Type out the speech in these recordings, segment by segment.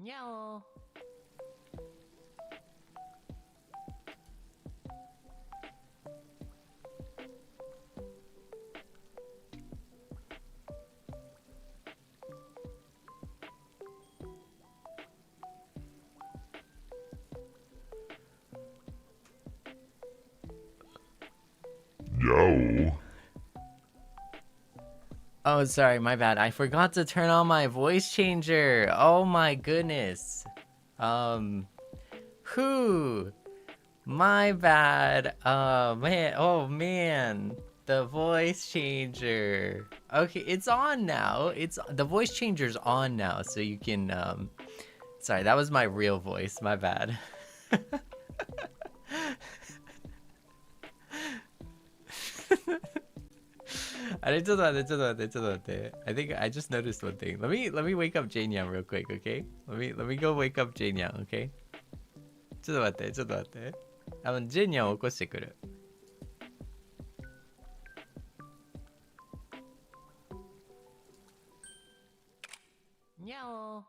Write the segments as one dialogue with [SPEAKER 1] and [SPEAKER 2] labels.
[SPEAKER 1] Meow.
[SPEAKER 2] Yo.
[SPEAKER 1] Oh, sorry, my bad. I forgot to turn on my voice changer. Oh my goodness. Who? My bad. Oh man. The voice changer. Okay, it's on now. The voice changer's on now, so you can sorry, that was my real voice. My bad. I think I just noticed one thing. Let me wake up Jane-yang real quick, okay? Let me go wake up Jane-yang, okay? ちょっと待って。Jane-yang を起こしてくる。にゃお。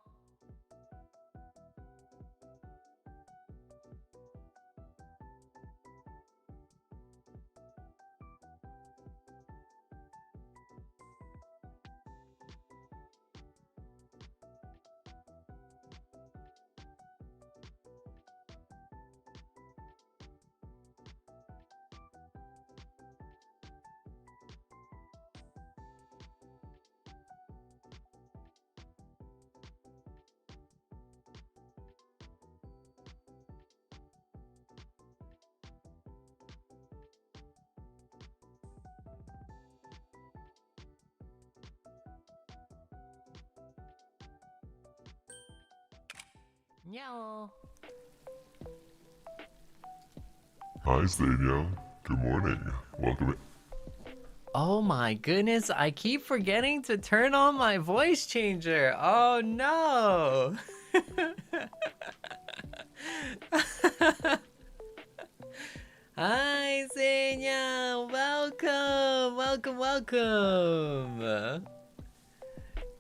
[SPEAKER 1] Meow.
[SPEAKER 2] Hi, Seinyan. Good morning. Welcome.
[SPEAKER 1] Oh my goodness, I keep forgetting to turn on my voice changer. Oh no. Hi, Seinya. Welcome.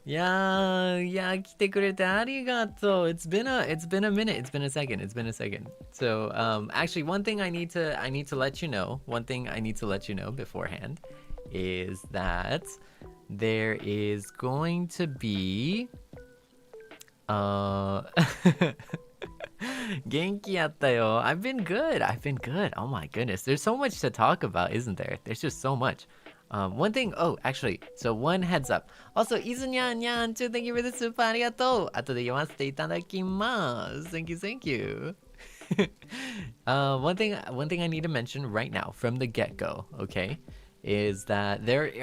[SPEAKER 1] Yeah, 来てくれてありがとう. It's been a minute. It's been a second. So, actually, one thing I need to let you know. One thing I need to let you know beforehand is that there is going to be Genki yatta yo. I've been good. Oh my goodness. There's so much to talk about, isn't there? There's just so much. One thing, actually, so one heads up. Also, Izunyan too, thank you for the super, arigatou. 後で読ませていただきます. Thank you. One thing I need to mention right now from the get-go, okay, is that there's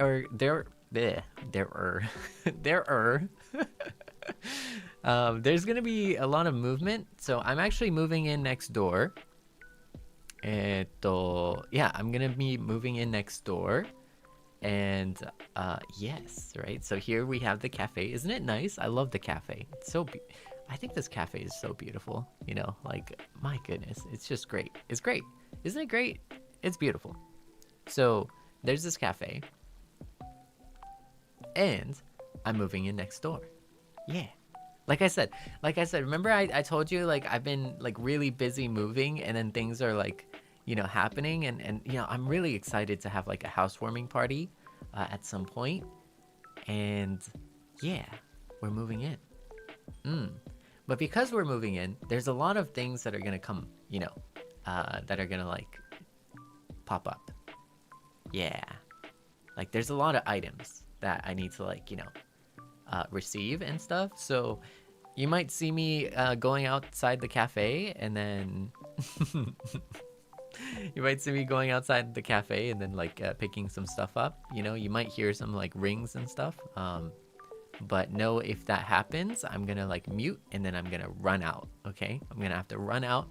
[SPEAKER 1] gonna be a lot of movement. So I'm actually moving in next door. I'm gonna be moving in next door. And yes, right, so here we have the cafe. Isn't it nice? I love the cafe. It's I think this cafe is so beautiful, you know, like, my goodness, it's just great. It's great. Isn't it great? It's beautiful. So there's this cafe, and I'm moving in next door. Yeah, like I said, remember I told you, like, I've been like really busy moving, and then things are like, you know, happening, and you know, I'm really excited to have like a housewarming party at some point. And yeah, we're moving in. But because we're moving in, there's a lot of things that are gonna come, you know, that are gonna like pop up. Yeah, like there's a lot of items that I need to, like, you know, receive and stuff. So you might see me going outside the cafe, and then you might see me going outside the cafe and then like picking some stuff up. You know, you might hear some like rings and stuff. But no, if that happens, I'm gonna like mute, and then I'm gonna run out. Okay, I'm gonna have to run out.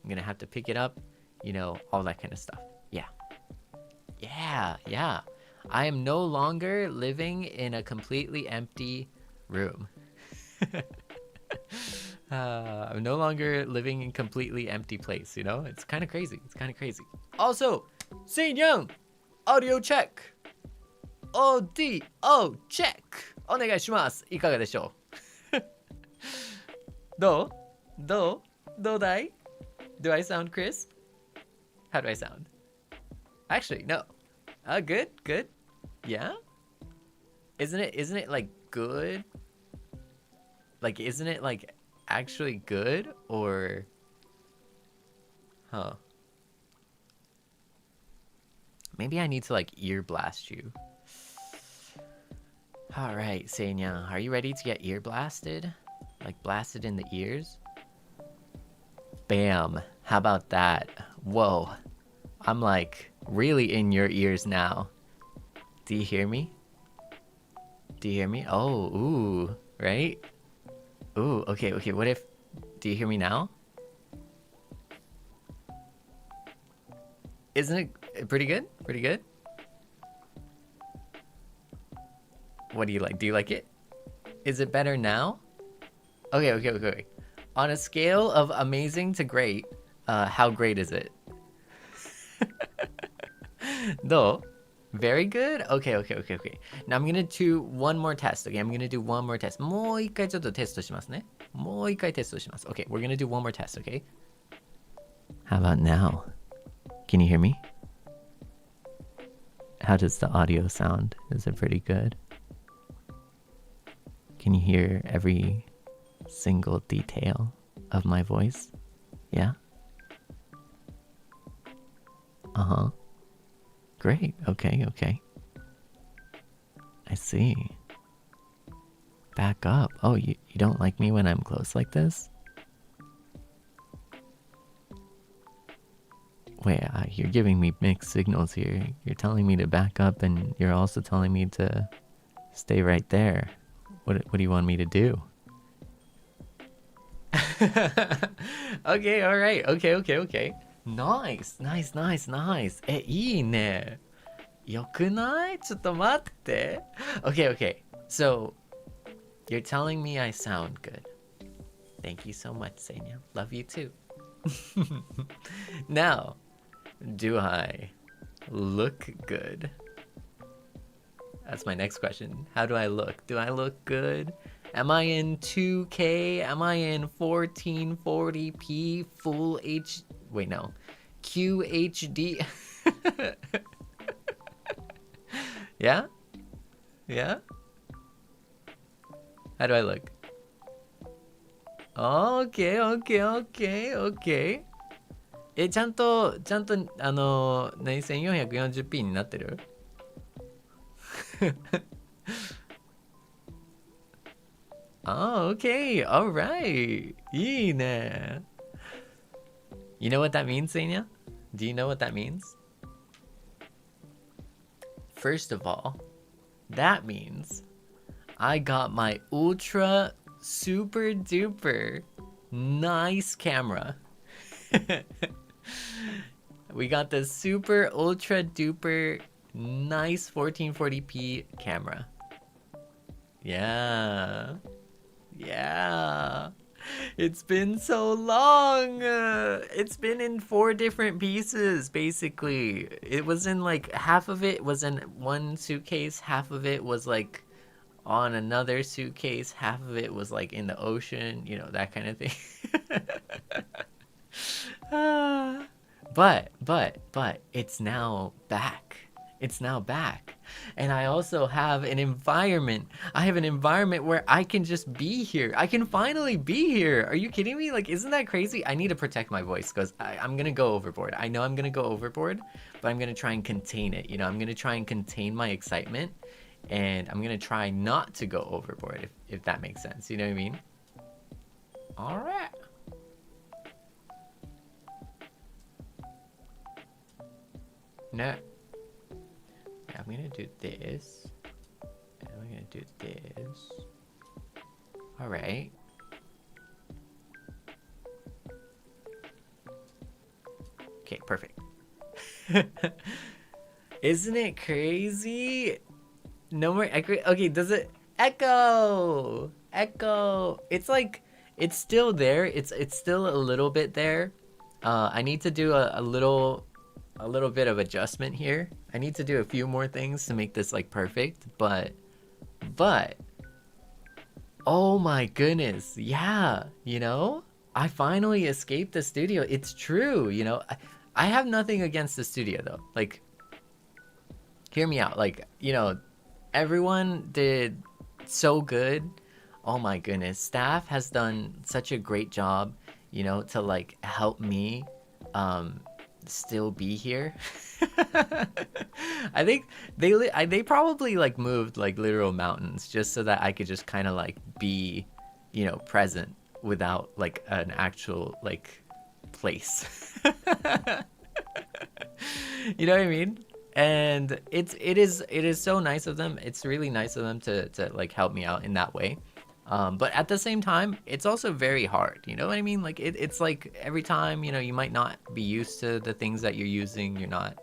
[SPEAKER 1] I'm gonna have to pick it up. You know, all that kind of stuff. Yeah. I am no longer living in a completely empty room. I'm no longer living in a completely empty place, you know? It's kind of crazy. Also, Seinyan, audio check. ODO check. お願いします。いかがでしょう Dodai? Do I sound crisp? How do I sound? Actually, no. Good. Yeah? Isn't it like good? Like, isn't it like actually good or... Huh. Maybe I need to like ear blast you. Alright, Seinyan, are you ready to get ear blasted? Like blasted in the ears? Bam. How about that? Whoa. I'm like really in your ears now. Do you hear me? Do you hear me? Oh, ooh, right? Ooh, okay, what if... Do you hear me now? Isn't it pretty good? Pretty good? What do you like? Do you like it? Is it better now? Okay. On a scale of amazing to great, how great is it? No? Very good? Okay. Now I'm gonna do one more test, okay? I'm gonna do one more test. もう一回ちょっとテストしますね。もう一回テストします。Okay, we're gonna do one more test, okay? How about now? Can you hear me? How does the audio sound? Is it pretty good? Can you hear every single detail of my voice? Yeah? Uh-huh. Great. Okay. I see. Back up. Oh, you don't like me when I'm close like this? Wait, you're giving me mixed signals here. You're telling me to back up and you're also telling me to stay right there. What do you want me to do? Okay, alright. Okay. Nice. いいね。よくない？ちょっと待って。Okay. So, you're telling me I sound good. Thank you so much, Seinyan. Love you too. Now, do I look good? That's my next question. How do I look? Do I look good? Am I in 2K? Am I in 1440p full H... Wait, no. QHD? Yeah? How do I look? Okay. ちゃんと何 1440p になってるOh, okay. Alright. いいね. You know what that means, Seinya? Do you know what that means? First of all, that means I got my ultra super duper nice camera. We got the super ultra duper nice 1440p camera. Yeah. It's been so long. It's been in 4 different pieces, basically. It was in like half of it was in one suitcase, half of it was like on another suitcase, half of it was like in the ocean, you know, that kind of thing. But it's now back. And I also have an environment. I have an environment where I can just be here. I can finally be here. Are you kidding me? Like, isn't that crazy? I need to protect my voice because I'm going to go overboard. I know I'm going to go overboard, but I'm going to try and contain it. You know, I'm going to try and contain my excitement. And I'm going to try not to go overboard, if that makes sense. You know what I mean? All right. No. I'm gonna do this. And I'm gonna do this. Alright. Okay, perfect. Isn't it crazy? No more echo. Okay, does it echo? It's like it's still there. It's still a little bit there. I need to do a little bit of adjustment here. I need to do a few more things to make this like perfect, but Oh my goodness. Yeah, I finally escaped the studio. It's true, I have nothing against the studio though. Like, hear me out. Like, everyone did so good. Oh my goodness. Staff has done such a great job, to like help me still be here. I think they probably like moved like literal mountains just so that I could just kind of like be, present without like an actual like place. You know what I mean? And it is so nice of them. It's really nice of them to like help me out in that way. But at the same time, it's also very hard. You know what I mean? Like it's like every time, you might not be used to the things that you're using. You're not,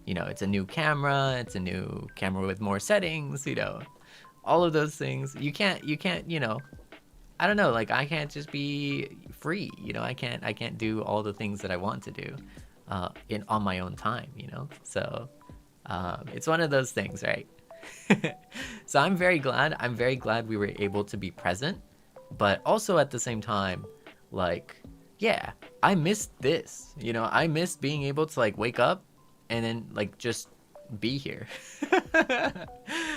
[SPEAKER 1] it's a new camera. It's a new camera with more settings. All of those things. You can't. I don't know. Like I can't just be free. I can't do all the things that I want to do, on my own time. So. It's one of those things, right? So I'm very glad we were able to be present, but also at the same time, like, yeah, I missed this, I missed being able to like wake up and then like just be here.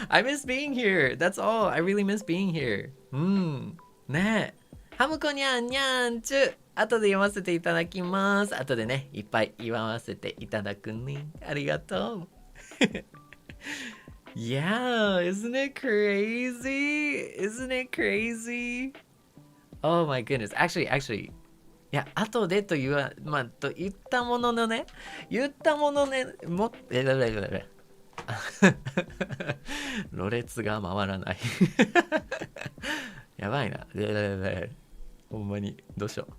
[SPEAKER 1] I miss being here. That's all. I really miss being here. ねえ。ハムコニャンニャンチュ。後で読ませていただきます。後でね、いっぱい言わせていただくね。ありがとう。Yeah, isn't it crazy? Isn't it crazy? Oh my goodness. Actually, いや、後でと言わ、と言ったもののね、ろれつが回らない。やばいな。ほんまに、どうしよう。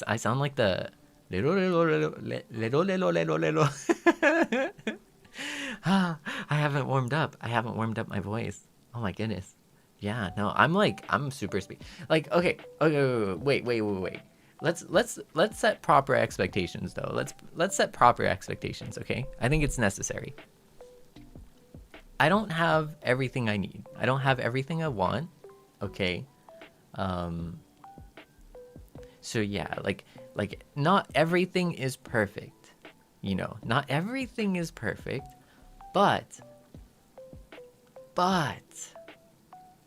[SPEAKER 1] I sound like the レロレロレロレロレロレロレロ。I haven't warmed up my voice. Oh my goodness. Yeah, no, I'm super speed. Like, okay, wait. Let's set proper expectations though. Let's set proper expectations, okay? I think it's necessary. I don't have everything I need. I don't have everything I want, okay? So yeah, like not everything is perfect. Not everything is perfect, but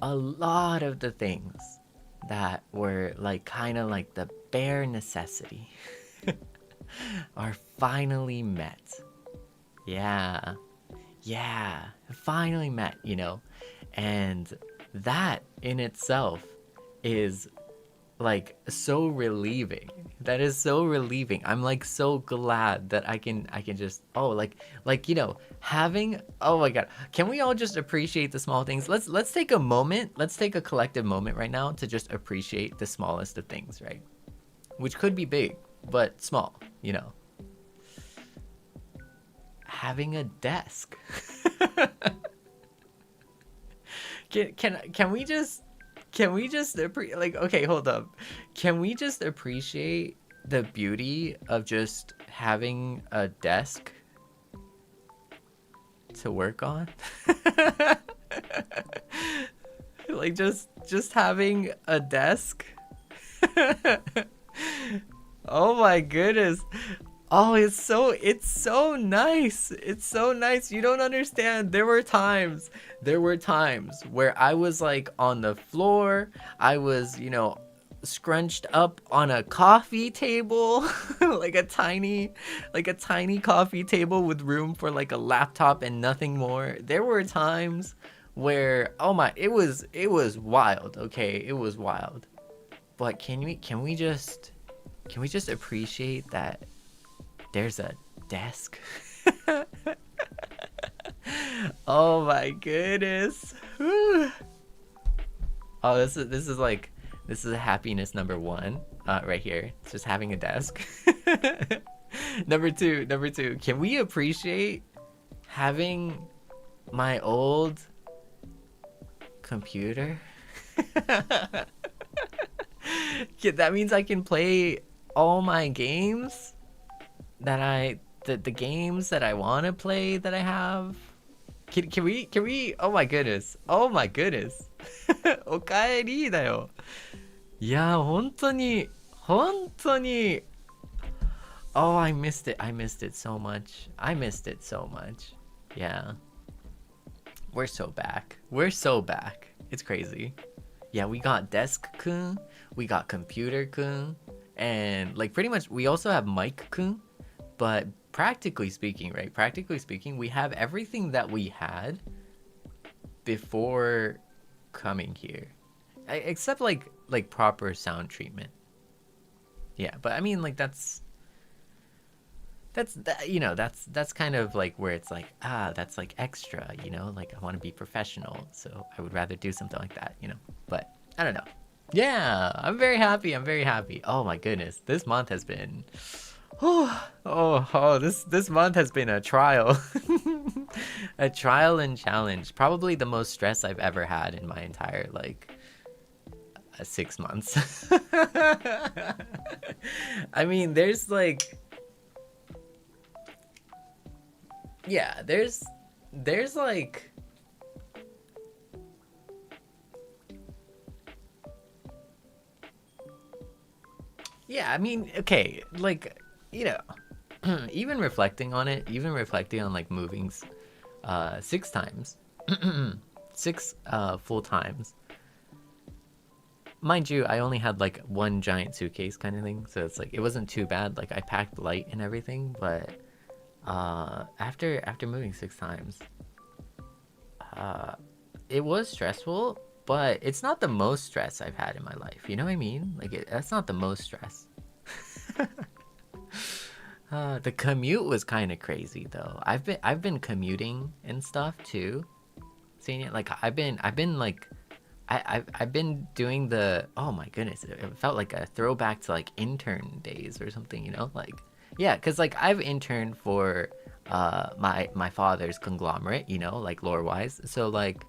[SPEAKER 1] a lot of the things that were like kind of like the bare necessity are finally met. Yeah, finally met, and that in itself is like so relieving. That is so relieving. I'm like so glad that I can just having, oh my god, can we all just appreciate the small things? Let's take a moment, let's take a collective moment right now to just appreciate the smallest of things, right? Which could be big, but small, Having a desk. Can we just okay, hold up. Can we just appreciate the beauty of just having a desk to work on? Like just having a desk? Oh my goodness. Oh, it's so nice. It's so nice. You don't understand. There were times where I was like on the floor. I was, scrunched up on a coffee table, like a tiny coffee table with room for like a laptop and nothing more. There were times where, it was wild. Okay, it was wild. But can we just appreciate that there's a desk? Oh my goodness. Whew. Oh, this is happiness number one, right here. It's just having a desk. Number two, can we appreciate having my old computer? That means I can play all my games that the games that I want to play that I have. Can we oh my goodness. Oh my goodness. おかえりだよ。いや、本当に。Oh, I missed it. I missed it so much. Yeah. We're so back. It's crazy. Yeah, we got desk-kun, we got computer-kun, and like pretty much we also have mic-kun, but practically speaking, we have everything that we had before coming here. Except like proper sound treatment. Yeah, but I mean like that's kind of like where it's like, that's like extra, like I want to be professional, so I would rather do something like that, but I don't know. Yeah, I'm very happy. Oh my goodness, this month has been this month has been a trial. A trial and challenge, probably the most stress I've ever had in my entire 6 months. I mean, there's like, yeah, there's like, yeah, I mean, okay, like, even reflecting on like moving 6 times, 6 full times. Mind you, I only had like one giant suitcase kind of thing, so it's like it wasn't too bad. Like I packed light and everything, but after moving 6 times, it was stressful, but it's not the most stress I've had in my life. You know what I mean? Like that's not the most stress. The commute was kind of crazy though. I've been commuting and stuff too. Seinyan, like I've been like I've been doing the, oh my goodness, it felt like a throwback to like intern days or something, like, yeah, because like I've interned for my father's conglomerate, like lore wise, so like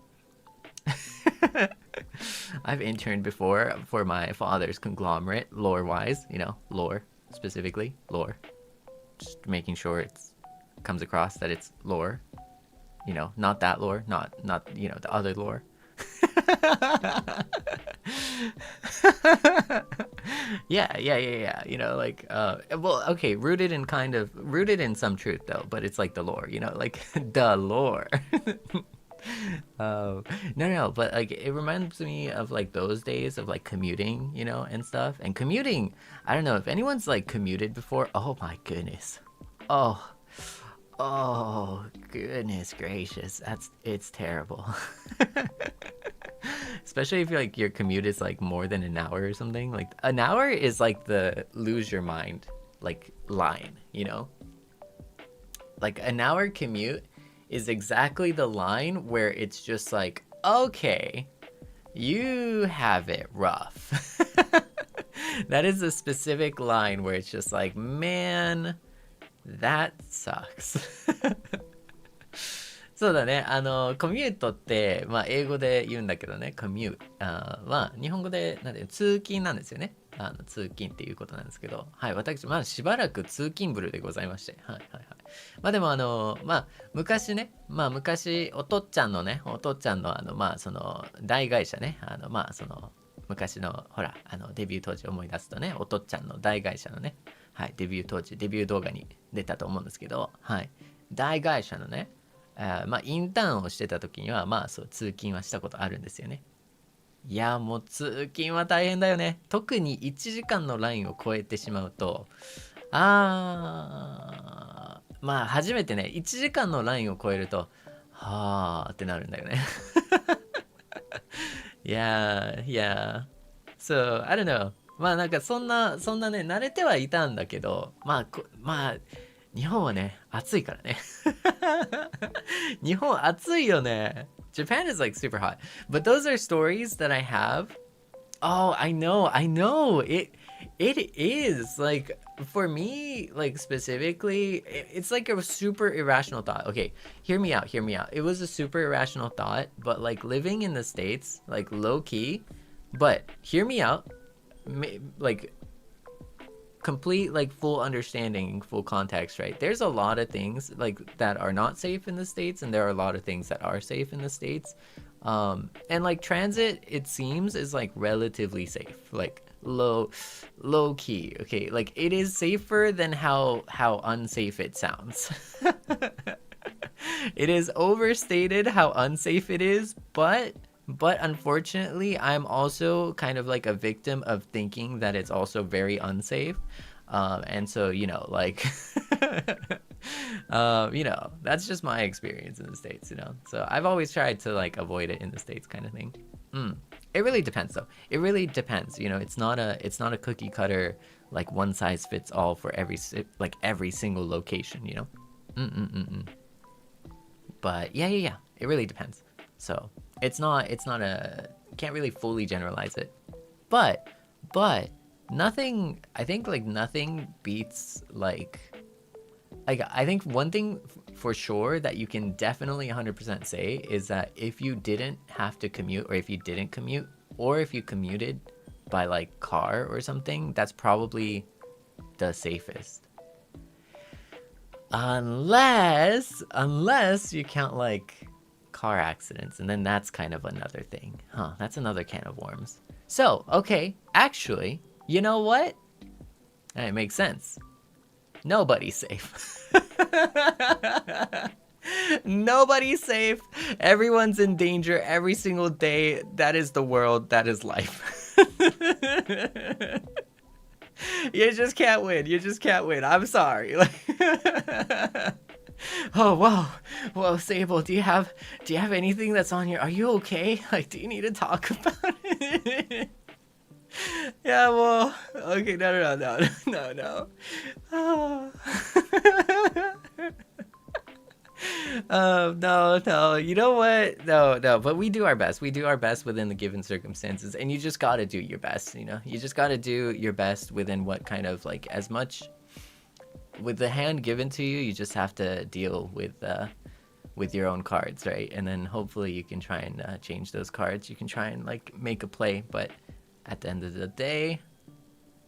[SPEAKER 1] I've interned before for my father's conglomerate lore wise, lore specifically, lore, just making sure it's comes across that it's lore, not that lore, not the other lore. Yeah, like well, okay, rooted in some truth though, but it's like the lore, like the lore. No, but like it reminds me of like those days of like commuting, and stuff. And commuting, I don't know if anyone's like commuted before. Oh my goodness. Oh goodness gracious, it's terrible. Especially if your commute is like more than an hour or something. Like an hour is like the lose your mind like line, like an hour commute is exactly the line where it's just like, okay, you have it rough. That is a specific line where it's just like, man, that sucks. そうだね。コミュートって、英語で言うんだけどね、コミューは日本語で通勤なんですよね。通勤っていうことなんですけど、はい、私、しばらく通勤ブルでございまして、はい。でも昔ね、昔お父っちゃんのその大会社ね、その昔のほらデビュー当時思い出すとね、お父っちゃんの大会社のね、はい、デビュー当時デビュー動画に出たと思うんですけど、はい、大会社のね。インターンをしてた時にはそう通勤はしたことあるんですよね。いやもう通勤は大変だよね。特に1時間のラインを超えてしまうと初めてね1時間のラインを超えるとはーってなるんだよね。Yeah So I don't know。なんかそんなね慣れてはいたんだけど日本はね、暑いからね。日本暑いよね。Japan is like super hot. But those are stories that I have. Oh, I know. It is like for me, like specifically, it's like a super irrational thought. Okay, hear me out. It was a super irrational thought, but like living in the States, like low key, but hear me out. Like complete like full understanding, full context, right? There's a lot of things like that are not safe in the States, and there are a lot of things that are safe in the States. And like transit, it seems, is like relatively safe, like low key. Okay, like it is safer than how unsafe it sounds. It is overstated how unsafe it is, but unfortunately, I'm also kind of like a victim of thinking that it's also very unsafe. And so, you know, like, you know, that's just my experience in the States, you know. So I've always tried to like avoid it in the States, kind of thing. It really depends, though. It really depends. You know, it's not a cookie cutter like one size fits all for every single location, you know. But yeah, it really depends. So it's not a, can't really fully generalize it, but nothing, I think like nothing beats like I think one thing for sure that you can definitely 100% say is that if you didn't have to commute, or if you didn't commute, or if you commuted by like car or something, that's probably the safest. Unless you count like car accidents, and then that's kind of another thing. That's another can of worms. So, okay, actually, you know what? It makes sense. Nobody's safe. Nobody's safe. Everyone's in danger every single day. That is the world. That is life. You just can't win. You just can't win. I'm sorry. Oh wow, well, Seible, do you have anything that's on your? Are you okay? Like, do you need to talk about it? Yeah, well, okay, no. No, you know what? No, but we do our best. We do our best within the given circumstances, and you just gotta do your best, you know? You just gotta do your best within what kind of, like, as much, with the hand given to you, you just have to deal with your own cards, right? And then hopefully you can try and change those cards. You can try and, like, make a play, but at the end of the day,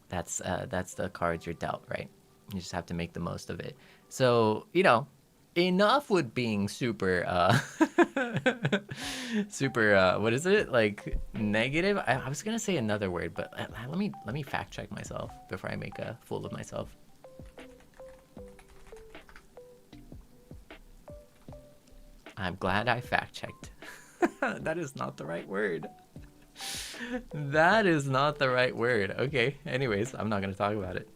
[SPEAKER 1] that's the cards you're dealt, right? You just have to make the most of it. So, you know, enough with being super super what is it, like, negative. I was gonna say another word, but let me fact check myself before I make a fool of myself. I'm glad I fact checked. That is not the right word. That is not the right word. Okay, anyways, I'm not gonna talk about it.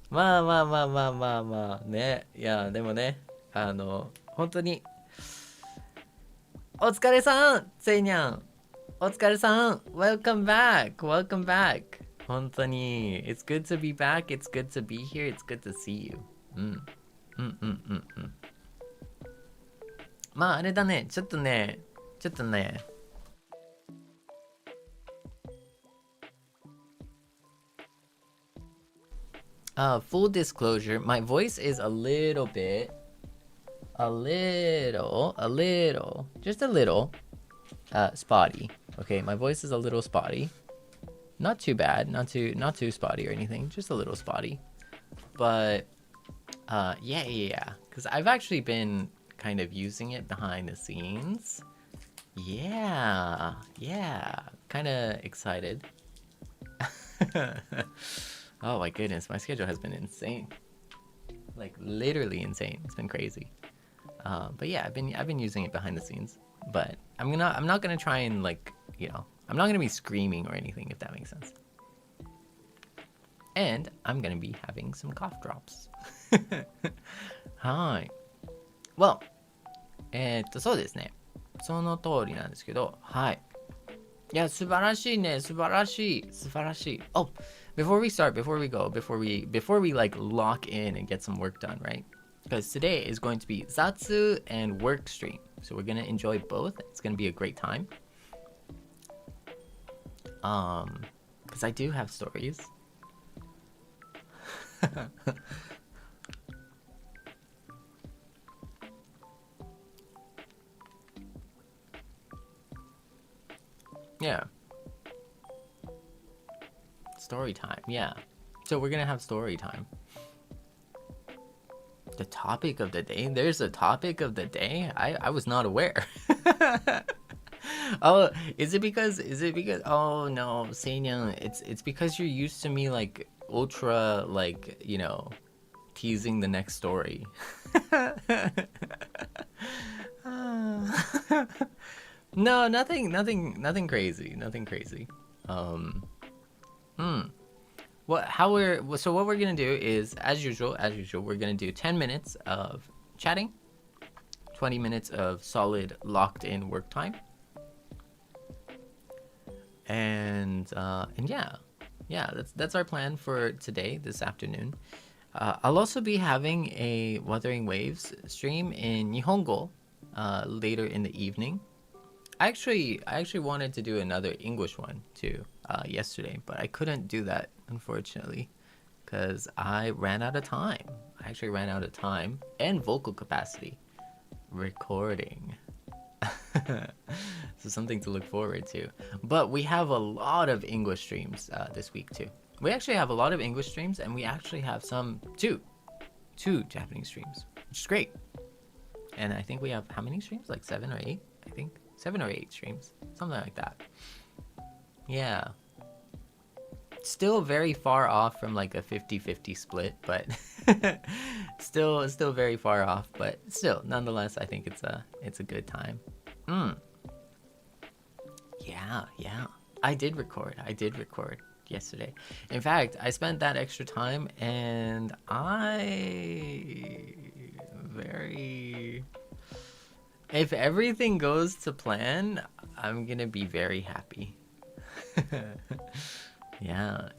[SPEAKER 1] まあね。いや、でもね、本当に、お疲れさん、せいにゃん。お疲れさん。Welcome back. 本当に、It's good to be back. It's good to be here. It's good to see you. まあ、あれだね。ちょっとね。Full disclosure, my voice is a little, just a little, spotty. Okay, my voice is a little spotty. Not too bad, not too spotty or anything, just a little spotty. But, yeah, because I've actually been kind of using it behind the scenes. Yeah, kind of excited. Oh my goodness, my schedule has been insane. Like, literally insane. It's been crazy. But yeah, I've been using it behind the scenes. But I'm not gonna try and, like, you know, I'm not gonna be screaming or anything, if that makes sense. And I'm gonna be having some cough drops. Hi. Well, そうですね。その通りなんですけど、はい。いや、素晴らしいね。素晴らしい。Oh, before we start, before we like lock in and get some work done, right? Because today is going to be zatsu and work stream. So we're going to enjoy both. It's going to be a great time. Because I do have stories. Yeah. Story time. Yeah. So we're gonna have story time. The topic of the day. There's a topic of the day. I was not aware. Oh, is it because? Oh no, Seinyan. It's because you're used to me like ultra like teasing the next story. No, nothing crazy. Nothing crazy. What we're gonna do is, as usual, we're gonna do 10 minutes of chatting, 20 minutes of solid locked-in work time, and yeah, that's our plan for today, this afternoon. I'll also be having a Wuthering Waves stream in Nihongo later in the evening. I actually wanted to do another English one too yesterday, but I couldn't do that, unfortunately, because I ran out of time. I actually ran out of time and vocal capacity recording. So something to look forward to. But we have a lot of English streams this week too. We actually have a lot of English streams, and we actually have two Japanese streams, which is great. And I think we have how many streams? Like 7 or 8, I think. 7 or 8 streams, something like that. Yeah. Still very far off from like a 50-50 split, but still very far off, but still, nonetheless, I think it's a good time. Yeah. I did record yesterday. In fact, I spent that extra time, and if everything goes to plan, I'm gonna be very happy. Yeah.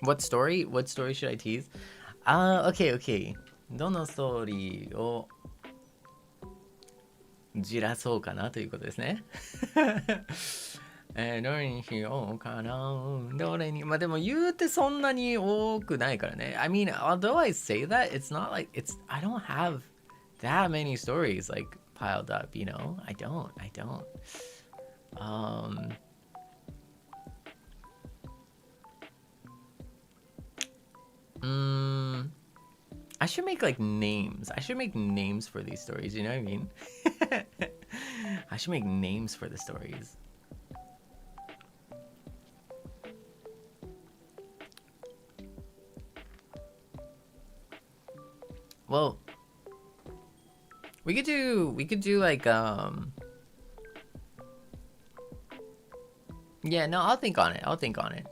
[SPEAKER 1] What story should I tease? Okay. どのストーリーをじらそうかなということですね。どれにしようかな。まあでも言うてそんなに多くないからね。I mean, although I say that, it's not like I don't have that many stories like piled up, I don't. I should make like names. I should make names for these stories, you know what I mean? I should make names for the stories. Well, we could do like yeah, no, I'll think on it.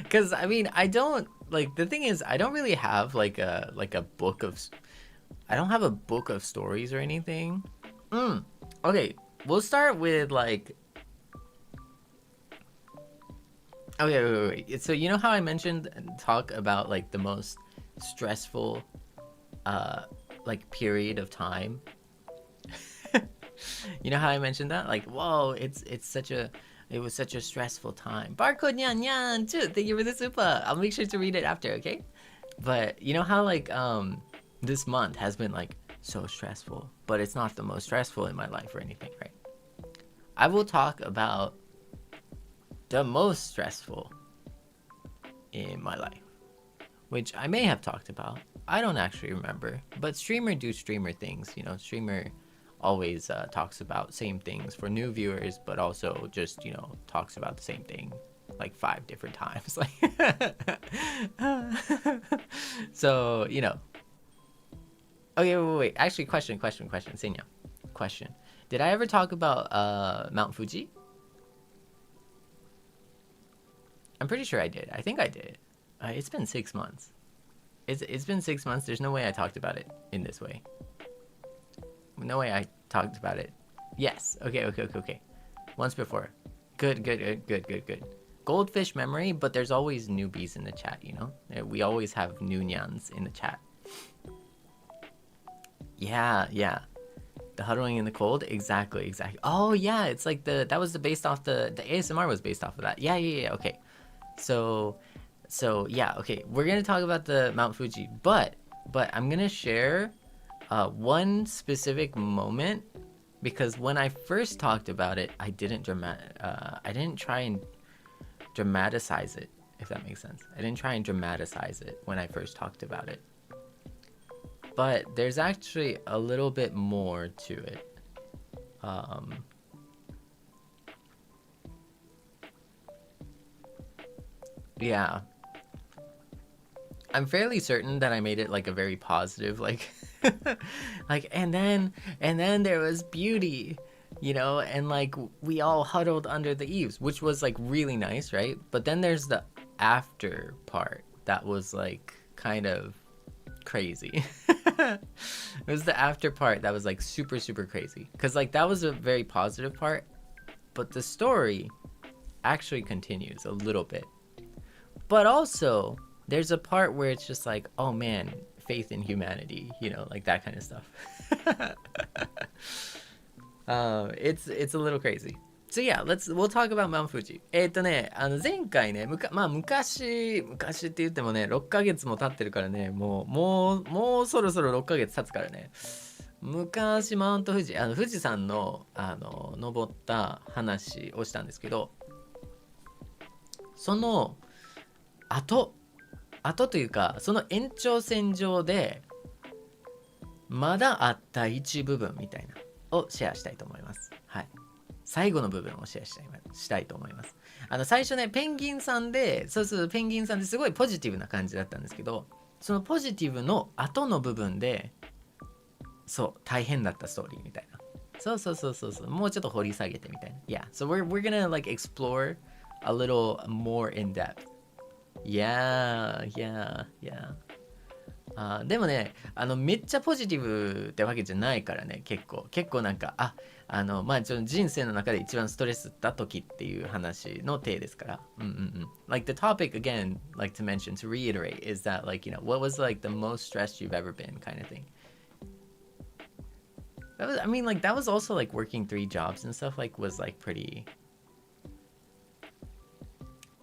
[SPEAKER 1] Cuz I mean, I don't like, the thing is, I don't really have like a book of, I don't have a book of stories or anything. Okay, we'll start with like, okay, wait. So you know how I mentioned talk about like the most stressful like period of time? You know how I mentioned that? Like, whoa, it was such a stressful time. Barcode nyan nyan too. Thank you for the super. I'll make sure to read it after, okay? But you know how like this month has been like so stressful, but it's not the most stressful in my life or anything, right? I will talk about the most stressful in my life, which I may have talked about. I don't actually remember, but streamer do streamer things, streamer always talks about same things for new viewers, but also just, talks about the same thing like 5 different times. Like, so, Okay, wait. Actually, question, Seinya. Question. Did I ever talk about Mount Fuji? I'm pretty sure I did. I think I did. It's been 6 months. It's been 6 months. There's no way I talked about it in this way. No way I talked about it. Yes. Okay. Once before. Good. Goldfish memory, but there's always newbies in the chat, We always have new nyans in the chat. Yeah. The huddling in the cold? Exactly. Oh, yeah, it's like that was based off the ASMR was based off of that. Yeah, okay. So yeah, okay. We're going to talk about the Mount Fuji, but I'm going to share one specific moment, because when I first talked about it, I didn't try and dramatize it, if that makes sense. I didn't try and dramatize it when I first talked about it. But there's actually a little bit more to it. Yeah. I'm fairly certain that I made it like a very positive, like, like, and then there was beauty, you know, and like we all huddled under the eaves, which was like really nice, right? But then there's the after part that was like kind of crazy. It was the after part that was like super, super crazy. Because like that was a very positive part, but the story actually continues a little bit. But also, there's a part where it's just like, oh man, faith in humanity, you know, like that kind of stuff. It's a little crazy. So yeah, we'll talk about Mount Fuji. 前回ね、昔って言ってもね、6ヶ月も経ってるからね、もうそろそろ6ヶ月経つからね。昔マウント富士、富士山の登った話をしたんですけど、その後というか、その延長線上でまだあった一部分みたいなをシェアしたいと思います。はい。最後の部分をシェアしたいと思います。最初ね、ペンギンさんですごいポジティブな感じだったんですけど、そのポジティブの後の部分で、そう、大変だったストーリーみたいな。そう、もうちょっと掘り下げてみたいな。Yeah, so we're gonna like explore a little more in depth. Yeah. でもね、めっちゃポジティブってわけじゃないからね、結構なんか、まあ人生の中で一番ストレスだ時っていう話の体ですから。Like the topic again, like to mention, to reiterate, is that like, you know, what was like the most stressed you've ever been kind of thing. I mean, like that was also like working 3 jobs and stuff, like was like pretty,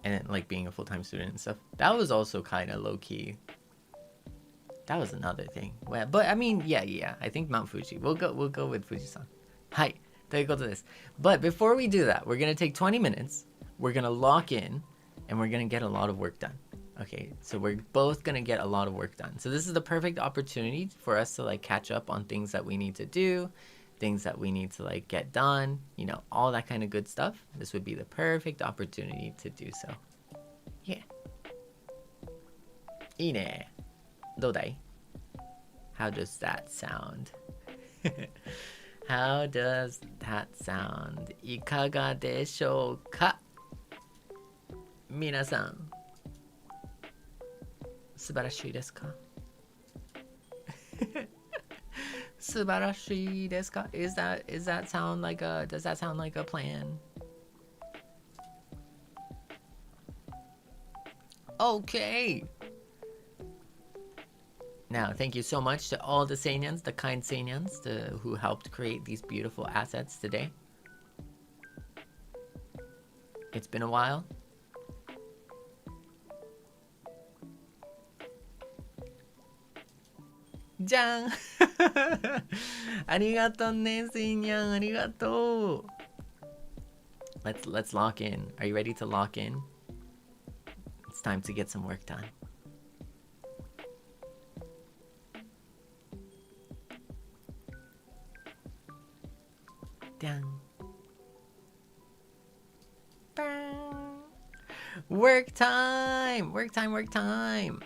[SPEAKER 1] and like being a full-time student and stuff. That was also kind of low-key. That was another thing. Well, but I mean, yeah. I think Mount Fuji. We'll go with Fuji-san. はい。ということです。But before we do that, we're gonna take 20 minutes. We're gonna lock in, and we're gonna get a lot of work done. Okay, so we're both gonna get a lot of work done. So this is the perfect opportunity for us to like catch up on things that we need to do, things that we need to like get done, you know, all that kind of good stuff. This would be the perfect opportunity to do so. Yeah. いいね。どうだい? How does that sound? How does that sound? いかがでしょうか? 皆さん、素晴らしいですか? 素晴らしいですか? Does that sound like a plan? Okay. Now, thank you so much to all the Seinyans, the kind Seinyans, who helped create these beautiful assets today. It's been a while. Jan! ありがとうね、Seinyan. ありがとう. Let's lock in. Are you ready to lock in? It's time to get some work done. Dang. Work time! Work time!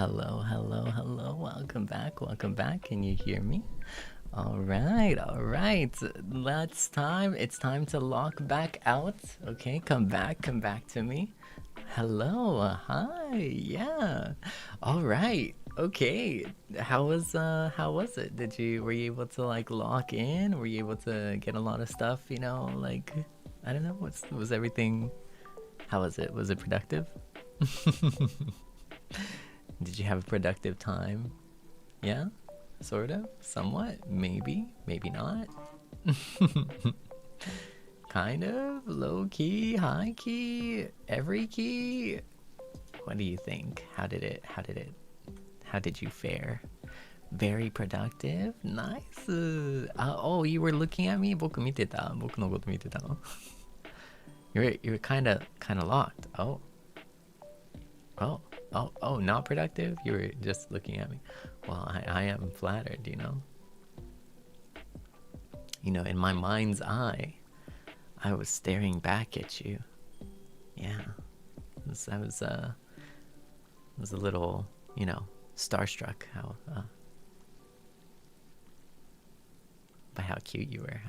[SPEAKER 1] Hello, hello, hello. Welcome back. Welcome back. Can you hear me? All right, all right. It's time to lock back out. Okay, come back to me. Hello, hi, yeah. All right, okay. How was it? Were you able to like lock in? Were you able to get a lot of stuff? You know, like I don't know. Was everything? How was it? Was it productive? Did you have a productive time? Yeah, sort of, somewhat, maybe, maybe not. Kind of, low key, high key, every key. What do you think? How did you fare? Very productive? Nice. Oh, you were looking at me? 僕見てた？僕のこと見てたの？ You're kind of locked. Oh, not productive? You were just looking at me. Well, I am flattered, you know? You know, in my mind's eye, I was staring back at you. Yeah. I was a little, you know, starstruck by how cute you were.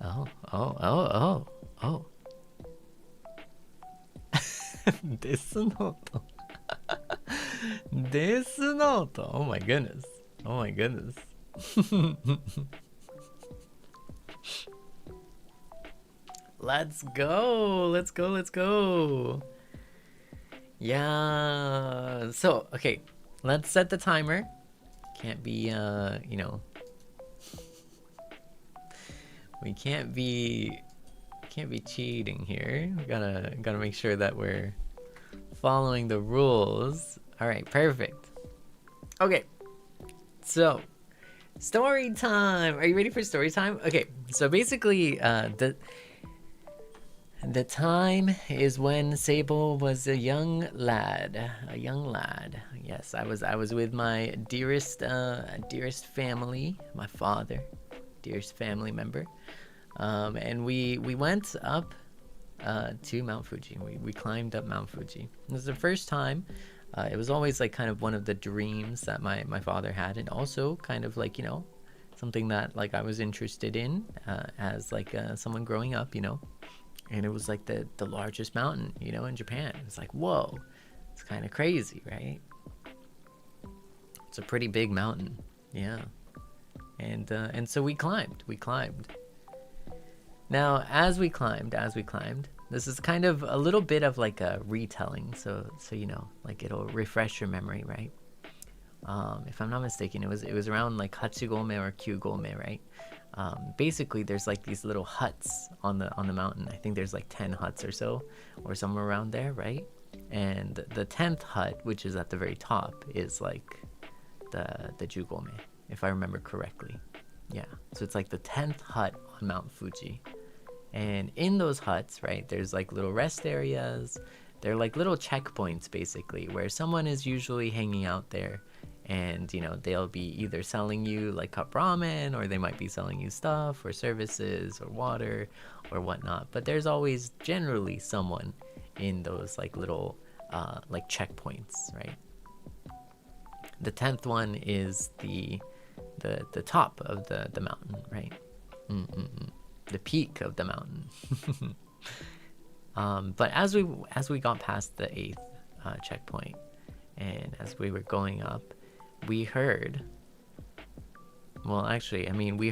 [SPEAKER 1] Oh. Death Note. Death Note. Oh my goodness. Let's go. Yeah. So, okay. Let's set the timer. Can't be, you know. We can't be cheating here. We gotta make sure that we're following the rules. All right, perfect. Okay, so story time. Are you ready for story time? Okay, so basically, the time is when Seible was a young lad. Yes, I was with my dearest family, my father, dearest family member. And we went up to Mount Fuji. We climbed up Mount Fuji. It was the first time. It was always like kind of one of the dreams that my father had, and also kind of like, you know, something that like I was interested in as like someone growing up, you know. And it was like the largest mountain, you know, in Japan. It's like, whoa, it's kind of crazy, right? It's a pretty big mountain, yeah. And so we climbed. Now, as we climbed, this is kind of a little bit of like a retelling, so you know, like it'll refresh your memory, right? If I'm not mistaken, it was around like Hachigome or Kyugome, right? Basically, there's like these little huts on the mountain. I think there's like 10 huts or so, or somewhere around there, right? And the 10th hut, which is at the very top, is like the Jugome, if I remember correctly. Yeah, so it's like the 10th hut on Mount Fuji. And in those huts, right, there's like little rest areas. They're like little checkpoints, basically, where someone is usually hanging out there. And, you know, they'll be either selling you like cup ramen, or they might be selling you stuff or services or water or whatnot. But there's always generally someone in those like little like checkpoints, right? The 10th one is the top of the mountain, right? The peak of the mountain. But as we got past the 8th checkpoint, and as we were going up, we heard, well, actually, I mean, we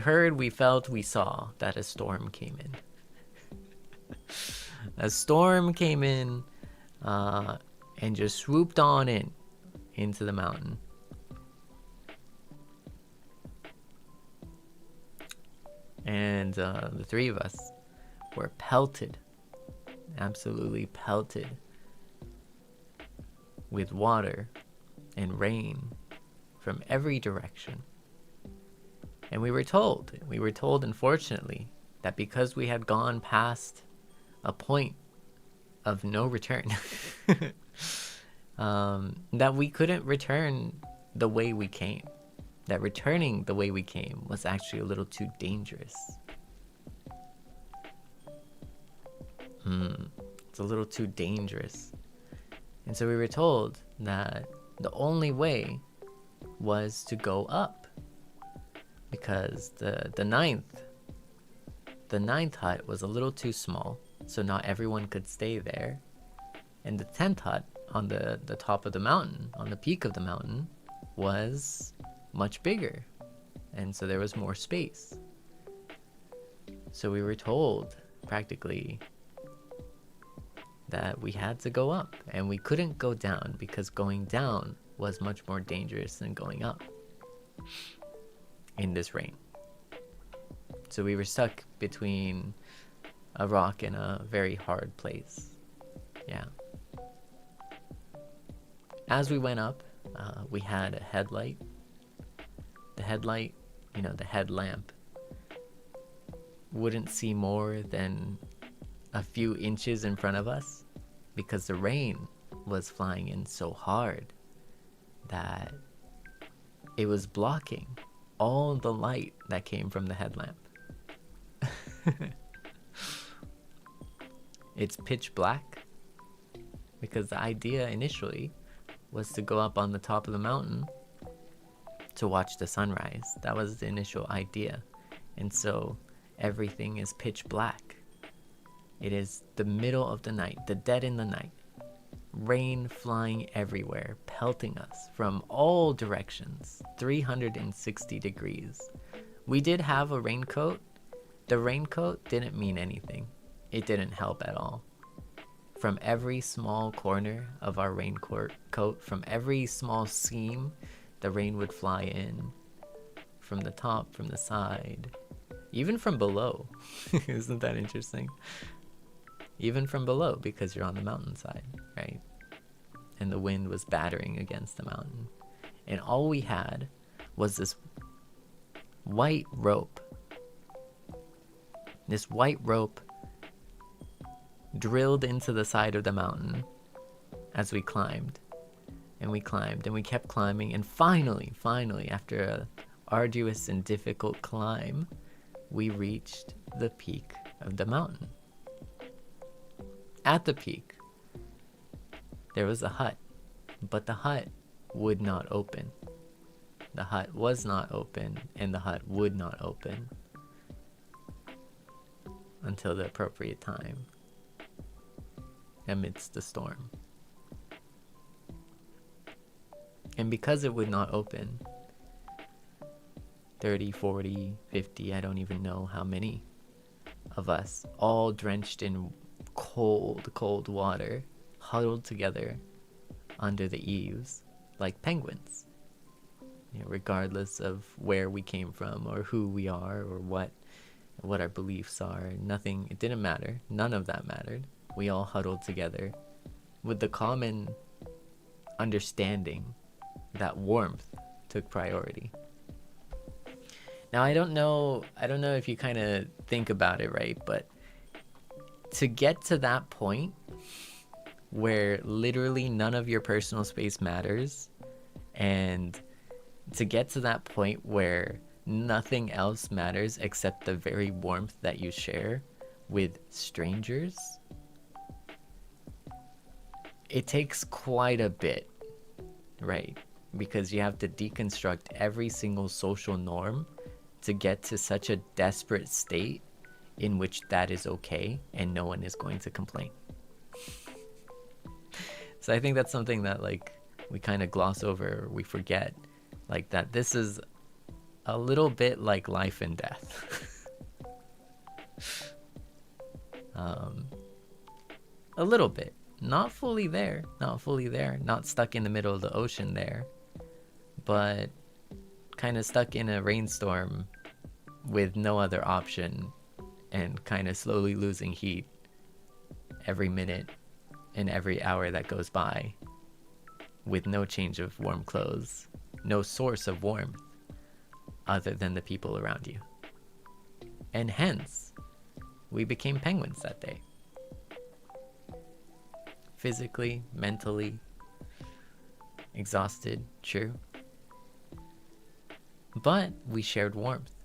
[SPEAKER 1] felt, we saw that a storm came in. A storm came in and just swooped on into the mountain. And the three of us were pelted, absolutely pelted, with water and rain from every direction. And we were told, unfortunately, that because we had gone past a point of no return, that we couldn't return the way we came. That returning the way we came was actually a little too dangerous. It's a little too dangerous. And so we were told that the only way was to go up, because the ninth hut was a little too small, so not everyone could stay there, and the 10th hut on the top of the mountain, on the peak of the mountain, was much bigger, and so there was more space. So we were told practically that we had to go up, and we couldn't go down because going down was much more dangerous than going up in this rain. So we were stuck between a rock and a very hard place. Yeah. As we went up, we had a headlight. The headlight, the headlamp, wouldn't see more than a few inches in front of us because the rain was flying in so hard that it was blocking all the light that came from the headlamp. It's pitch black because the idea initially was to go up on the top of the mountain to watch the sunrise. That was the initial idea. And so everything is pitch black. It is the middle of the night, the dead in the night. Rain flying everywhere, pelting us from all directions, 360 degrees. We did have a raincoat. The raincoat didn't mean anything. It didn't help at all. From every small corner of our raincoat, from every small seam, the rain would fly in. From the top, from the side, even from below. Isn't that interesting? Even from below, because you're on the mountainside, right? And the wind was battering against the mountain. And all we had was this white rope. This white rope drilled into the side of the mountain as we climbed. And we climbed, and we kept climbing. And finally, after an arduous and difficult climb, we reached the peak of the mountain. At the peak, there was a hut, but the hut would not open. The hut was not open, and the hut would not open until the appropriate time amidst the storm. And because it would not open, 30, 40, 50, I don't even know how many of us, all drenched in cold water, huddled together under the eaves like penguins, regardless of where we came from or who we are or what our beliefs are. Nothing, it didn't matter. None of that mattered. We all huddled together with the common understanding that warmth took priority. Now, I don't know if you kind of think about it, right? But to get to that point where literally none of your personal space matters, and to get to that point where nothing else matters except the very warmth that you share with strangers, it takes quite a bit, right? Because you have to deconstruct every single social norm to get to such a desperate state in which that is okay and no one is going to complain. So I think that's something that we kind of gloss over, or we forget, that this is a little bit like life and death. A little bit. Not fully there, not stuck in the middle of the ocean there, but kind of stuck in a rainstorm with no other option and kind of slowly losing heat every minute and every hour that goes by, with no change of warm clothes, no source of warmth other than the people around you. And hence, we became penguins that day. Physically, mentally, exhausted, true. But we shared warmth.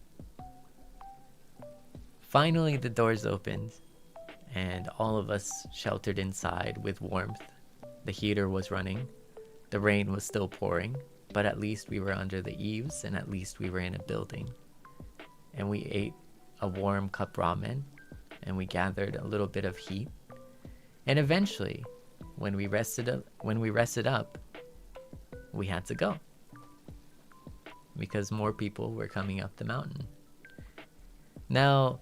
[SPEAKER 1] Finally, the doors opened, and all of us sheltered inside with warmth. The heater was running. The rain was still pouring, but at least we were under the eaves and at least we were in a building. And we ate a warm cup ramen and we gathered a little bit of heat. And eventually, when we rested up, we had to go because more people were coming up the mountain. Now,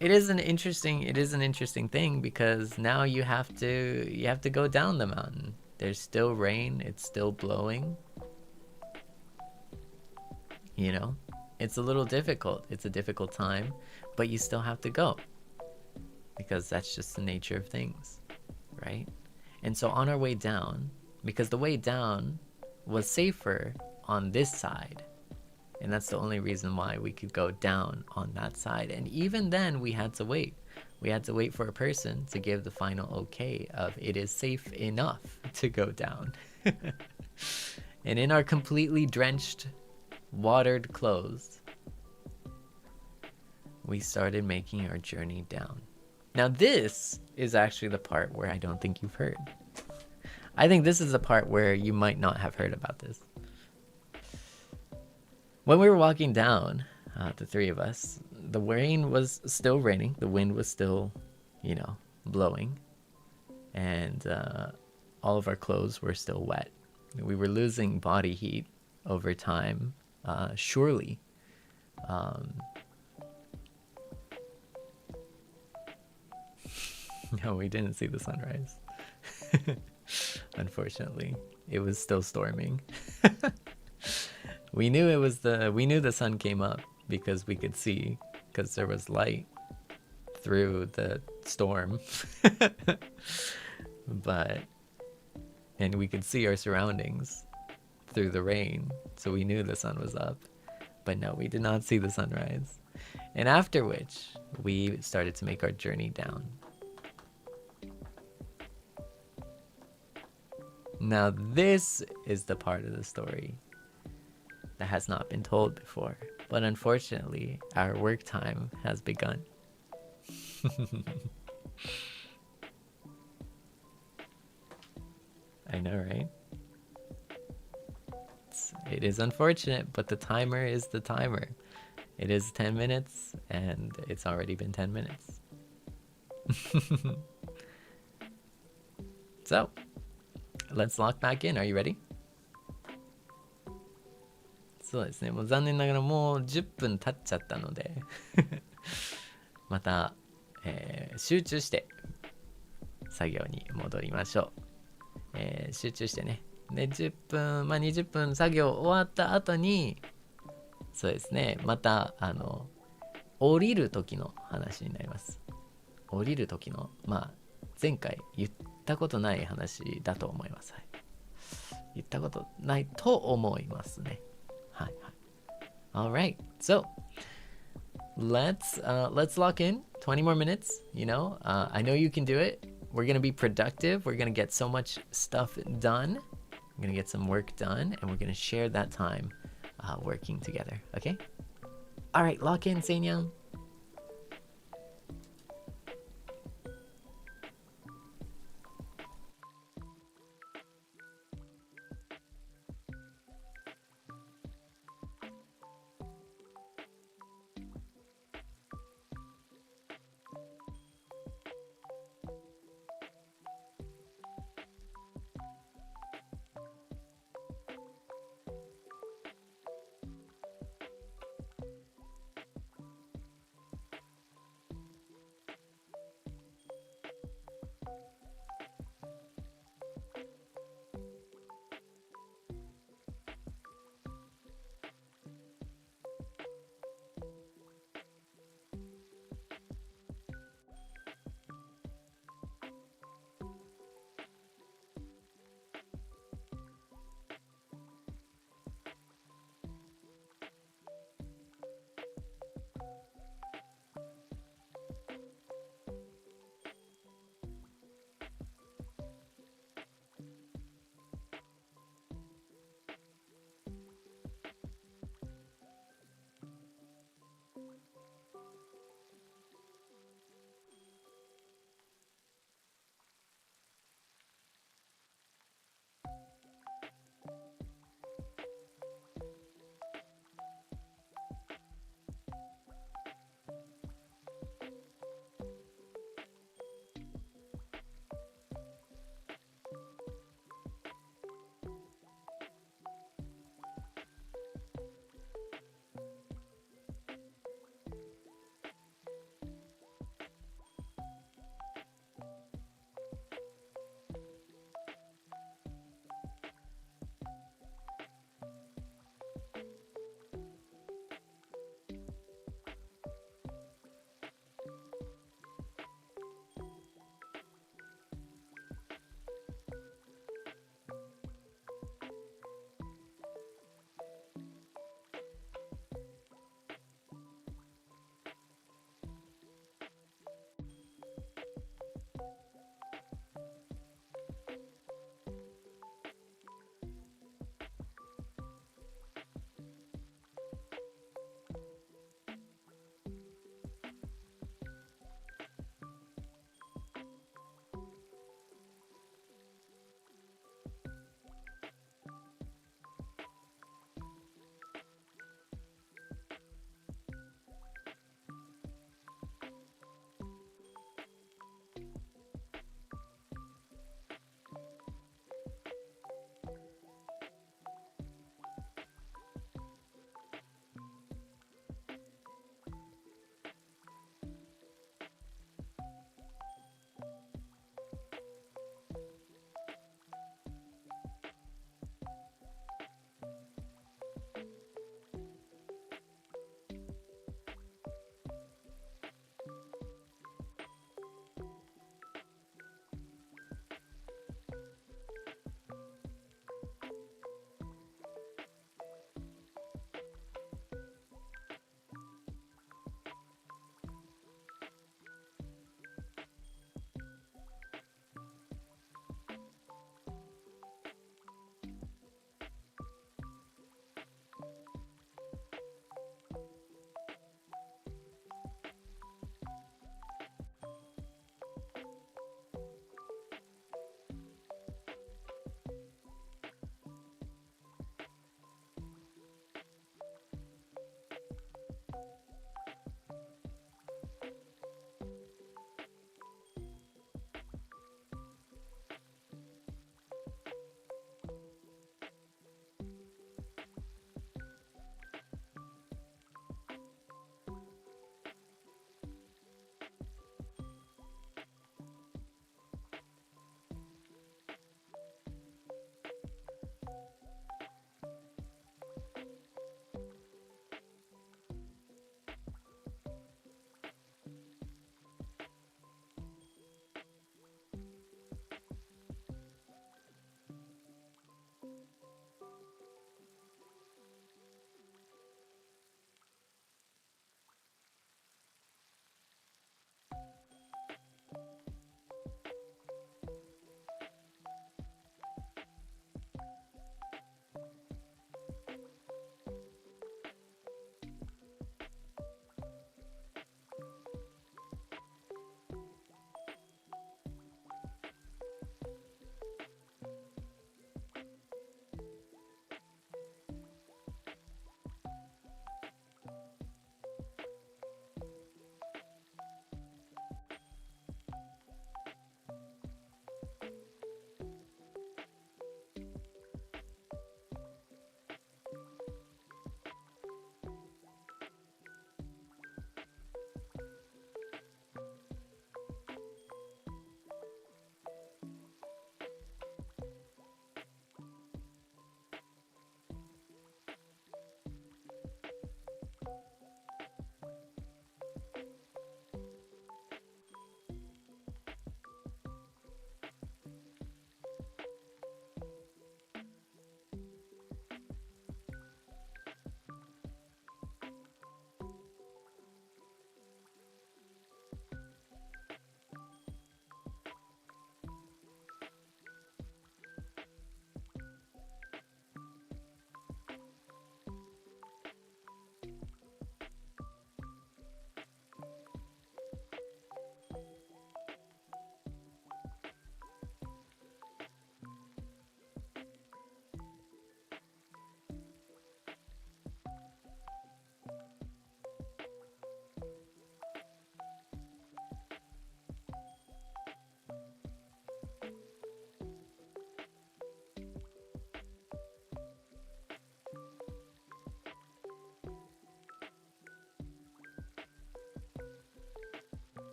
[SPEAKER 1] it is an interesting thing because now you have to go down the mountain. There's still rain, it's still blowing. You know, it's a little difficult. It's a difficult time, but you still have to go because that's just the nature of things, right? And so on our way down, because the way down was safer on this side, and that's the only reason why we could go down on that side. And even then we had to wait. We had to wait for a person to give the final okay of it is safe enough to go down. And in our completely drenched, watered clothes, we started making our journey down. Now this is actually the part where I don't think you've heard. I think this is the part where you might not have heard about this. When we were walking down, the three of us, the rain was still raining. The wind was still, blowing. And all of our clothes were still wet. We were losing body heat over time, surely. No, we didn't see the sunrise. Unfortunately, it was still storming. We knew the sun came up because we could see, because there was light through the storm. And we could see our surroundings through the rain, so we knew the sun was up. But no, we did not see the sunrise. And after which, we started to make our journey down. Now this is the part of the story that has not been told before, but unfortunately our work time has begun. I know, right? It is unfortunate, but the timer is the timer. It is 10 minutes and it's already been 10 minutes. So let's lock back in. Are you ready? そうですね。もう残念ながらもう10分経っちゃったのでまた、集中して作業に戻りましょう。集中してね。で、10分、20分作業終わった後に、そうですね。また、降りる時の話になります。降りる時の、前回言ったことない話だと思います。はい、言ったことないと思いますね。はいはい。All right. So, let's lock in 20 more minutes, I know you can do it. We're going to be productive. We're going to get so much stuff done. We're going to get some work done and we're going to share that time working together, okay? All right, lock in, Seinyan.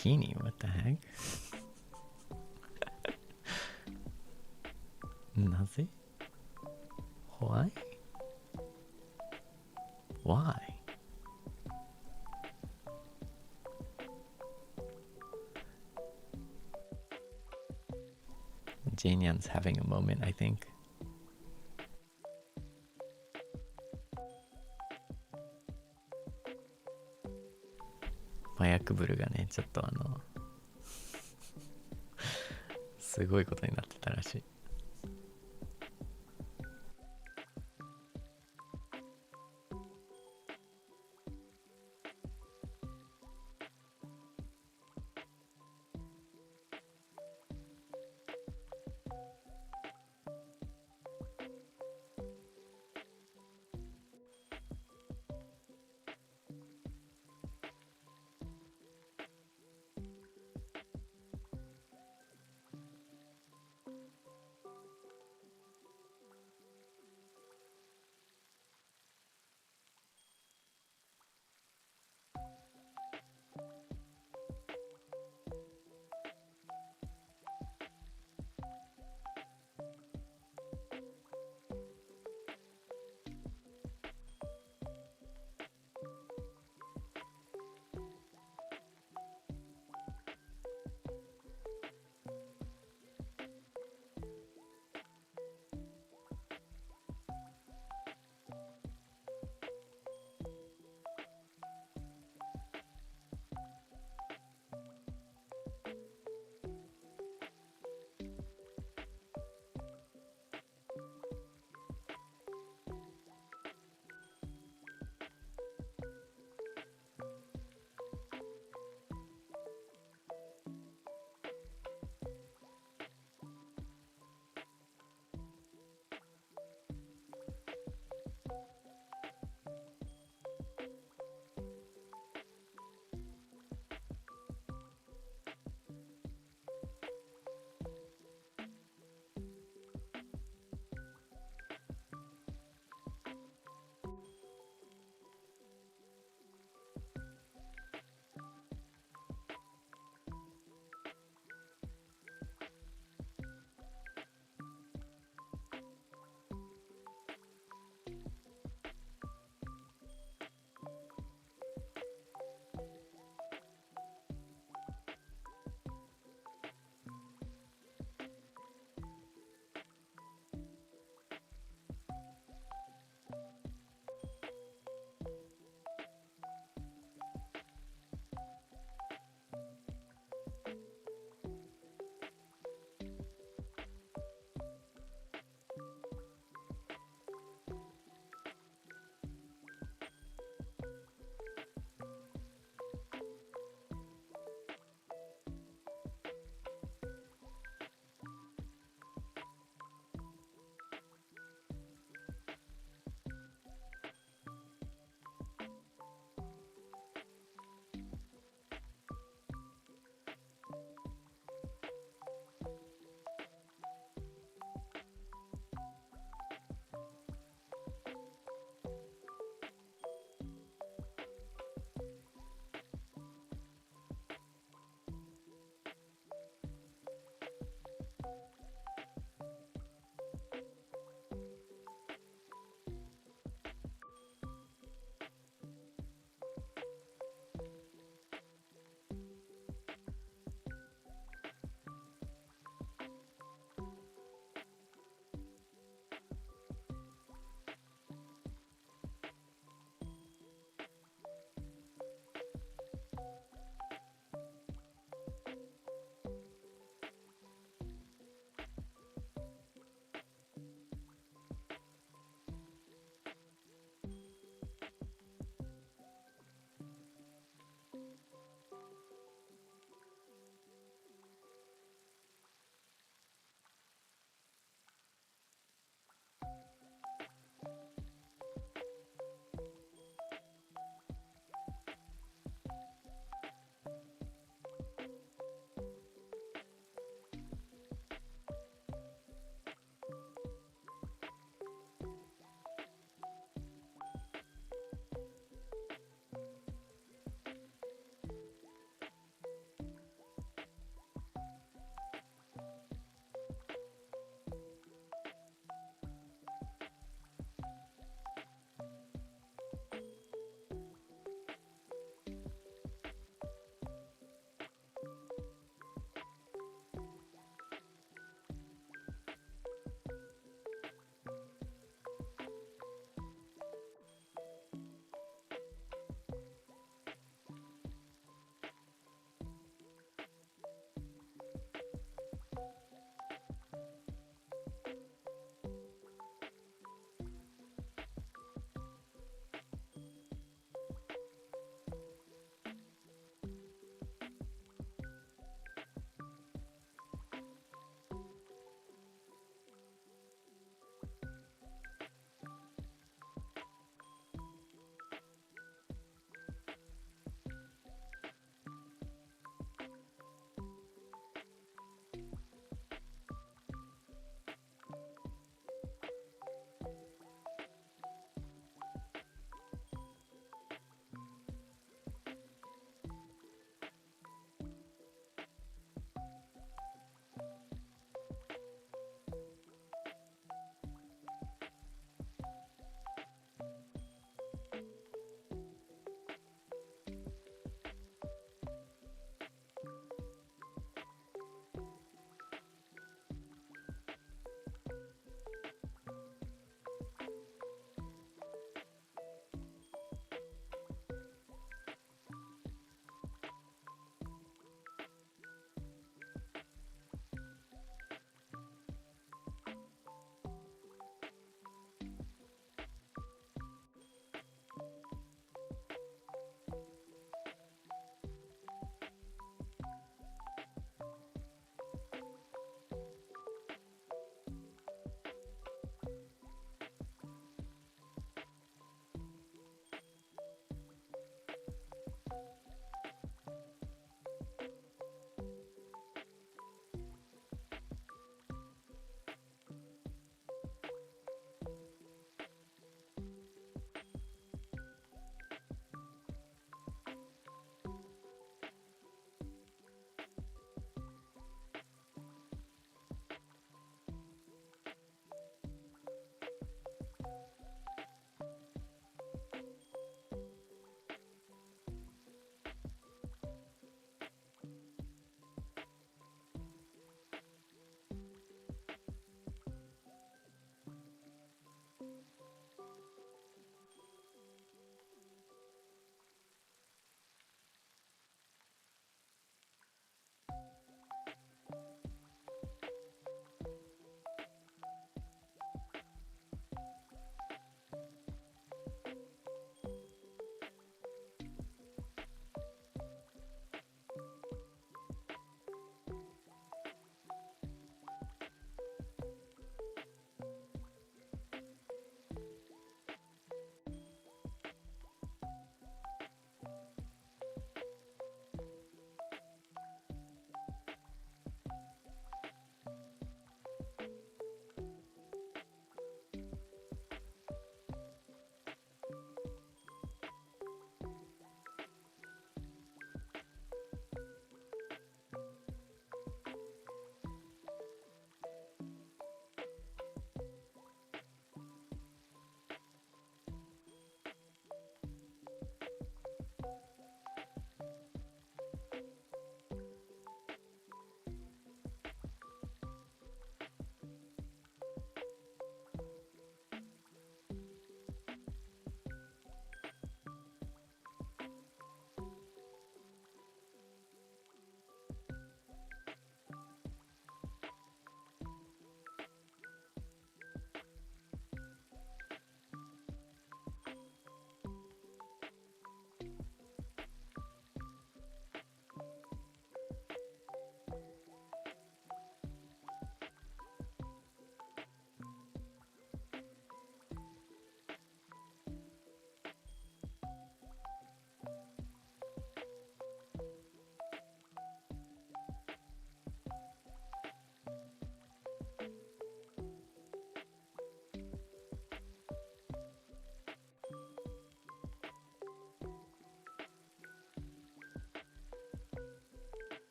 [SPEAKER 1] bikini? What the heck? なぜ Why? Why? Seinyan's having a moment, I think. 麻薬ブルがね、ちょっとすごいことになってたらしい。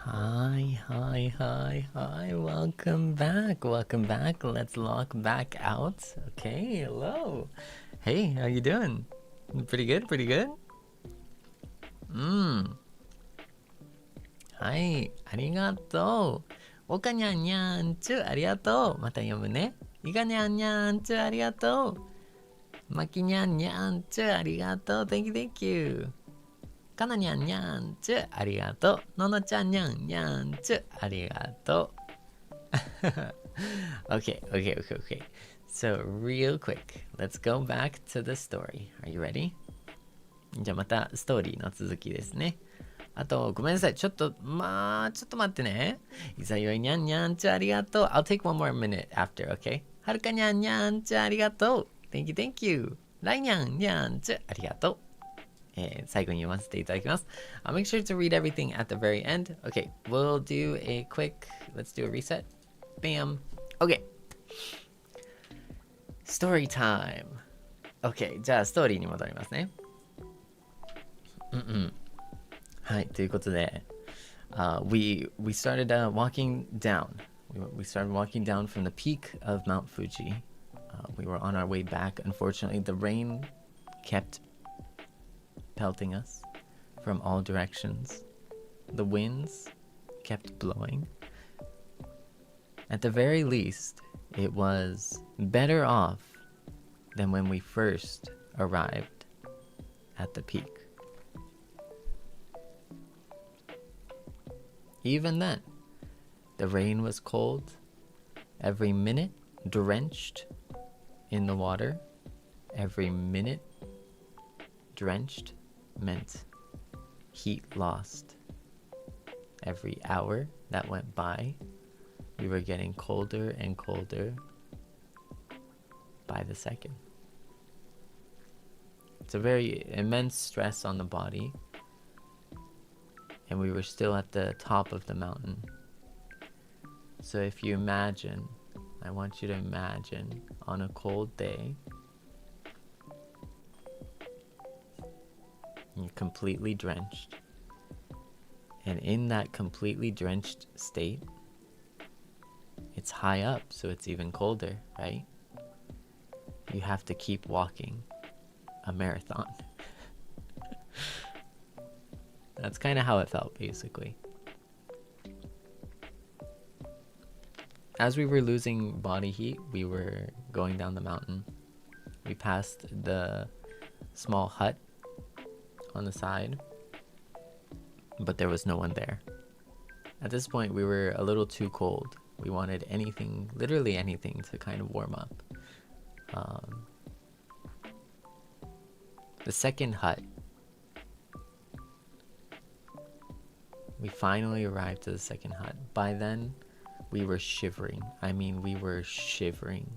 [SPEAKER 1] Hi, hi, hi, hi. Welcome back. Welcome back. Let's log back out. Okay, hello. Hey, how you doing? Pretty good, pretty good? はい、ありがとう。おかにゃんにゃんちゅありがとう。また読むね。いがにゃんにゃんちゅありがとう。まきにゃんにゃんちゅありがとう。Thank you, thank you. かなにゃんにゃんちゅありがとう。ののちゃんにゃんにゃんちゅありがとう。okay, okay, okay, okay. So, real quick, let's go back to the story. Are you ready? じゃあまたストーリーの続きですね。あと、ごめんなさい。ちょっと待ってね。いざよいにゃんにゃんちゅありがとう。I'll take one more minute after, okay? はるかにゃんにゃんちゅありがとう。Thank you, thank you. らいにゃんにゃんちゅありがとう。最後に読ませていただきます。I'll make sure to read everything at the very end. Okay, we'll do a quick, let's do a reset. Bam. Okay. Story time. Okay, じゃあストーリーに戻りますね。はい、ということで、we started walking down. We started walking down from the peak of Mount Fuji. We were on our way back. Unfortunately, the rain kept pelting us from all directions. The winds kept blowing. At the very least, it was better off than when we first arrived at the peak. Even then, the rain was cold, every minute drenched in the water. Every minute drenched meant heat lost. Every hour that went by, we were getting colder and colder by the second. It's a very immense stress on the body, and we were still at the top of the mountain. So if you imagine, I want you to imagine on a cold day, you're completely drenched. And in that completely drenched state, it's high up, so it's even colder, right? You have to keep walking a marathon. That's kind of how it felt, basically. As we were losing body heat, we were going down the mountain. We passed the small hut on the side, but there was no one there. At this point, we were a little too cold. We wanted anything, literally anything, to kind of warm up. The second hut, we finally arrived to the second hut. By then, we were shivering. I mean, we were shivering,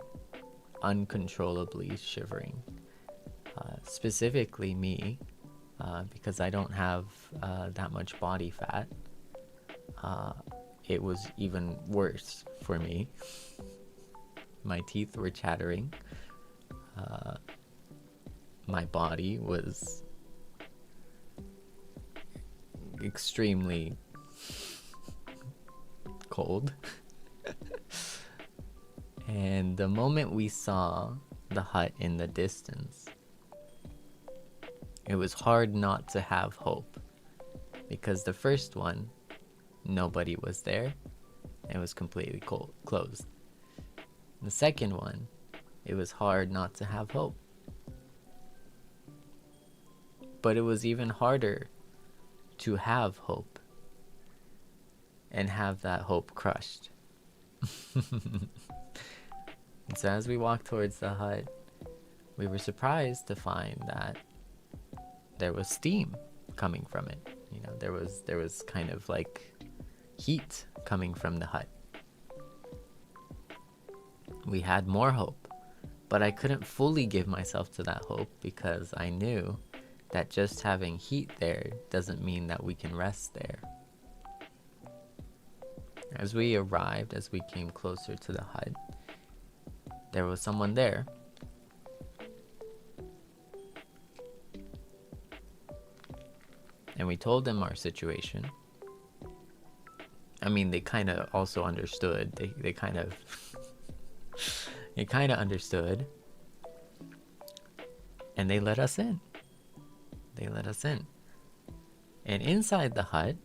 [SPEAKER 1] uncontrollably shivering. Specifically me, because I don't have that much body fat. It was even worse for me. My teeth were chattering. My body was extremely cold. And the moment we saw the hut in the distance, it was hard not to have hope. Because the first one, nobody was there. It was completely closed. The second one, it was hard not to have hope. But it was even harder to have hope and have that hope crushed. So as we walked towards the hut, we were surprised to find that there was steam coming from it. You know, there was kind of like heat coming from the hut. We had more hope, but I couldn't fully give myself to that hope because I knew that just having heat there doesn't mean that we can rest there. As we arrived, as we came closer to the hut, there was someone there. And we told them our situation. I mean, they kind of also understood. They kind of they kind of understood, and they let us in. They let us in. And inside the hut,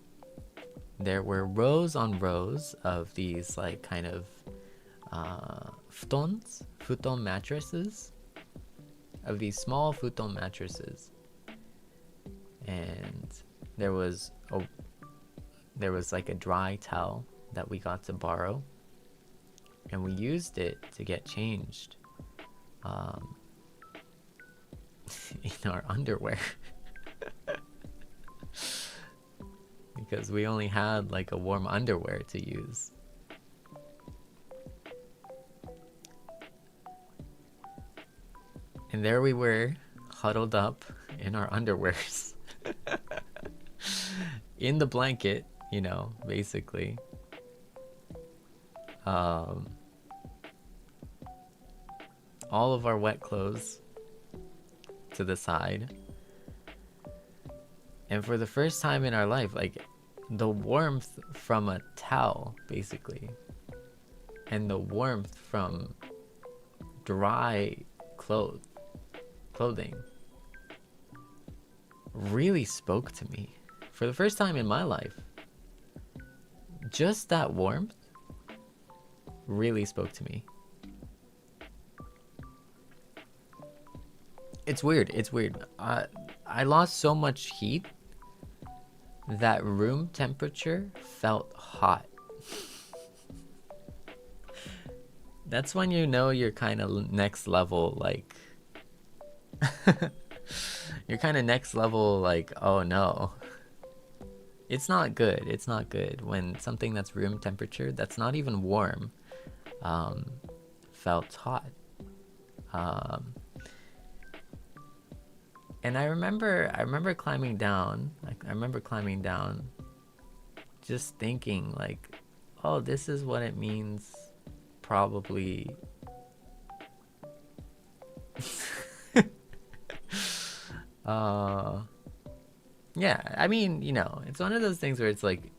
[SPEAKER 1] there were rows on rows of these like kind of futon mattresses, of these small futon mattresses. And there was like a dry towel that we got to borrow, and we used it to get changed in our underwear. Because we only had like a warm underwear to use. And there we were, huddled up in our underwears. In the blanket, you know, basically. All of our wet clothes to the side. And for the first time in our life, like, the warmth from a towel, basically, and the warmth from dry clothing really spoke to me. For the first time in my life, just that warmth really spoke to me. It's weird. I lost so much heat that room temperature felt hot. That's when you know you're kind of next level, like you're kind of next level, like, oh no. It's not good. It's not good when something that's room temperature, that's not even warm, felt hot. And I remember climbing down. I remember climbing down, just thinking like, oh, this is what it means, probably. Yeah, I mean, you know, it's one of those things where it's like,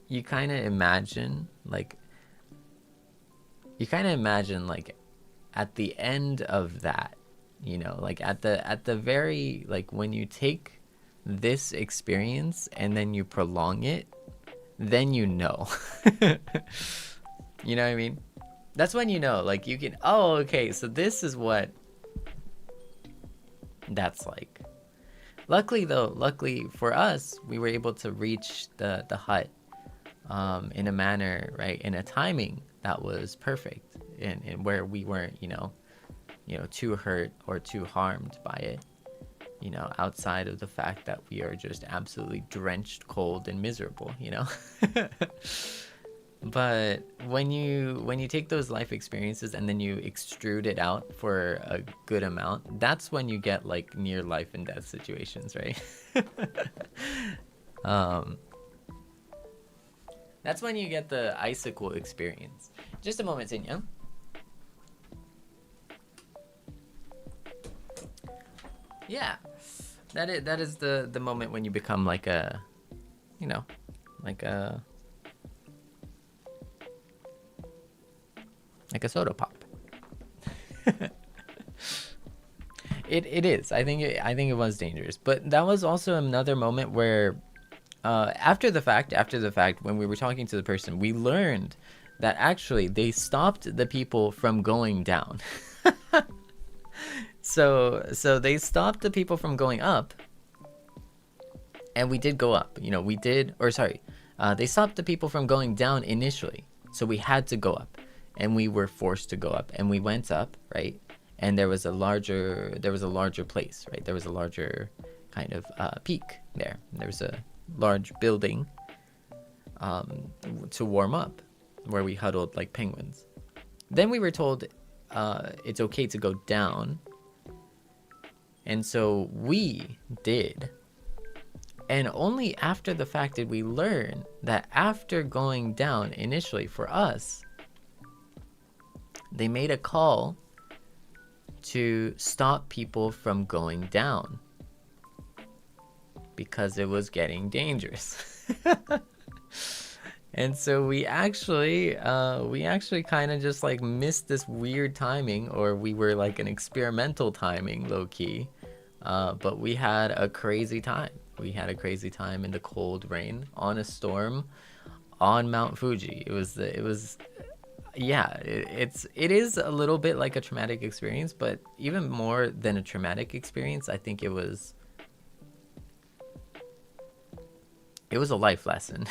[SPEAKER 1] you kind of imagine like at the end of that, you know, like at the very, like, when you take this experience and then you prolong it, then you know. You know what I mean? That's when you know, like, you can, oh, okay, so this is what that's like. Luckily for us, we were able to reach the hut in a manner, right, in a timing that was perfect, and where we weren't, you know, too hurt or too harmed by it, you know, outside of the fact that we are just absolutely drenched, cold, and miserable, you know. But when you take those life experiences and then you extrude it out for a good amount, that's when you get like near life and death situations, right? That's when you get the icicle experience. Just a moment, Seinyan. Yeah, that is the moment when you become like a, you know, like a soda pop. It is. I think it was dangerous, but that was also another moment where, after the fact, when we were talking to the person, we learned that actually they stopped the people from going down. So they stopped the people from going up, and we did go up. You know, they stopped the people from going down initially, so we had to go up. And we were forced to go up, and we went up, right? And there was a larger place, right? There was a larger kind of peak there. There was a large building to warm up, where we huddled like penguins. Then we were told it's okay to go down, and so we did. And only after the fact did we learn that after going down initially, for us, they made a call to stop people from going down because it was getting dangerous. And so we actually kind of just like missed this weird timing, or we were like an experimental timing, low key. But we had a crazy time. We had a crazy time in the cold rain on a storm on Mount Fuji. It is a little bit like a traumatic experience, but even more than a traumatic experience, I think it was a life lesson.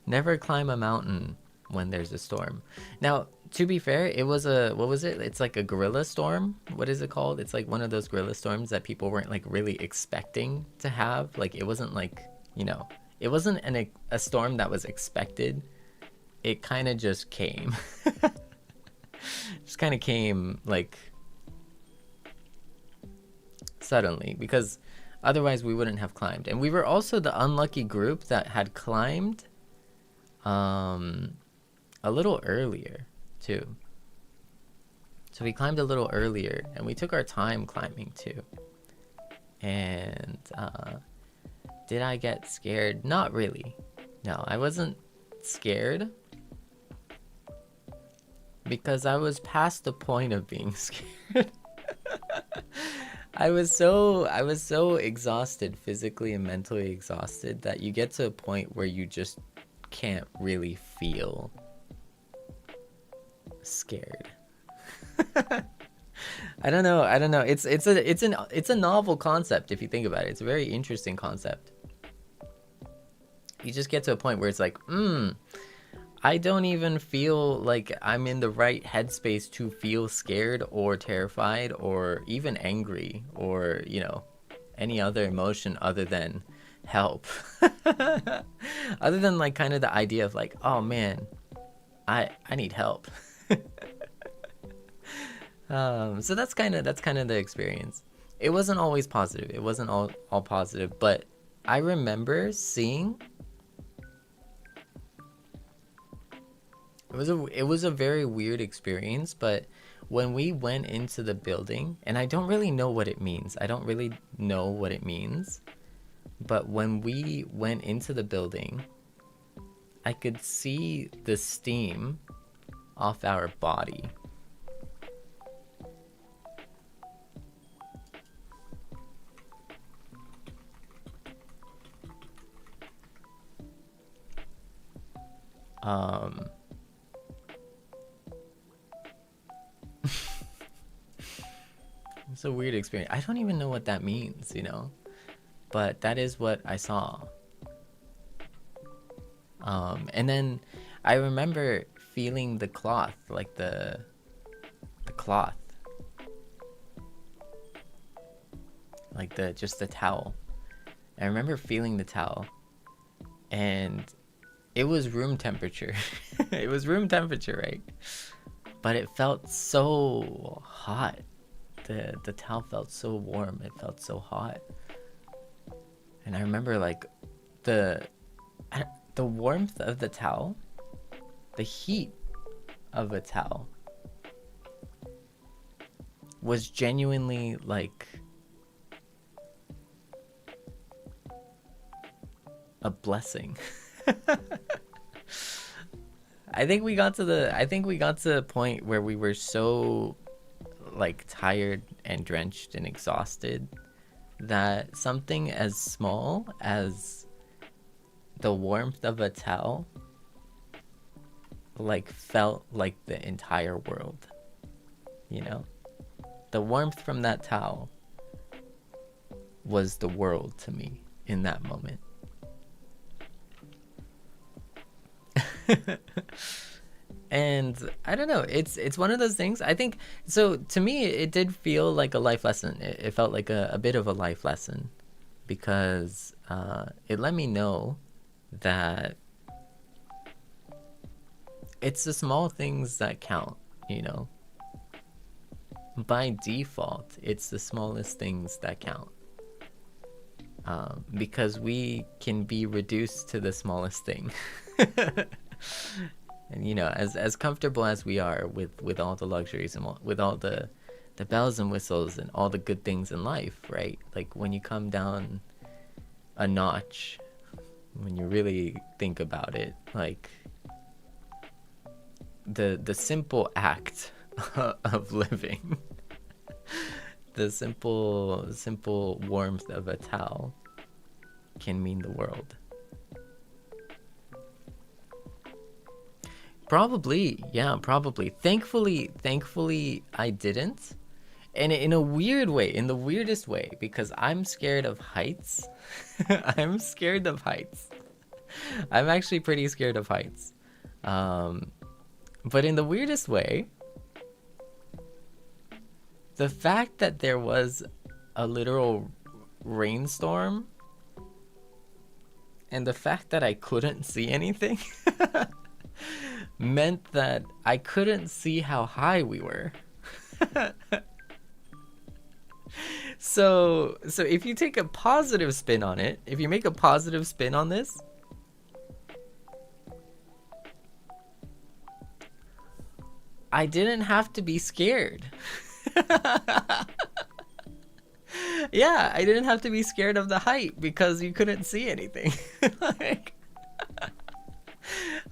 [SPEAKER 1] Never climb a mountain when there's a storm. Now, to be fair, it was what was it? It's like a gorilla storm. What is it called? It's like one of those gorilla storms that people weren't like really expecting to have. Like, it wasn't like, it wasn't a storm that was expected. It kind of just came. Just kind of came like suddenly, because otherwise we wouldn't have climbed. And we were also the unlucky group that had climbed a little earlier too. So we climbed a little earlier, and we took our time climbing too. And did I get scared? Not really. No, I wasn't scared, because I was past the point of being scared. I was so exhausted, physically and mentally exhausted, that you get to a point where you just can't really feel scared. I don't know. It's a novel concept if you think about it. It's a very interesting concept. You just get to a point where it's like, I don't even feel like I'm in the right headspace to feel scared or terrified or even angry or, any other emotion other than help. Other than like kind of the idea of like, oh man, I need help. So that's kind of the experience. It wasn't always positive. It wasn't all positive, but I remember seeing it was a very weird experience, but when we went into the building, and I don't really know what it means. But when we went into the building, I could see the steam off our body. It's a weird experience. I don't even know what that means, but that is what I saw. And then I remember feeling the cloth, like the cloth, like just the towel. I remember feeling the towel, and it was room temperature. It was room temperature, right? But it felt so hot. The towel felt so warm. It felt so hot. And I remember like the warmth of the towel, the heat of a towel was genuinely like a blessing. I think we got to the point where we were so like tired and drenched and exhausted that something as small as the warmth of a towel like felt like the entire world. The warmth from that towel was the world to me in that moment. And I don't know, it's one of those things. I think so. To me, it did feel like a life lesson. It felt like a bit of a life lesson, because it let me know that it's the small things that count. By default, it's the smallest things that count, because we can be reduced to the smallest thing. And as comfortable as we are with all the luxuries and with all the bells and whistles and all the good things in life, right? Like when you come down a notch when you really think about it, like the simple act of living, the simple warmth of a towel can mean the world. Probably, yeah, probably. Thankfully I didn't. And in a weird way, in the weirdest way, because I'm scared of heights. I'm scared of heights. I'm actually pretty scared of heights. But in the weirdest way, the fact that there was a literal rainstorm and the fact that I couldn't see anything meant that I couldn't see how high we were. So if you take a positive spin on it, if you make a positive spin on this, I didn't have to be scared. Yeah, I didn't have to be scared of the height because you couldn't see anything. Like,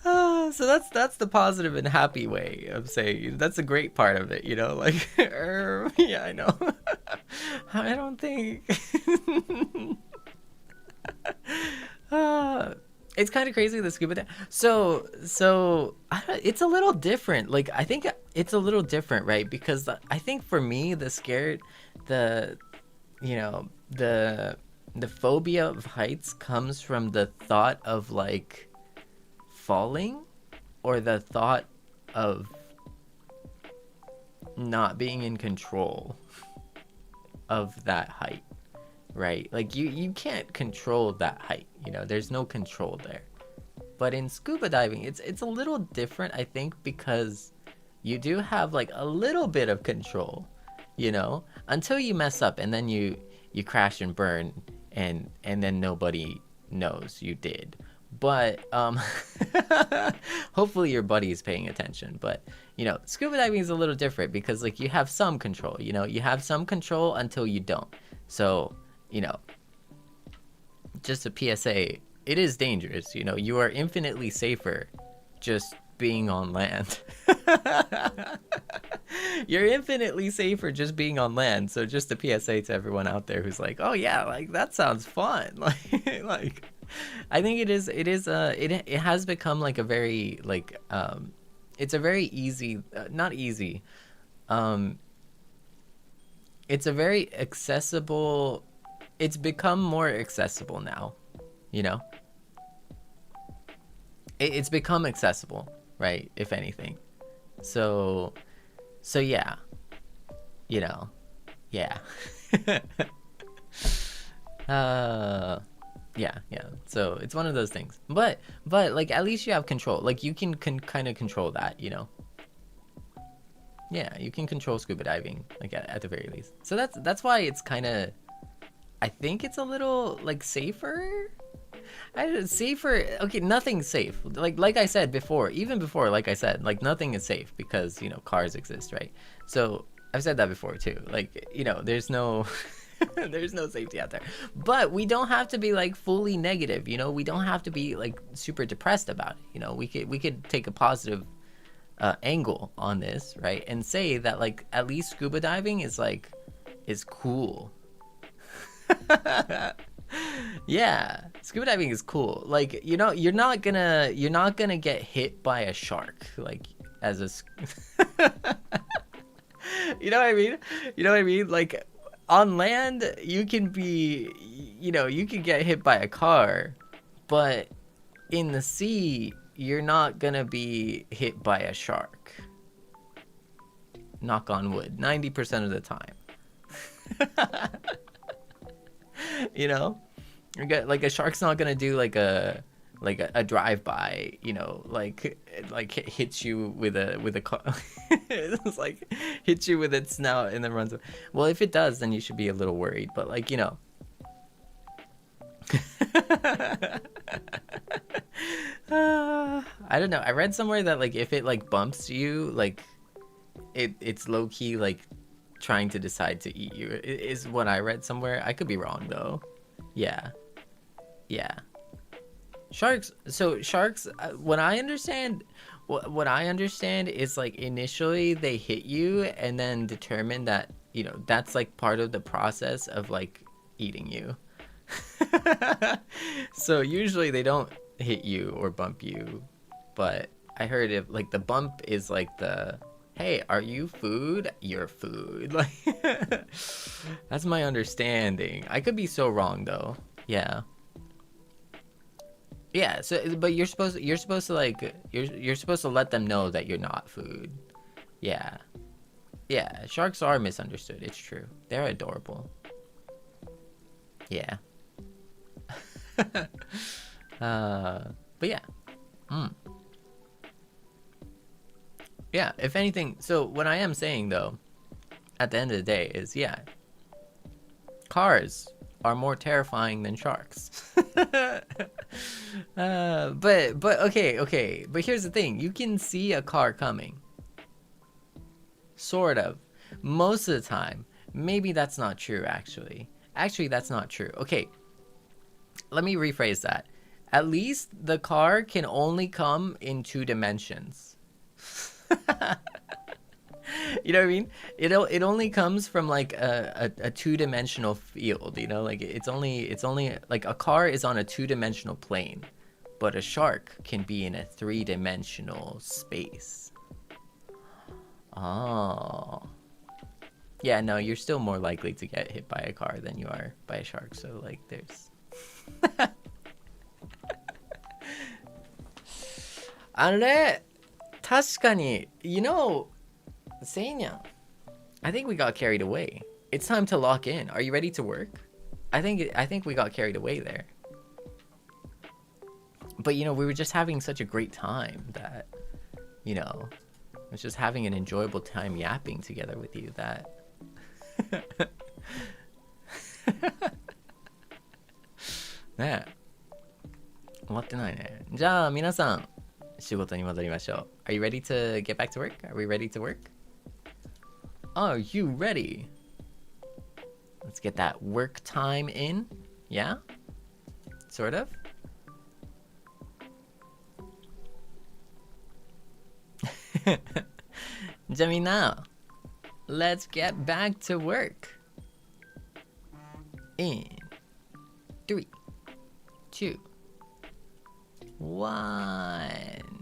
[SPEAKER 1] so that's the positive and happy way of saying, that's a great part of it, you know, like, yeah, I know. I don't think it's kind of crazy, the scuba dive. So it's a little different. Like, I think it's a little different, right? Because I think for me, the phobia of heights comes from the thought of like falling, or the thought of not being in control of that height, right? Like you can't control that height, you know, there's no control there. But in scuba diving, it's a little different, I think, because you do have like a little bit of control, you know, until you mess up and then you crash and burn and then nobody knows you did. But hopefully your buddy is paying attention. But you know, scuba diving is a little different because like you have some control, you know, you have some control until you don't. So, you know, just a PSA, it is dangerous, you know, you are infinitely safer just being on land. You're infinitely safer just being on land. So just a PSA to everyone out there who's like, oh yeah, like that sounds fun. Like I think it has become like a very like it's a very easy, not easy, it's a very accessible, it's become more accessible now, you know, it's become accessible, right, if anything. So yeah, you know, yeah. Yeah, so it's one of those things, but like at least you have control, like you can kind of control that, you know. Yeah, you can control scuba diving, like at the very least. So that's why it's kind of, I think it's a little like safer. Safer, okay, nothing's safe, like I said before, even before, like I said, like nothing is safe because, you know, cars exist, right? So I've said that before too, like, you know, there's no there's no safety out there. But we don't have to be like fully negative, you know, we don't have to be like super depressed about it, you know. We could take a positive angle on this, right, and say that like at least scuba diving is cool. Yeah, scuba diving is cool. Like, you know, you're not gonna get hit by a shark, like as a you know what I mean? You know what I mean? Like on land, you can be, you know, you can get hit by a car, but in the sea, you're not gonna be hit by a shark. Knock on wood, 90% of the time. You know, like a shark's not gonna do like a drive-by, you know, like hits you with a car. It's like hits you with its snout and then runs away. Well, if it does, then you should be a little worried, but like, you know. I don't know, I read somewhere that like if it like bumps you, like it's low-key like trying to decide to eat you, is what I read somewhere. I could be wrong though. Yeah. Sharks, what I understand, what I understand is like initially they hit you and then determine that, you know, that's like part of the process of like eating you. So usually they don't hit you or bump you, but I heard if like the bump is like the, hey, are you food? You're food. Like that's my understanding. I could be so wrong though. Yeah. Yeah, so but you're supposed to like you're supposed to let them know that you're not food. Yeah. Yeah, sharks are misunderstood. It's true. They're adorable. Yeah. But yeah. Mm. Yeah, if anything, so what I am saying though, at the end of the day is yeah, cars are more terrifying than sharks. But okay. But here's the thing: you can see a car coming. Sort of. Most of the time. Maybe that's not true. Actually, that's not true. Okay, let me rephrase that. At least the car can only come in 2 dimensions. You know what I mean? It only comes from like a 2-dimensional field, you know? Like it's only like a car is on a 2-dimensional plane, but a shark can be in a 3-dimensional space. Oh. Yeah, no, you're still more likely to get hit by a car than you are by a shark, so like there's あれ確かに you know Seinyan, I think we got carried away. It's time to lock in. Are you ready to work? I think we got carried away there. But you know, we were just having such a great time that, you know, I was just having an enjoyable time yapping together with you thatねえ終わってないね。じゃあ皆さん仕事に戻りましょう。Are you ready to get back to work? Are we ready to work? Are you ready? Let's get that work time in. Yeah? Sort of?じゃあみんな Let's get back to work. In 3, 2, 1.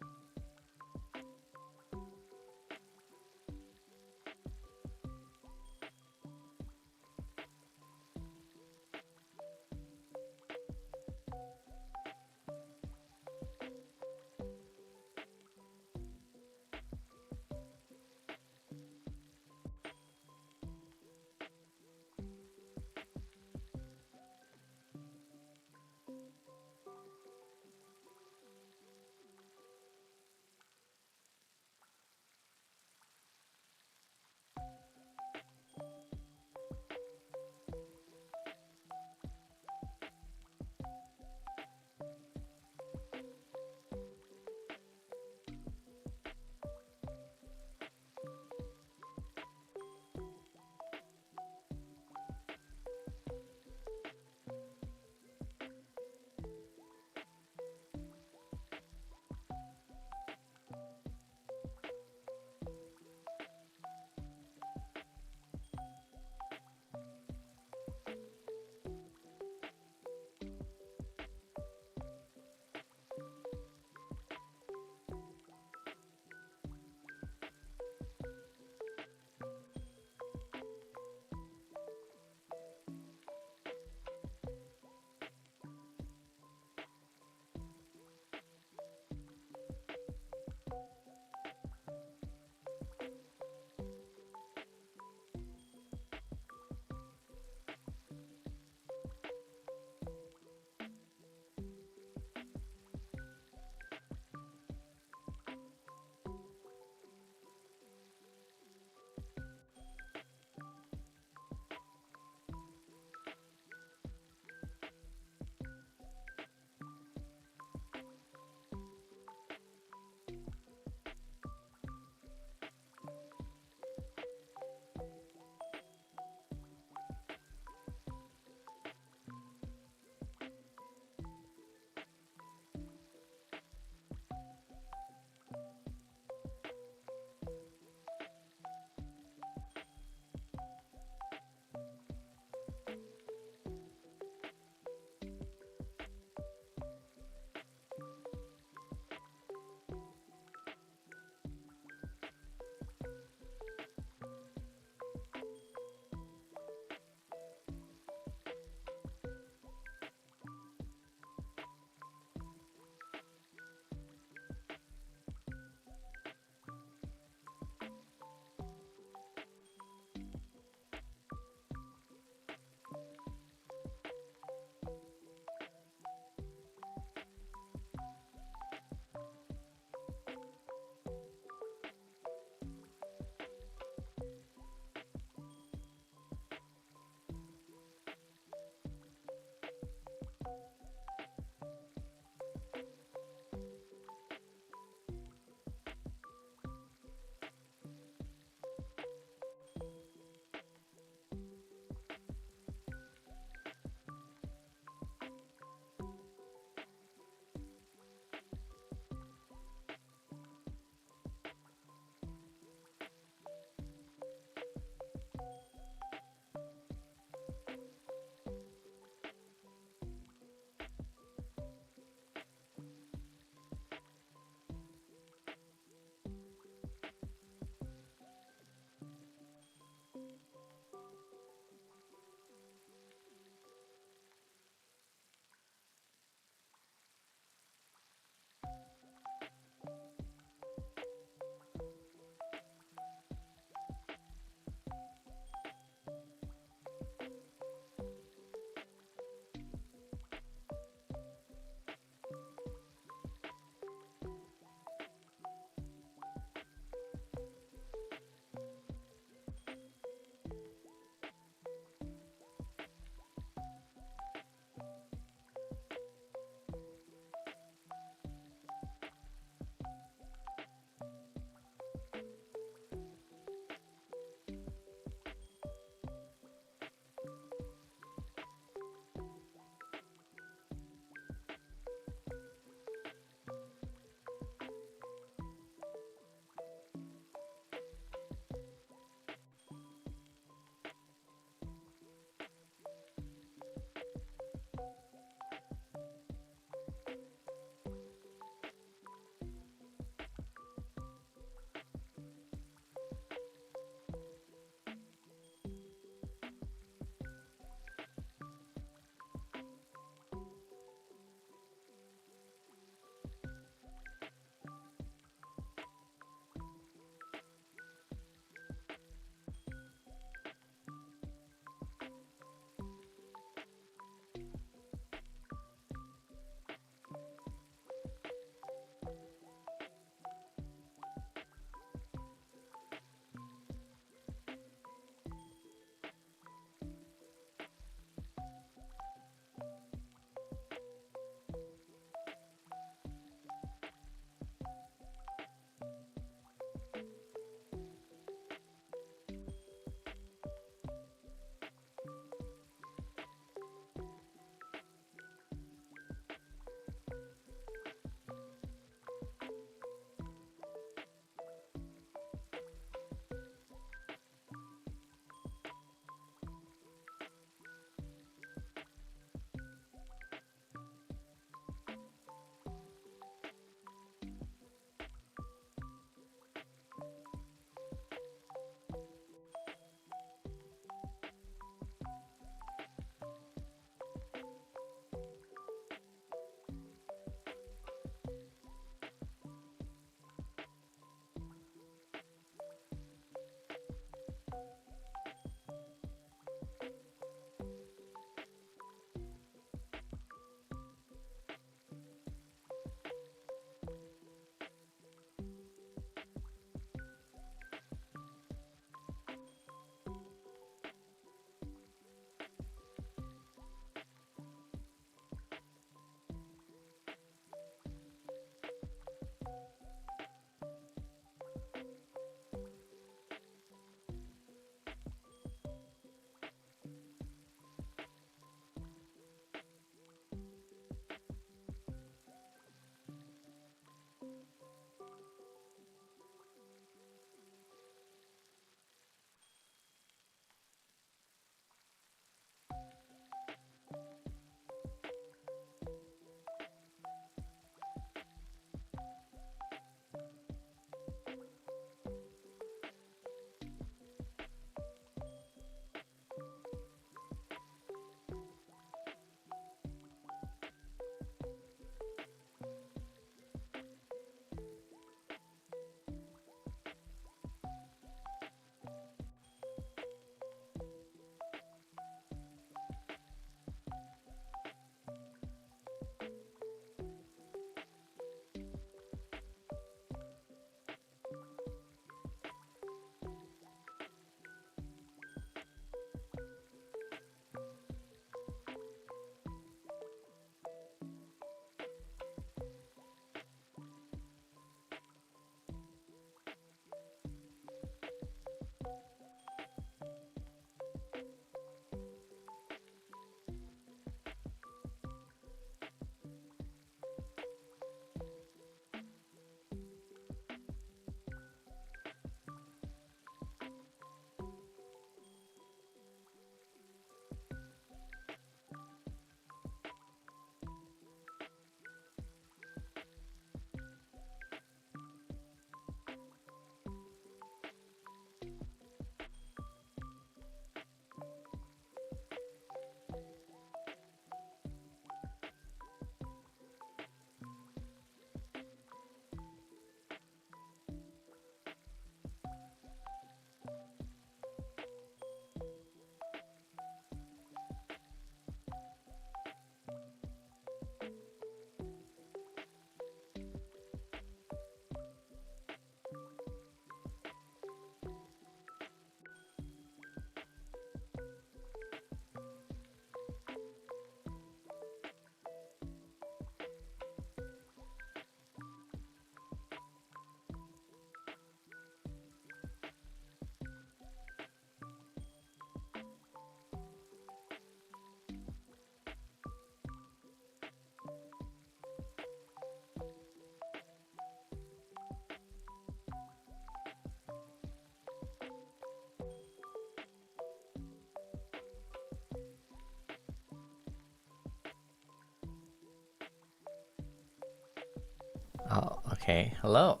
[SPEAKER 1] Oh, okay. Hello.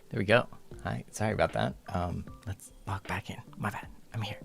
[SPEAKER 1] There we go. Hi. Sorry about that. Let's log back in. My bad. I'm here.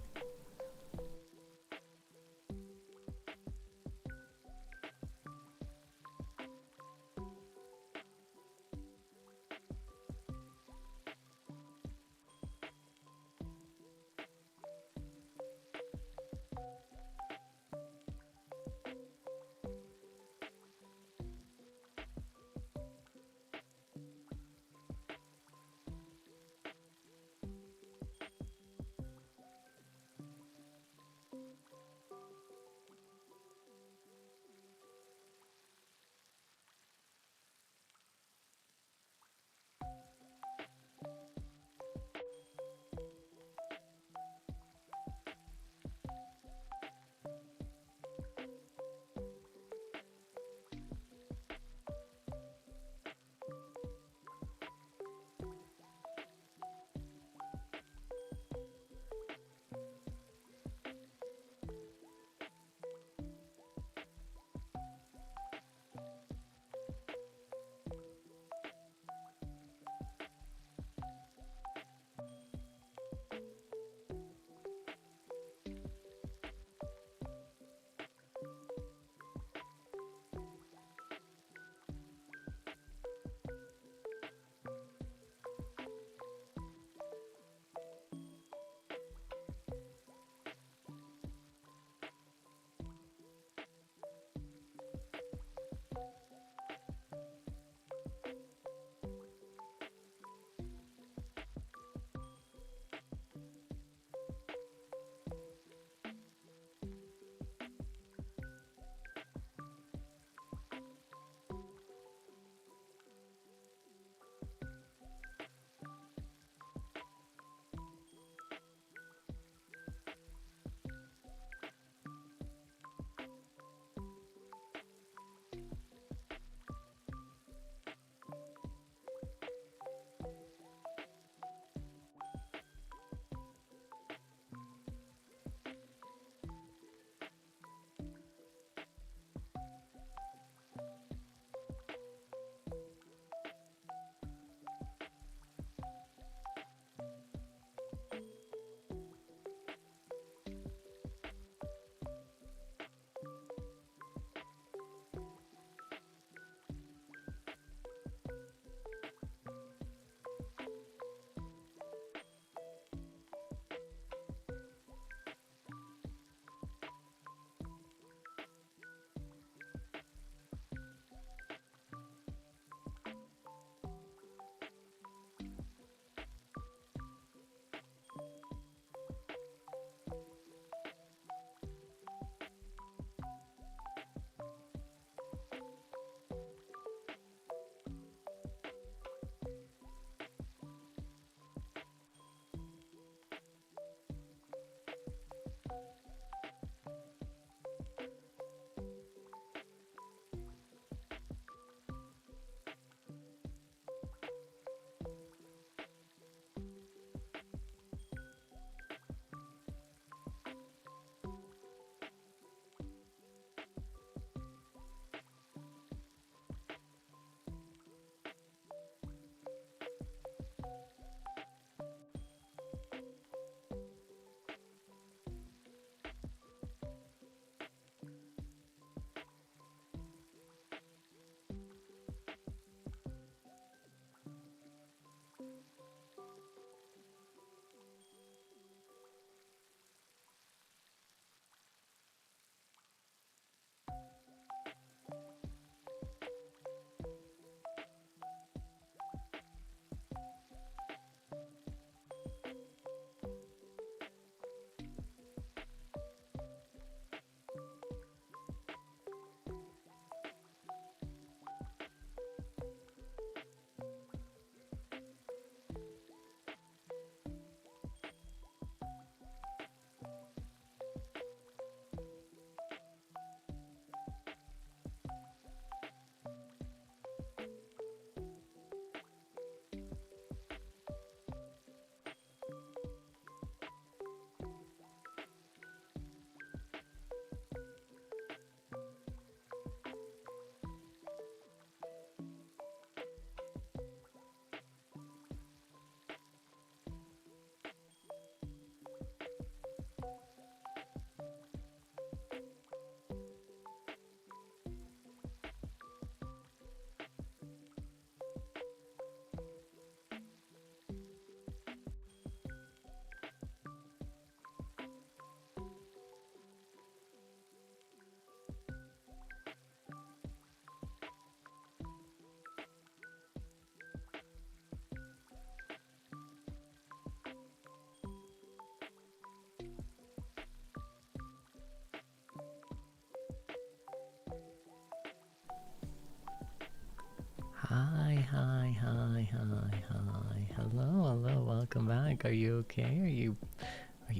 [SPEAKER 1] Hi, hi, hi, hi, hi. Hello, hello, welcome back. Are you okay? Are you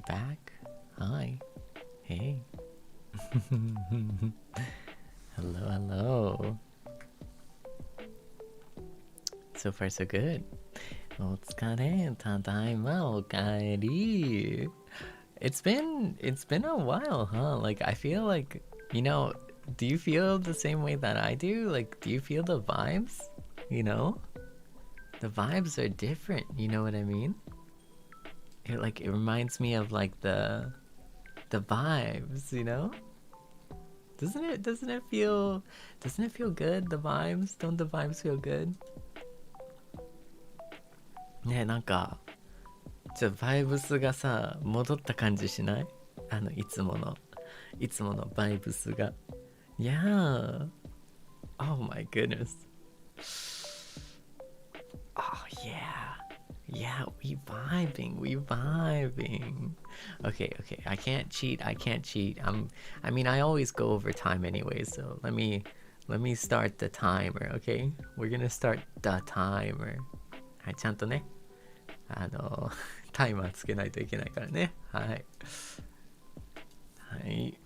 [SPEAKER 1] back? Hi. Hey. Hello, hello. So far so good. お疲れ、ただいま、おかえり. It's been a while, huh? Like I feel like, do you feel the same way that I do? Like, do you feel the vibes? You know? The vibes are different, you know what I mean? It reminds me of like the vibes, you know? Doesn't it feel good, the vibes? Don't the vibes feel good? ねえ、なんかバイブスがさ戻った感じしない？いつものバイブスが。Yeah. Oh my goodness. Oh yeah. Yeah, we vibing. Okay. I can't cheat. I mean, I always go over time anyway, so let me start the timer, okay? We're gonna start the timer. はい、ちゃんとね、タイマーつけないといけないからね。はい。はい。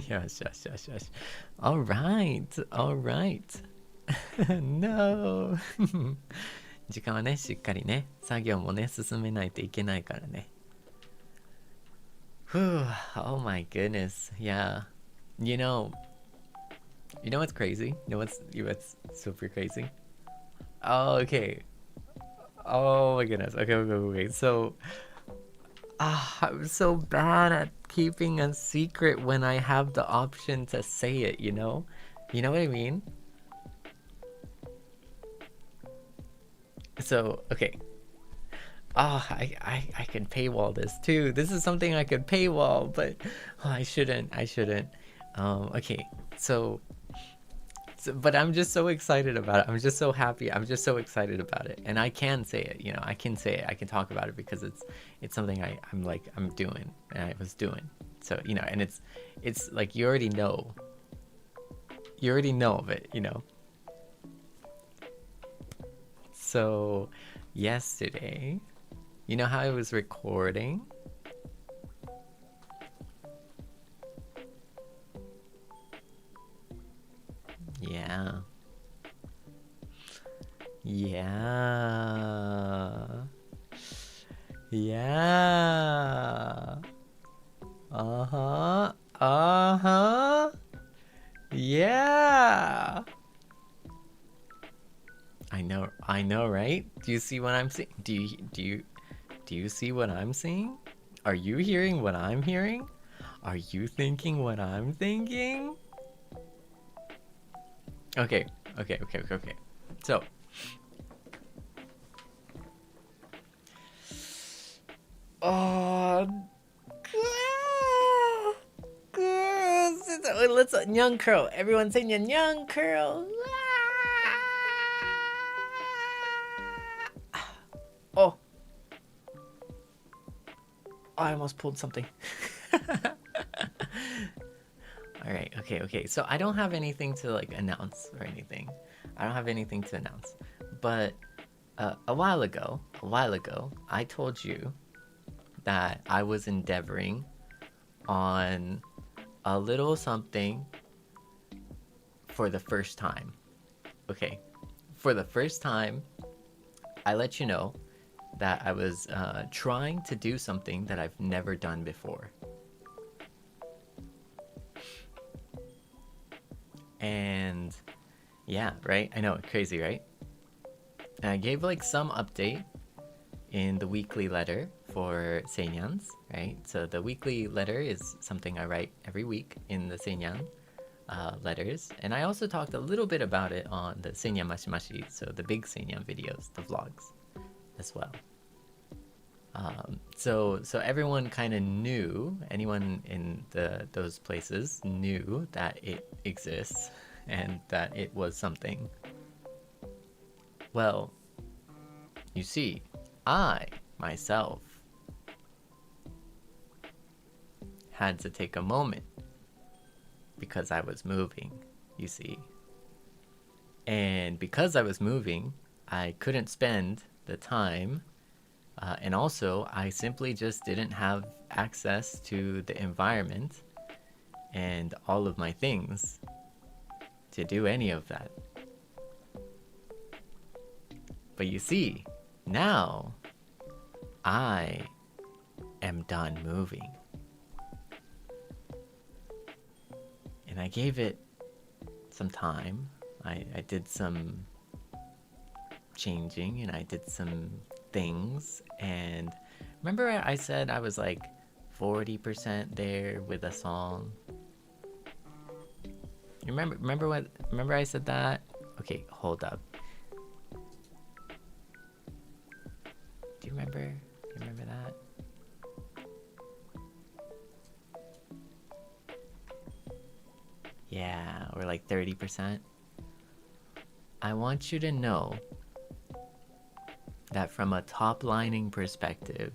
[SPEAKER 1] よし。Alright. No. 時間はね、しっかりね、作業もね、進めないといけないからね。Whew, oh my goodness. Yeah. You know what's crazy? You know what's super crazy? Oh, okay. Oh my goodness. Okay. So, I'm so bad at keeping a secret when I have the option to say it, you know? You know what I mean? So, okay. I can paywall this too. This is something I could paywall, but I shouldn't. Okay, so but I'm just so excited about it. I'm just so happy. I'm just so excited about it, and I can say it. I can say it. I can talk about it because it's something I'm doing and I was doing. So and it's like you already know. You already know of it. So yesterday. You know how I was recording? Yeah. Uh-huh. Yeah. I know, right? Do you see what I'm seeing? Do you see what I'm seeing? Are you hearing what I'm hearing? Are you thinking what I'm thinking? Okay. So, let's young curl. Everyone saying young curl. Oh, I almost pulled something. All right, okay. So I don't have anything to announce or anything. But a while ago, I told you that I was endeavoring on a little something for the first time. Okay, for the first time, I let you know that I was trying to do something that I've never done before. And yeah, right? I know, crazy, right? And I gave some update in the weekly letter for Seinyan's, right? So the weekly letter is something I write every week in the Seinyan letters. And I also talked a little bit about it on the Seinyan Mashimashi, so the big Seinyan videos, the vlogs as well. So everyone kind of knew, anyone in those places knew that it exists and that it was something. Well, you see, I myself had to take a moment because I was moving, you see. And because I was moving, I couldn't spend the time. And also, I simply just didn't have access to the environment and all of my things to do any of that. But you see, now I am done moving. And I gave it some time. I did some changing and I did some things. And remember I said I was like 40% there with a song? You remember I said that? Okay, hold up. Do you remember that? Yeah, or like 30%. I want you to know that from a top-lining perspective,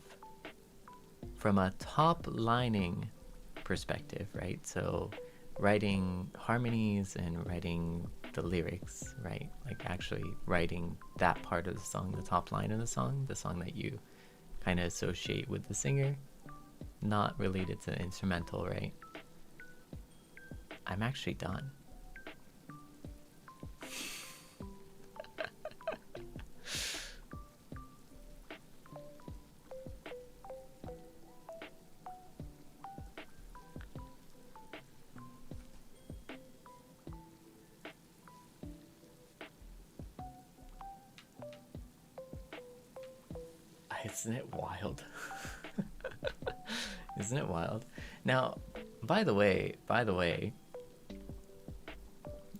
[SPEAKER 1] right? So writing harmonies and writing the lyrics, right? Like actually writing that part of the song, the top line of the song that you kind of associate with the singer, not related to the instrumental, right? I'm actually done. Isn't it wild? Isn't it wild? Now, by the way,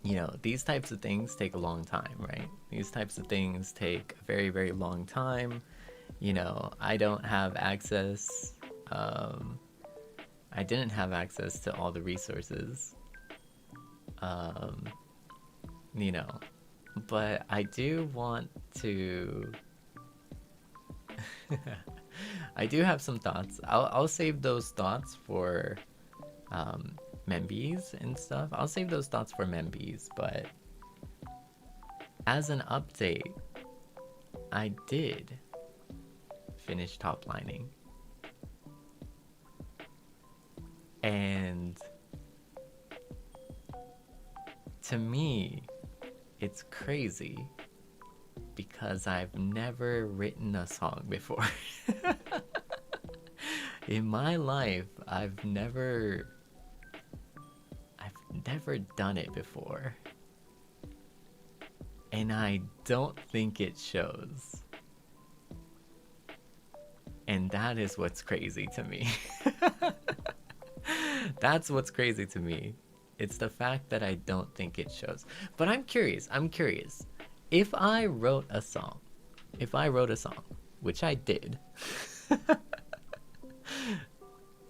[SPEAKER 1] you know, these types of things take a long time, right? These types of things take a very, very long time. You know, I don't have access. I didn't have access to all the resources. You know, but I do want to. I do have some thoughts. I'll save those thoughts for Membies and stuff. I'll save those thoughts for Membies, but as an update, I did finish top lining. And to me, it's crazy because I've never written a song before. In my life, I've never done it before. And I don't think it shows. And that is what's crazy to me. That's what's crazy to me. It's the fact that I don't think it shows. But I'm curious. If I wrote a song, which I did,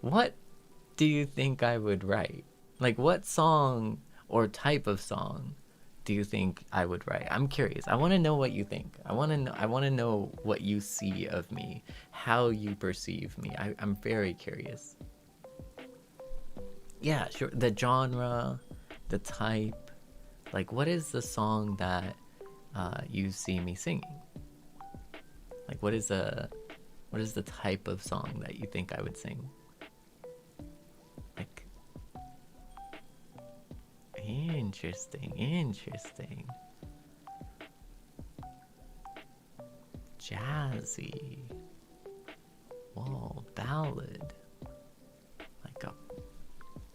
[SPEAKER 1] what do you think I would write? Like, what song or type of song do you think I would write? I'm curious. I want to know what you think. I want to know what you see of me, how you perceive me. I'm very curious. Yeah, sure. The genre, the type. Like, what is the song that you see me singing? Like, what is the type of song that you think I would sing? Like, interesting. Jazzy. Whoa, ballad. Like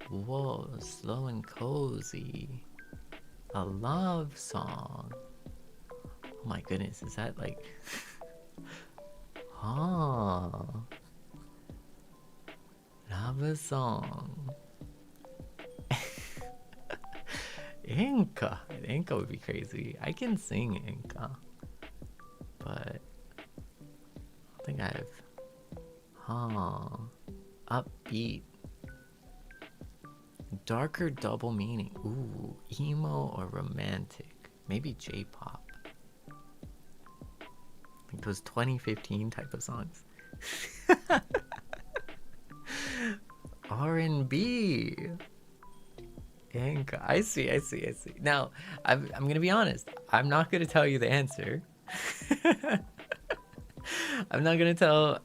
[SPEAKER 1] whoa, slow and cozy. A love song. Oh my goodness, is that like... love song. Enka would be crazy. I can sing Enka, but I think I have upbeat, darker double meaning. Ooh, emo or romantic. Maybe J-pop. Like those 2015 type of songs. R&B. Enka. I see. Now, I'm gonna be honest. I'm not gonna tell you the answer. I'm not gonna tell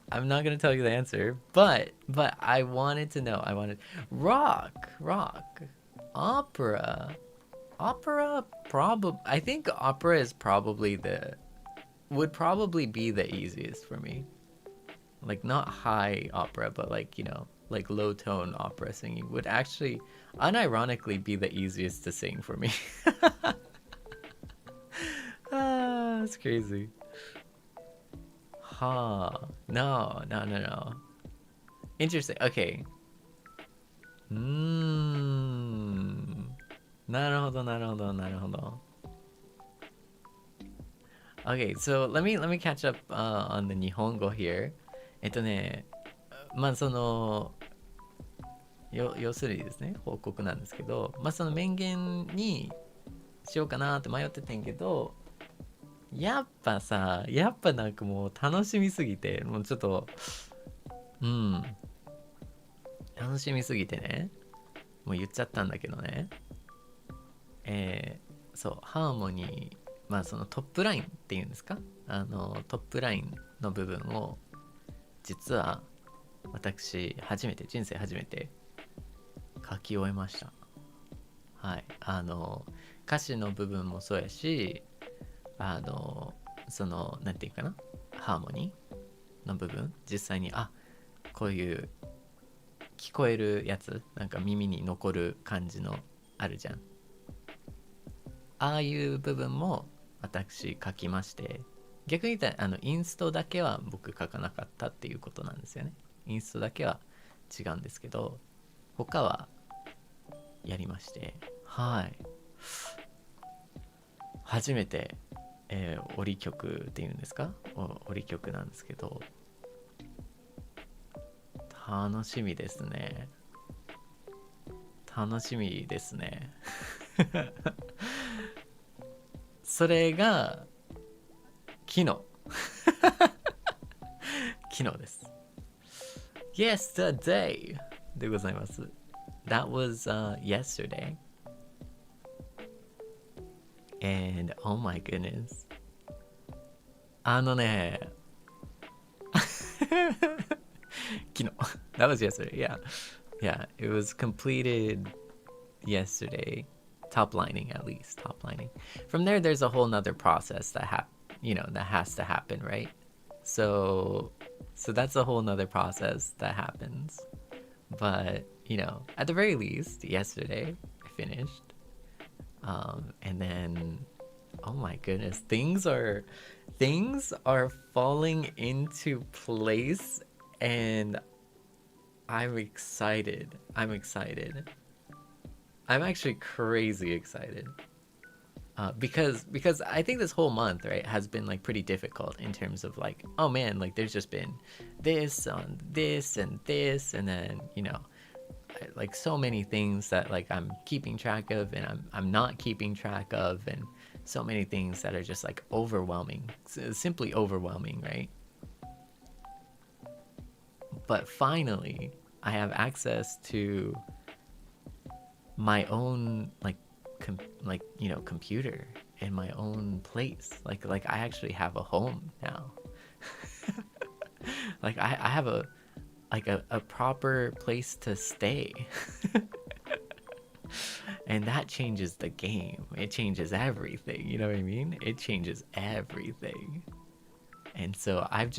[SPEAKER 1] you the answer, but I wanted to know. I wanted rock, opera, probably. I think opera is would probably be the easiest for me. Like not high opera, but like, you know, like low tone opera singing would actually unironically be the easiest to sing for me. That's crazy. No. Interesting. Okay. なるほど。Okay, so let me catch up on the 日本語 here. まあその要するにですね、報告なんですけど、まあその名言にしようかなって迷っててんけど、やっぱなんかもう楽しみすぎて、もうちょっと楽しみすぎてね、もう言っちゃったんだけどね。そうハーモニー、まあそのトップラインっていうんですか、トップラインの部分を実は私人生初めて書き終えました。はい、歌詞の部分もそうやし、そのなんていうかな、ハーモニーの部分、実際にこういう聞こえるやつ、なんか耳に残る感じのあるじゃん。ああいう部分も私書きまして、逆に言ったらインストだけは僕書かなかったっていうことなんですよね。インストだけは違うんですけど、他はやりまして、はい、初めて、折り曲っていうんですか、折り曲なんですけど、楽しみですね。それが昨日です。Yesterday でございます。That was yesterday. And oh my goodness. 昨日 That was yesterday. Yeah, it was completed yesterday. Top lining, at least top lining. From there, there's a whole nother process that has to happen, right? So that's a whole nother process that happens. But at the very least, yesterday I finished, and then oh my goodness, things are falling into place, and I'm excited. I'm actually crazy excited, because I think this whole month, right, has been like pretty difficult in terms of like, oh man, like there's just been this on this and this, and then like so many things that like I'm keeping track of and I'm not keeping track of, and so many things that are just like overwhelming, simply overwhelming, right? But finally, I have access to my own computer in my own place. Like I actually have a home now. Like I have a proper place to stay. And that changes the game. It changes everything. You know what I mean? It changes everything. And so I've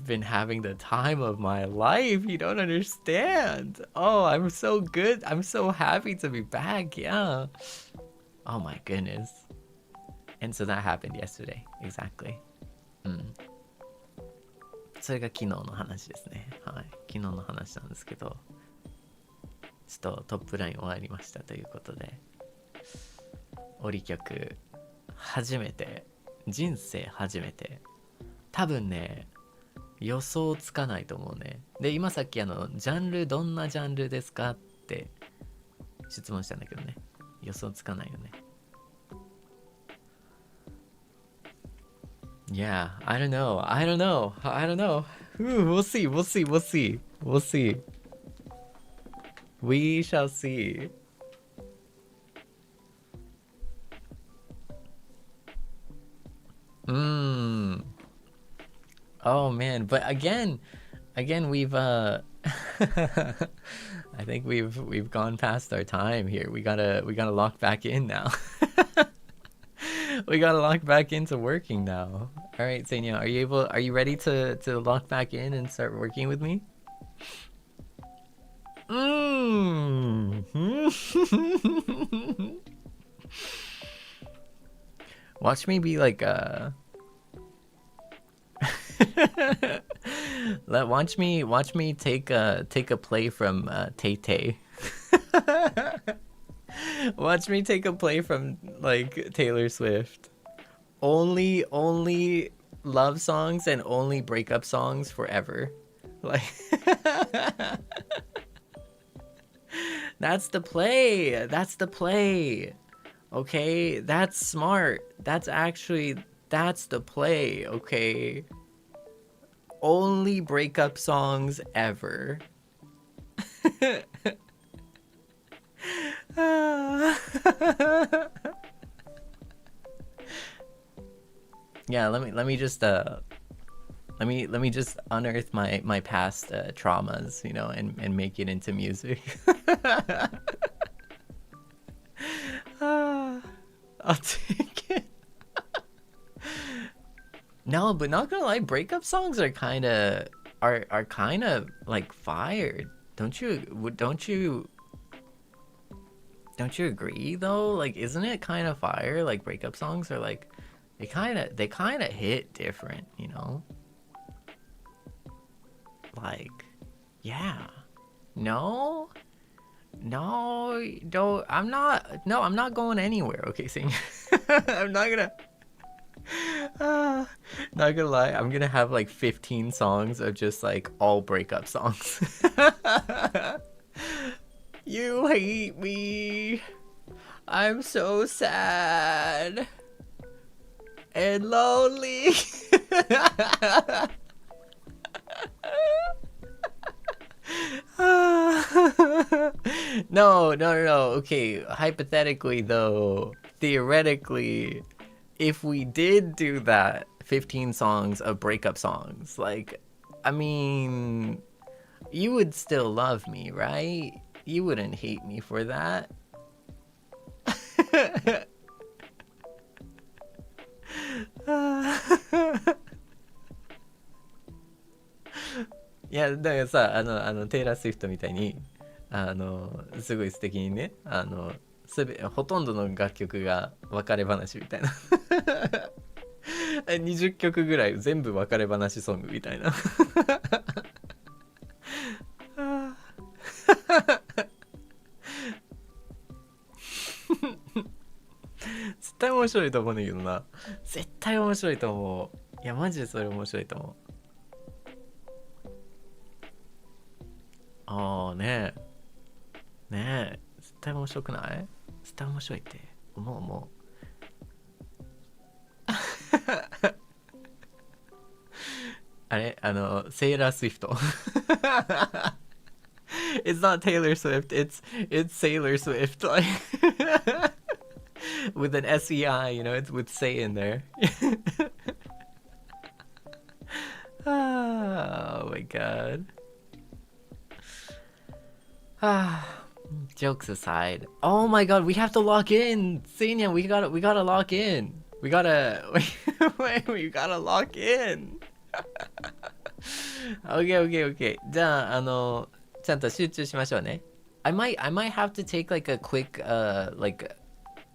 [SPEAKER 1] been having the time of my life. You don't understand. Oh, I'm so good. I'm so happy to be back. Yeah. Oh my goodness. And so that happened yesterday. Exactly. それが昨日の話ですね。はい。昨日の話なんですけど、ちょっとトップライン終わりましたということで、折り曲人生初めて、多分ね、予想つかないと思うね。で、今さっきジャンル、どんなジャンルですかって質問したんだけどね、予想つかないよね。Yeah, I don't know. We'll see. We'll see. We'll see. We'll see. We shall see. Oh man, but again, we've I think we've gone past our time here. We gotta lock back in now. We gotta lock back into working now. All right, Seinya, are you ready to lock back in and start working with me? Watch me be like watch me take a play from Tay Tay. Watch me take a play from like Taylor Swift. Only love songs and only breakup songs forever. Like that's the play. That's the play. Okay, that's smart. That's the play, okay? Only breakup songs ever. Yeah, let me just unearth my past traumas, you know, and make it into music. I'll take it. No, but not gonna lie, breakup songs are kind of like fire. Don't you agree though? Like, isn't it kind of fire? Like, breakup songs are like they kind of hit different, you know? Like, yeah. No, don't. I'm not going anywhere. Okay, sing. I'm not gonna. Not gonna lie, I'm gonna have like 15 songs of just like all breakup songs. You hate me. I'm so sad and lonely. No. Okay, hypothetically though, theoretically, if we did do that, 15 songs of breakup songs, like, I mean, you would still love me, right? You wouldn't hate me for that.いや、だからさ、テイラー・スウィフトみたいに、すごい素敵にね、ほとんどの楽曲が別れ話みたいな。20曲ぐらい全部別れ話ソングみたいな。絶対面白いと思うんだけどな。絶対面白いと思う。いやマジでそれ面白いと思う。ああねえねえ、絶対面白くない？絶対面白いって思う。あれ、セイラー・スウィフト。It's not Taylor Swift, it's Sailor Swift, like with an SEI, you know, it's with say in there. Oh my god. Jokes aside, oh my god, we have to lock in. Seinyan, we gotta lock in. We gotta lock in. Okay. じゃあちゃんと集中しましょうね。I might have to take like a quick like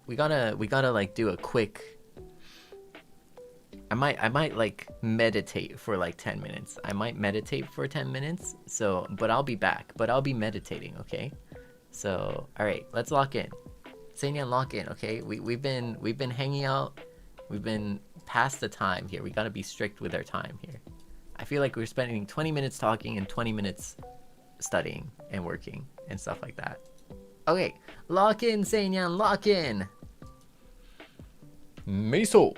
[SPEAKER 1] we gotta like do a quick. I might like meditate for like 10 minutes. I might meditate for 10 minutes. So, but I'll be back. But I'll be meditating, okay? So, all right, let's lock in. Seinyan, lock in, okay? We've been hanging out. We've been past the time here. We gotta be strict with our time here. I feel like we're spending 20 minutes talking and 20 minutes studying and working and stuff like that. Okay, lock in, Seinyan, lock in. Miso.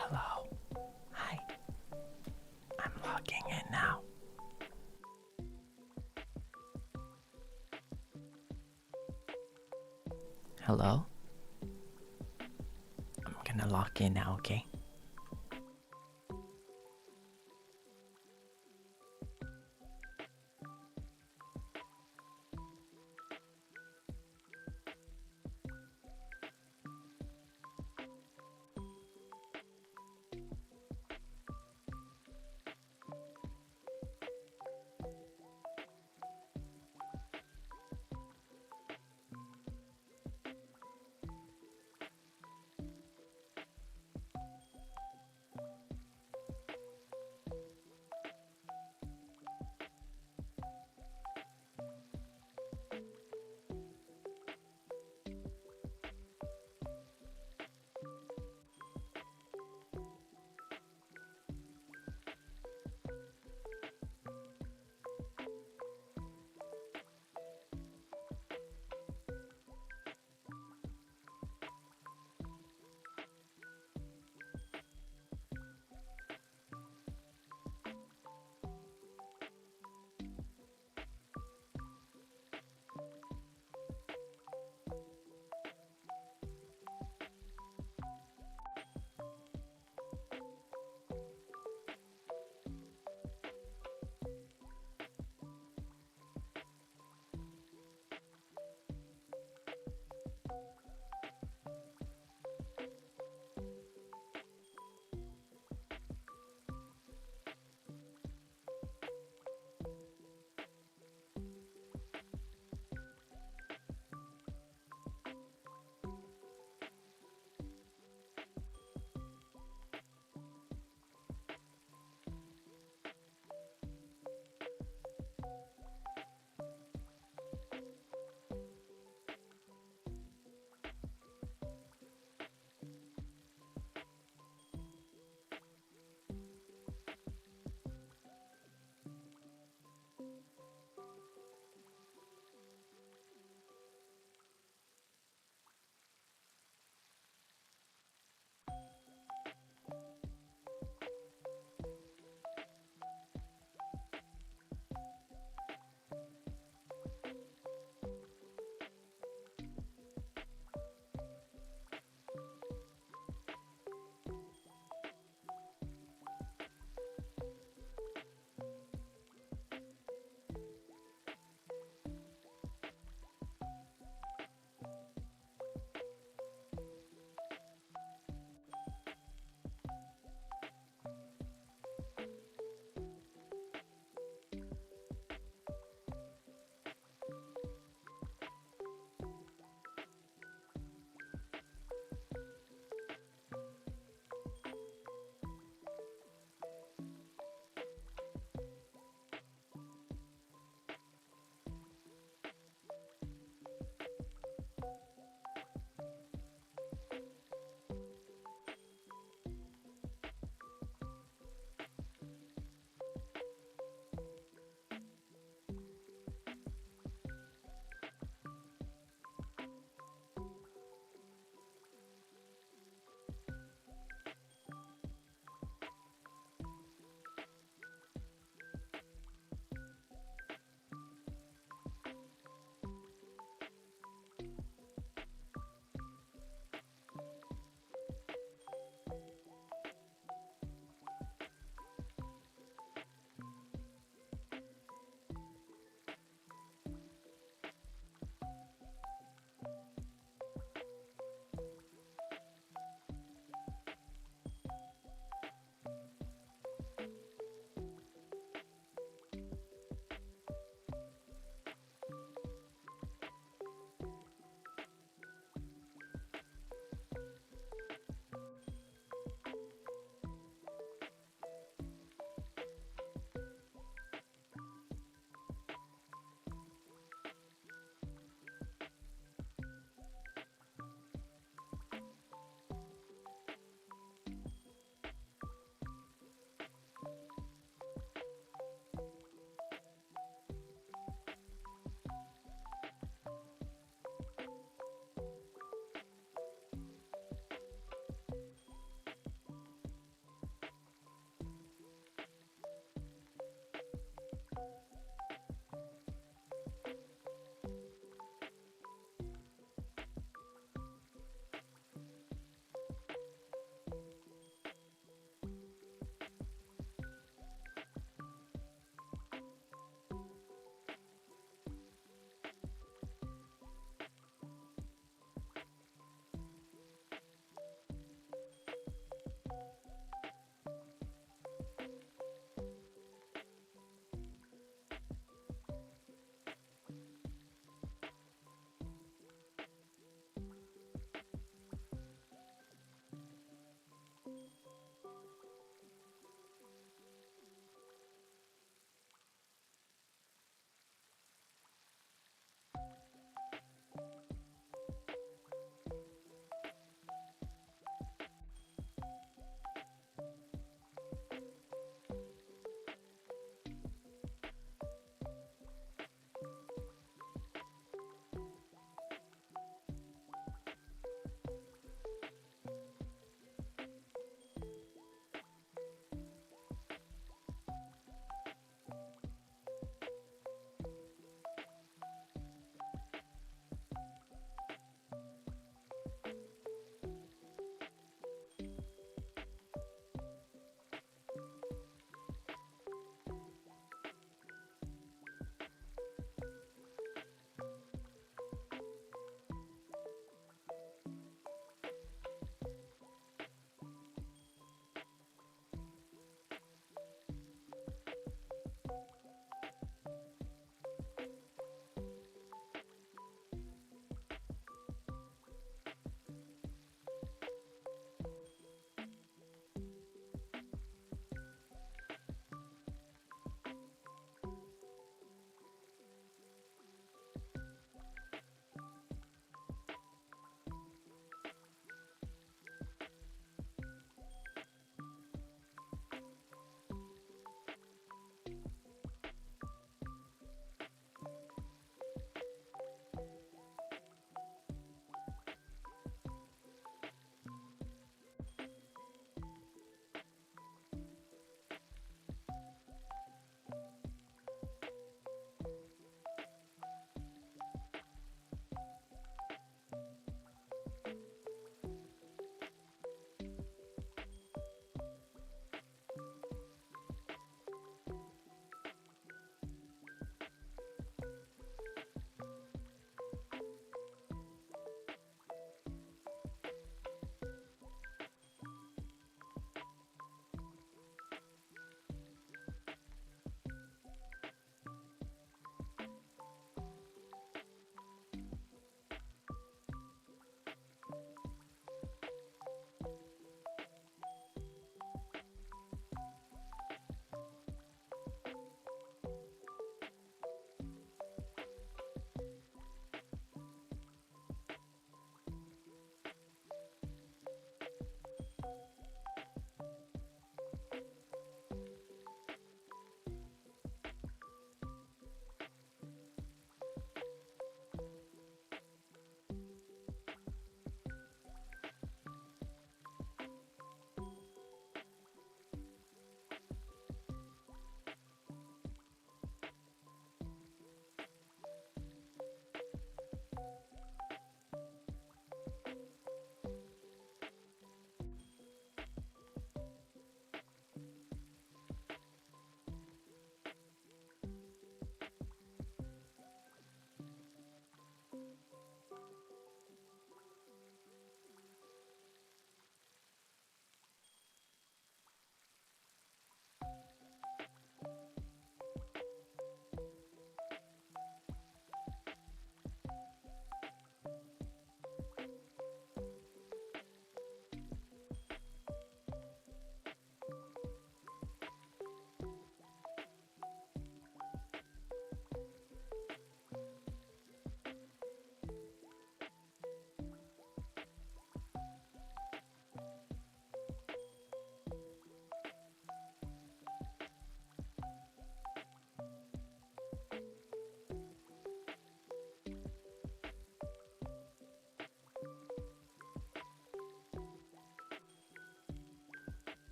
[SPEAKER 1] Hello. Hi. I'm logging in now. Hello? I'm gonna log in now, okay?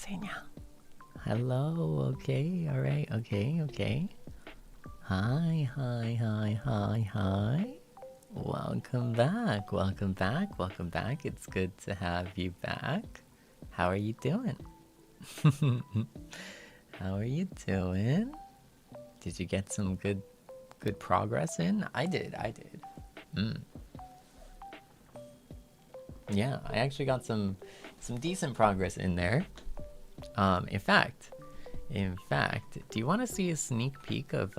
[SPEAKER 1] Seinyan. Hello. Okay. All right. Okay. Okay. Hi. Hi. Hi. Hi. Hi. Welcome back. Welcome back. Welcome back. It's good to have you back. How are you doing? How are you doing? Did you get some good progress in? I did. Yeah, I actually got some decent progress in there. In fact, do you want to see a sneak peek of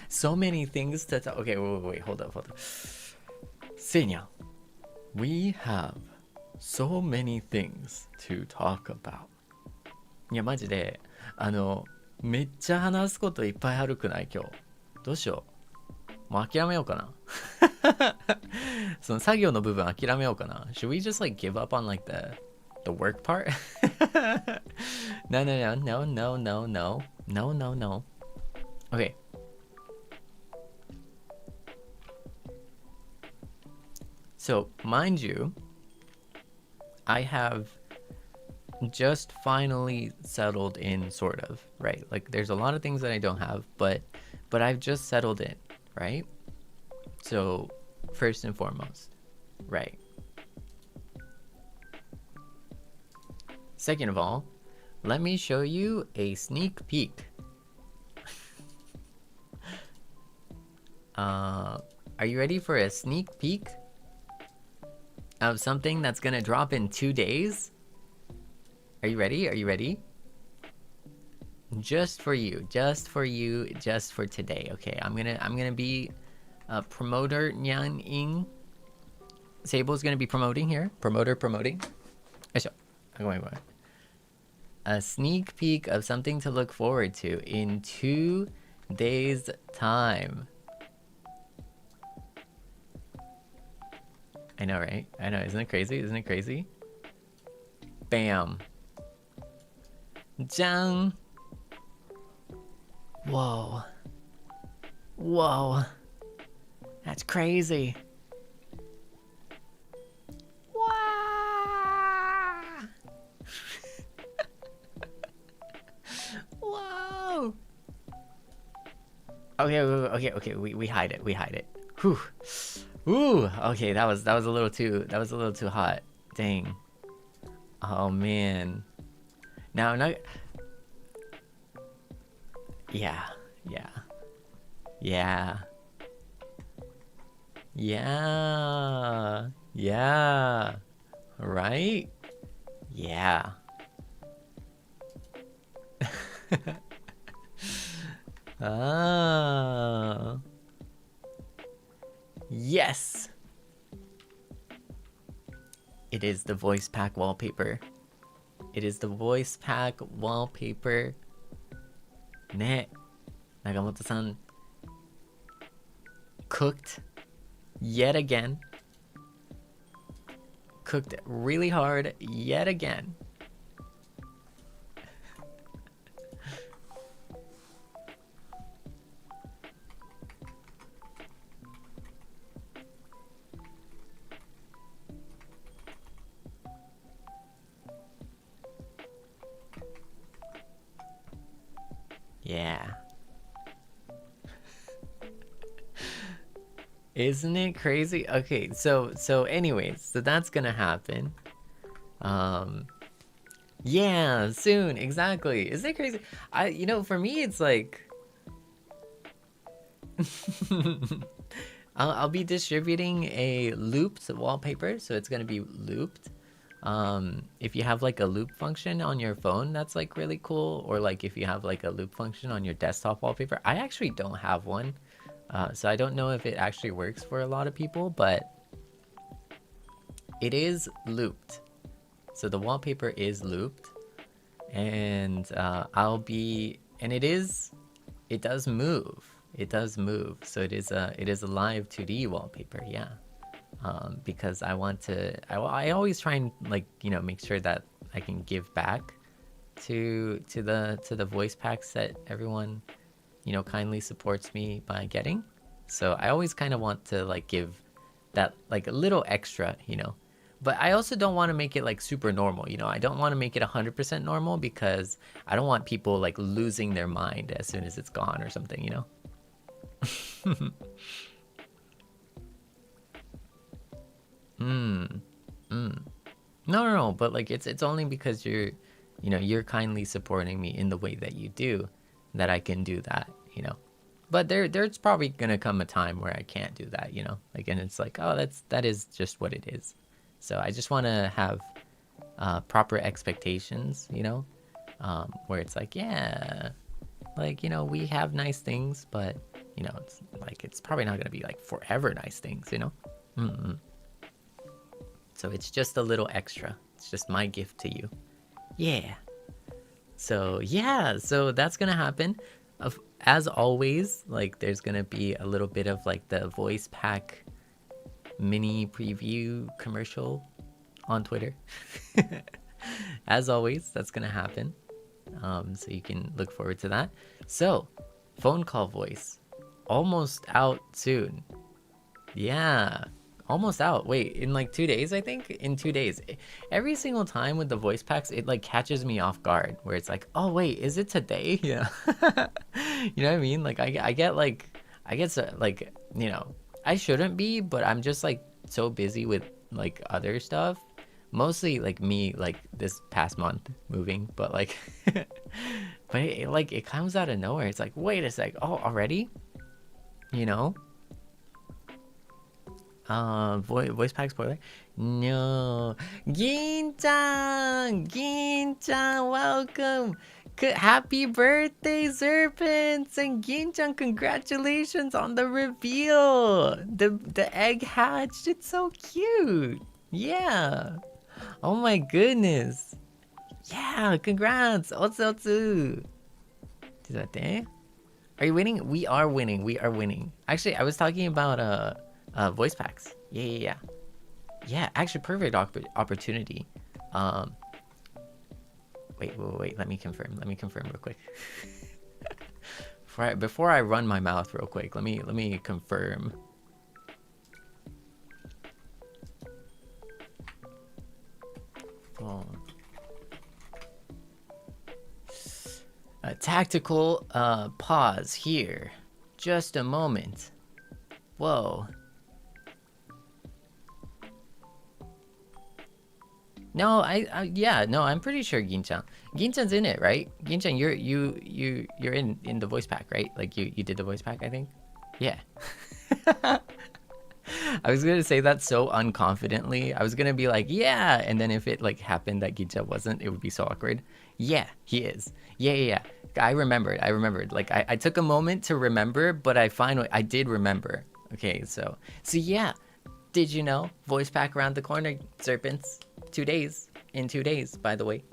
[SPEAKER 1] so many things to talk? Okay, wait, hold up. Seinya, we have so many things to talk about. いやマジでめっちゃ話すこといっぱいあるくない今日。どうしよう。もう諦めようかな。その作業の部分諦めようかな。Should we just like give up on like the work part? No. Okay. So, mind you, I have just finally settled in, sort of, right? Like, there's a lot of things that I don't have, but I've just settled in, right? So, first and foremost, right? Second of all, let me show you a sneak peek. Are you ready for a sneak peek of something that's gonna drop in 2 days? Are you ready? Are you ready? Just for you, just for today. Okay, I'm gonna be a promoter. Nyan Ing Sable's gonna be promoting here. Promoting. Going. A sneak peek of something to look forward to in 2 days' time. I know, right? I know. Isn't it crazy? Bam. Jang. Whoa. That's crazy. Whoa. Okay. We hide it. Whew. Ooh. Okay, that was a little too hot. Dang. Oh man. Now I'm not. Yeah. Right? Yeah. Ah. Yes. It is the voice pack wallpaper. Ne. Nagamoto-san cooked yet again. Cooked really hard yet again. Yeah. Isn't it crazy? Okay, so anyways, so that's gonna happen. Yeah, soon, exactly. Isn't it crazy? For me it's like I'll be distributing a looped wallpaper, so it's gonna be looped. If you have like a loop function on your phone, that's like really cool. Or like if you have like a loop function on your desktop wallpaper. I actually don't have one. So I don't know if it actually works for a lot of people, but it is looped. So the wallpaper is looped, and it does move. So it is a live 2D wallpaper, yeah. Because I always try and make sure that I can give back to the voice packs that everyone kindly supports me by getting. So I always kind of want to give that a little extra, But I also don't want to make it like super normal, you know. I don't want to make it 100% normal because I don't want people like losing their mind as soon as it's gone or something, you know. No, but like it's only because you're kindly supporting me in the way that you do that I can do that, you know. But there's probably gonna come a time where I can't do that, you know. Like, and it's like, oh, that is just what it is. So I just want to have proper expectations, you know, where it's like, yeah, like, you know, we have nice things, but you know, it's like it's probably not gonna be like forever nice things, you know. So it's just a little extra. It's just my gift to you. Yeah. So yeah, so that's gonna happen. As always, like there's gonna be a little bit of like the voice pack mini preview commercial on Twitter. As always, that's gonna happen. So you can look forward to that. So, phone call voice. Almost out soon. Yeah. Almost out. Wait, in like 2 days, I think? In 2 days. Every single time with the voice packs, it like catches me off guard. Where it's like, oh wait, is it today? Yeah. You know what I mean? Like I get so, like, you know, I shouldn't be, but I'm just like so busy with like other stuff. Mostly like me, like this past month moving, but like, but it comes out of nowhere. It's like, wait a sec. Oh, already? You know? Voice pack spoiler? No. Gin-chan, welcome. Happy birthday, Serpents, and Gin-chan, congratulations on the reveal. The egg hatched. It's so cute. Yeah. Oh my goodness. Yeah, congrats. Otsu. Are you winning? We are winning. Actually, I was talking about voice packs. Yeah. Actually, perfect opportunity. Wait. Let me confirm real quick. Before I run my mouth real quick, let me confirm. A tactical pause here. Just a moment. Whoa. No, I'm pretty sure Gin-chan's in it, right? Gin-chan, you're in the voice pack, right? Like you did the voice pack, I think. Yeah. I was gonna say that so unconfidently. I was gonna be like, yeah, and then if it like happened that Gin-chan wasn't, it would be so awkward. Yeah, he is. Yeah. I remembered. Like I took a moment to remember, but I did remember. Okay, so yeah. Did you know? Voice pack around the corner, Serpents. 2 days. In 2 days, by the way.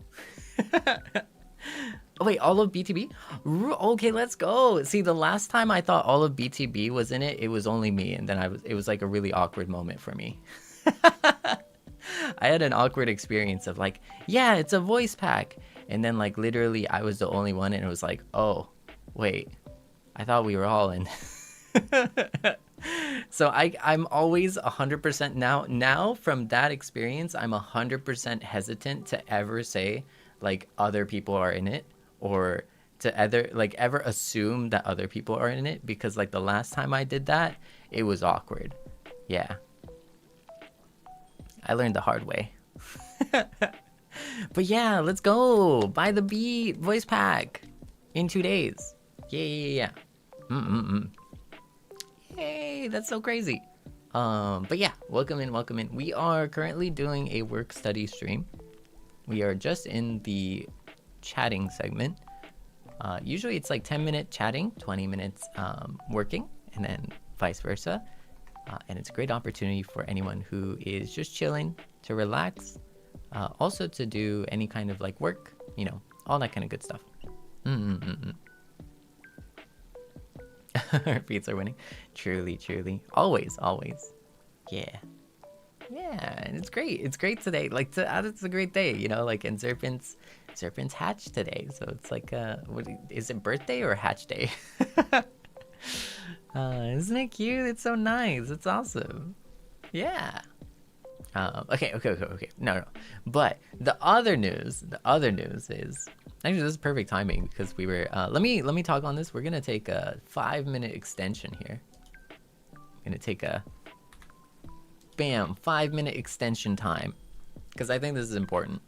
[SPEAKER 1] Oh, wait, all of BTB? Okay, let's go. See, the last time I thought all of BTB was in it, it was only me, and then it was like a really awkward moment for me. I had an awkward experience of like, yeah, it's a voice pack. And then like literally I was the only one, and it was like, oh, wait, I thought we were all in. So I'm always 100% now from that experience, I'm 100% hesitant to ever say like other people are in it, or to ever assume that other people are in it, because like the last time I did that, it was awkward. Yeah. I learned the hard way. But yeah, let's go. Buy the Beat voice pack in 2 days. Yeah. Yay, that's so crazy. But yeah, welcome in. We are currently doing a work study stream. We are just in the chatting segment. Usually it's like 10-minute chatting, 20 minutes working, and then vice versa. And it's a great opportunity for anyone who is just chilling to relax. Also to do any kind of like work, you know, all that kind of good stuff. Our beats are winning. Truly. Always. Yeah, and it's great today. Like, it's a great day, you know, like, and Serpents hatched today. So it's like, what is it, birthday or hatch day? Isn't it cute? It's so nice. It's awesome. Yeah. Okay. No. But the other news is actually this is perfect timing because we were. Let me talk on this. We're gonna take a 5-minute extension here. Gonna take a 5-minute extension time because I think this is important.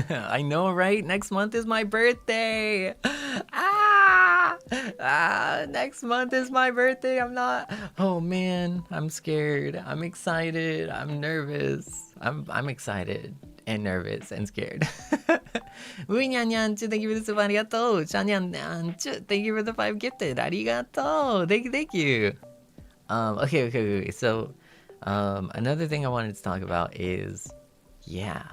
[SPEAKER 1] I know, right? Next month is my birthday. Next month is my birthday. Oh man, I'm scared. I'm excited. I'm nervous. I'm excited and nervous and scared. Thank you for the sub. Arigatou. Thank you for the 5 gifted. Arigatou. Thank you. Okay. So, another thing I wanted to talk about is, yeah,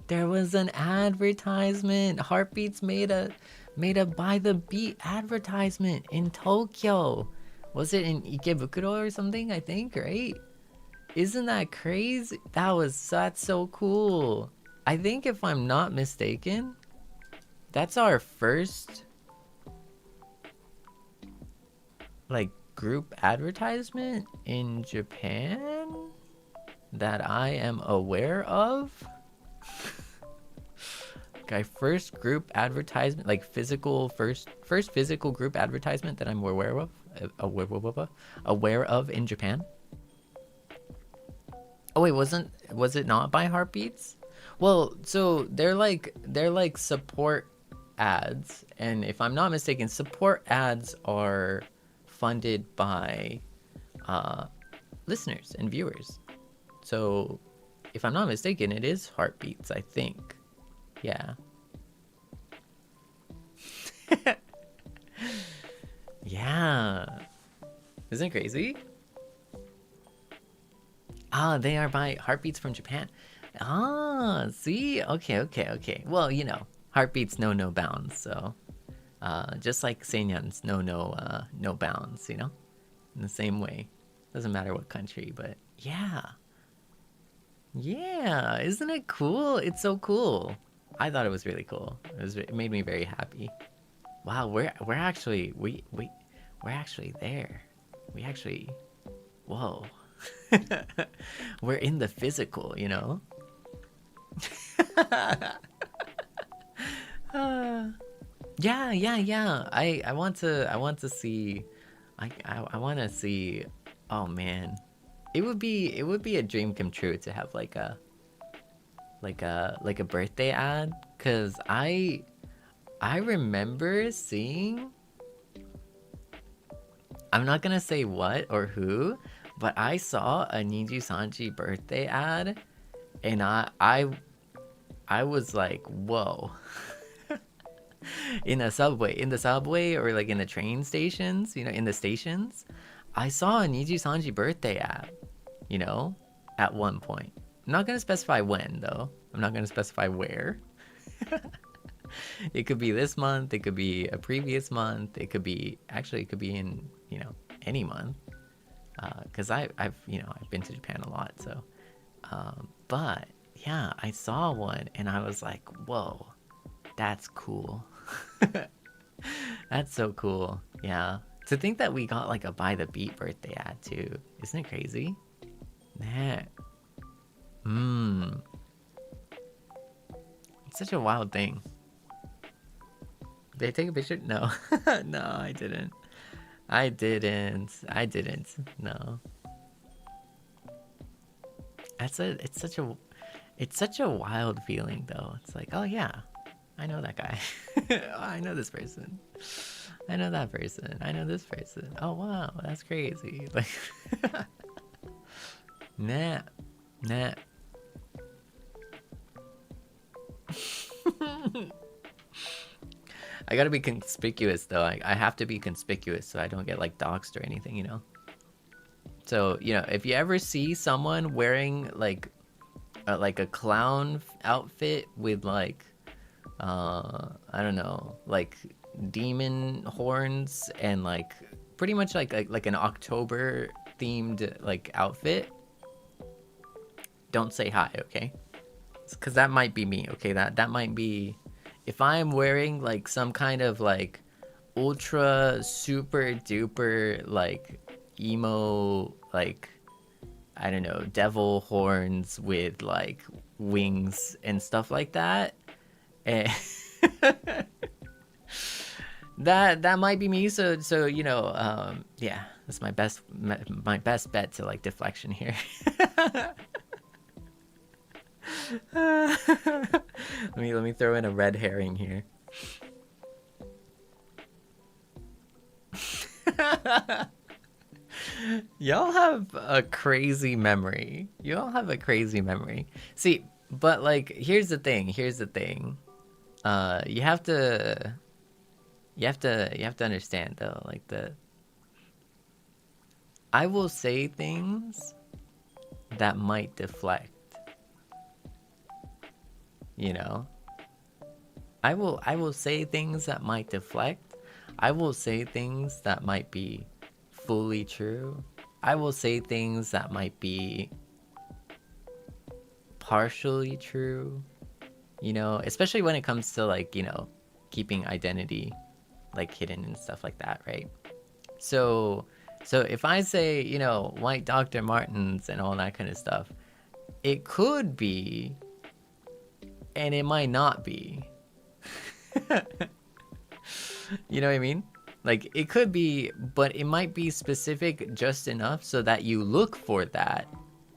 [SPEAKER 1] there was an advertisement. Heartbeats made a by the beat advertisement in Tokyo. Was it in Ikebukuro or something? I think, right? Isn't that crazy? That's so cool. I think if I'm not mistaken, that's our first like group advertisement in Japan that I am aware of. Okay, first group advertisement, like physical first physical group advertisement that I'm aware of in Japan. Oh wait, was it not by Heartbeats? Well, so they're like support ads, and if I'm not mistaken, support ads are funded by listeners and viewers. So if I'm not mistaken, it is Heartbeats, I think. Yeah. Yeah. Isn't it crazy? They are by Heartbeats from Japan. See? Okay. Well, you know, Heartbeats know no bounds, so just like Seinyan's know no bounds, you know? In the same way. Doesn't matter what country, but yeah. Yeah, isn't it cool? It's so cool. I thought it was really cool. It made me very happy. Wow, we're actually we're actually there. We actually, whoa. We're in the physical, you know. Yeah. I want to see. I want to see. Oh man, it would be a dream come true to have like a birthday ad, cause I remember seeing, I'm not gonna say what or who, but I saw a Nijisanji birthday ad, and I was like, whoa. In the subway or like in the train stations, you know, in the stations, I saw a Nijisanji birthday ad, you know, at one point. I'm not going to specify when, though. I'm not going to specify where. It could be this month. It could be a previous month. It could be in, you know, any month. Because I've been to Japan a lot. So, but yeah, I saw one and I was like, whoa, that's cool. That's so cool. Yeah. To think that we got like a by the beat birthday ad too. Isn't it crazy? Nah. It's such a wild thing. Did I take a picture? No. No, I didn't. No. It's such a wild feeling though. It's like, oh yeah, I know that guy. Oh, I know this person. I know that person. I know this person. Oh wow, that's crazy. Like Nah. I gotta be conspicuous though. I have to be conspicuous so I don't get like doxxed or anything, you know? So, you know, if you ever see someone wearing like a clown outfit with like, I don't know, like demon horns and like pretty much like an October themed like outfit, don't say hi, okay? Because that might be me, okay? That might be, if I'm wearing like some kind of like ultra super duper like emo like I don't know, devil horns with like wings and stuff like that. And that might be me. So yeah, that's my best bet to like deflection here. let me throw in a red herring here. Y'all have a crazy memory. Y'all have a crazy memory. See, but like here's the thing. You have to understand though, like I will say things that might deflect. You know? I will say things that might deflect. I will say things that might be fully true. I will say things that might be partially true. You know, especially when it comes to like, you know, keeping identity like hidden and stuff like that, right? So if I say, you know, white Dr. Martens and all that kind of stuff, it could be and it might not be. You know what I mean? Like it could be, but it might be specific just enough so that you look for that,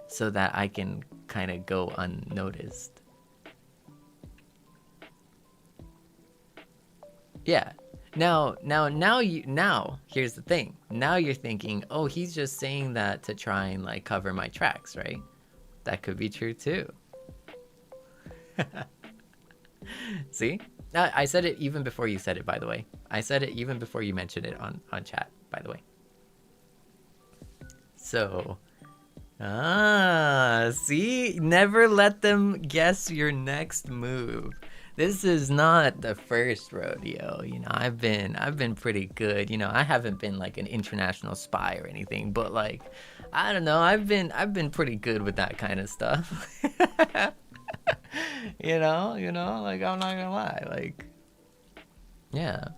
[SPEAKER 1] so that I can kind of go unnoticed. Yeah. Now here's the thing. Now you're thinking, oh, he's just saying that to try and like cover my tracks, right? That could be true too. See? I said it even before you said it, by the way. I said it even before you mentioned it on chat, by the way. So, see? Never let them guess your next move. This is not the first rodeo, you know. I've been pretty good, you know. I haven't been like an international spy or anything, but like, I don't know. I've been pretty good with that kind of stuff. you know, like I'm not gonna lie, like, yeah.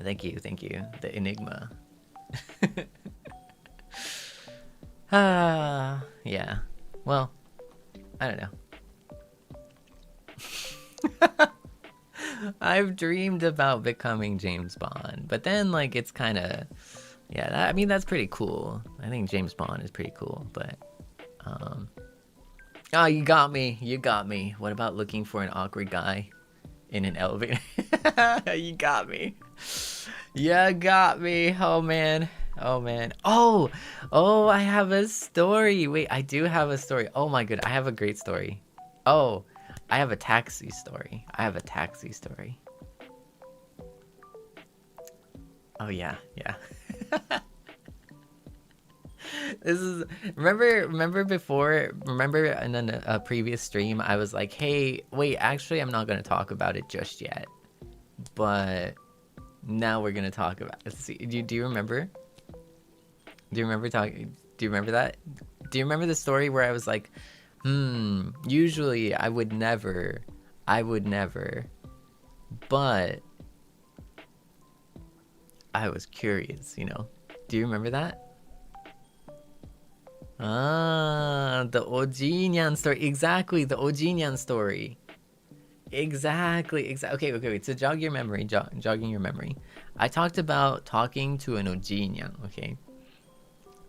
[SPEAKER 1] Thank you, the enigma. Yeah. Well, I don't know. I've dreamed about becoming James Bond, but then like it's kind of, yeah. I mean that's pretty cool. I think James Bond is pretty cool, but oh, you got me. What about looking for an awkward guy in an elevator? You got me. Oh man. Oh, I have a story. Wait, I do have a story. Oh my god, I have a great story. Oh, I have a taxi story. Oh yeah. This is remember in a previous stream I was like, hey, wait, actually I'm not gonna talk about it just yet, but now we're gonna talk about it. See, do you remember? Do you remember that? Do you remember the story where I was like, usually I would never, but I was curious, you know? Do you remember that? The Ojinyan story. Exactly, the Ojinyan story. Exactly. Okay, wait. So jogging your memory. I talked about talking to an Ojinyan, okay?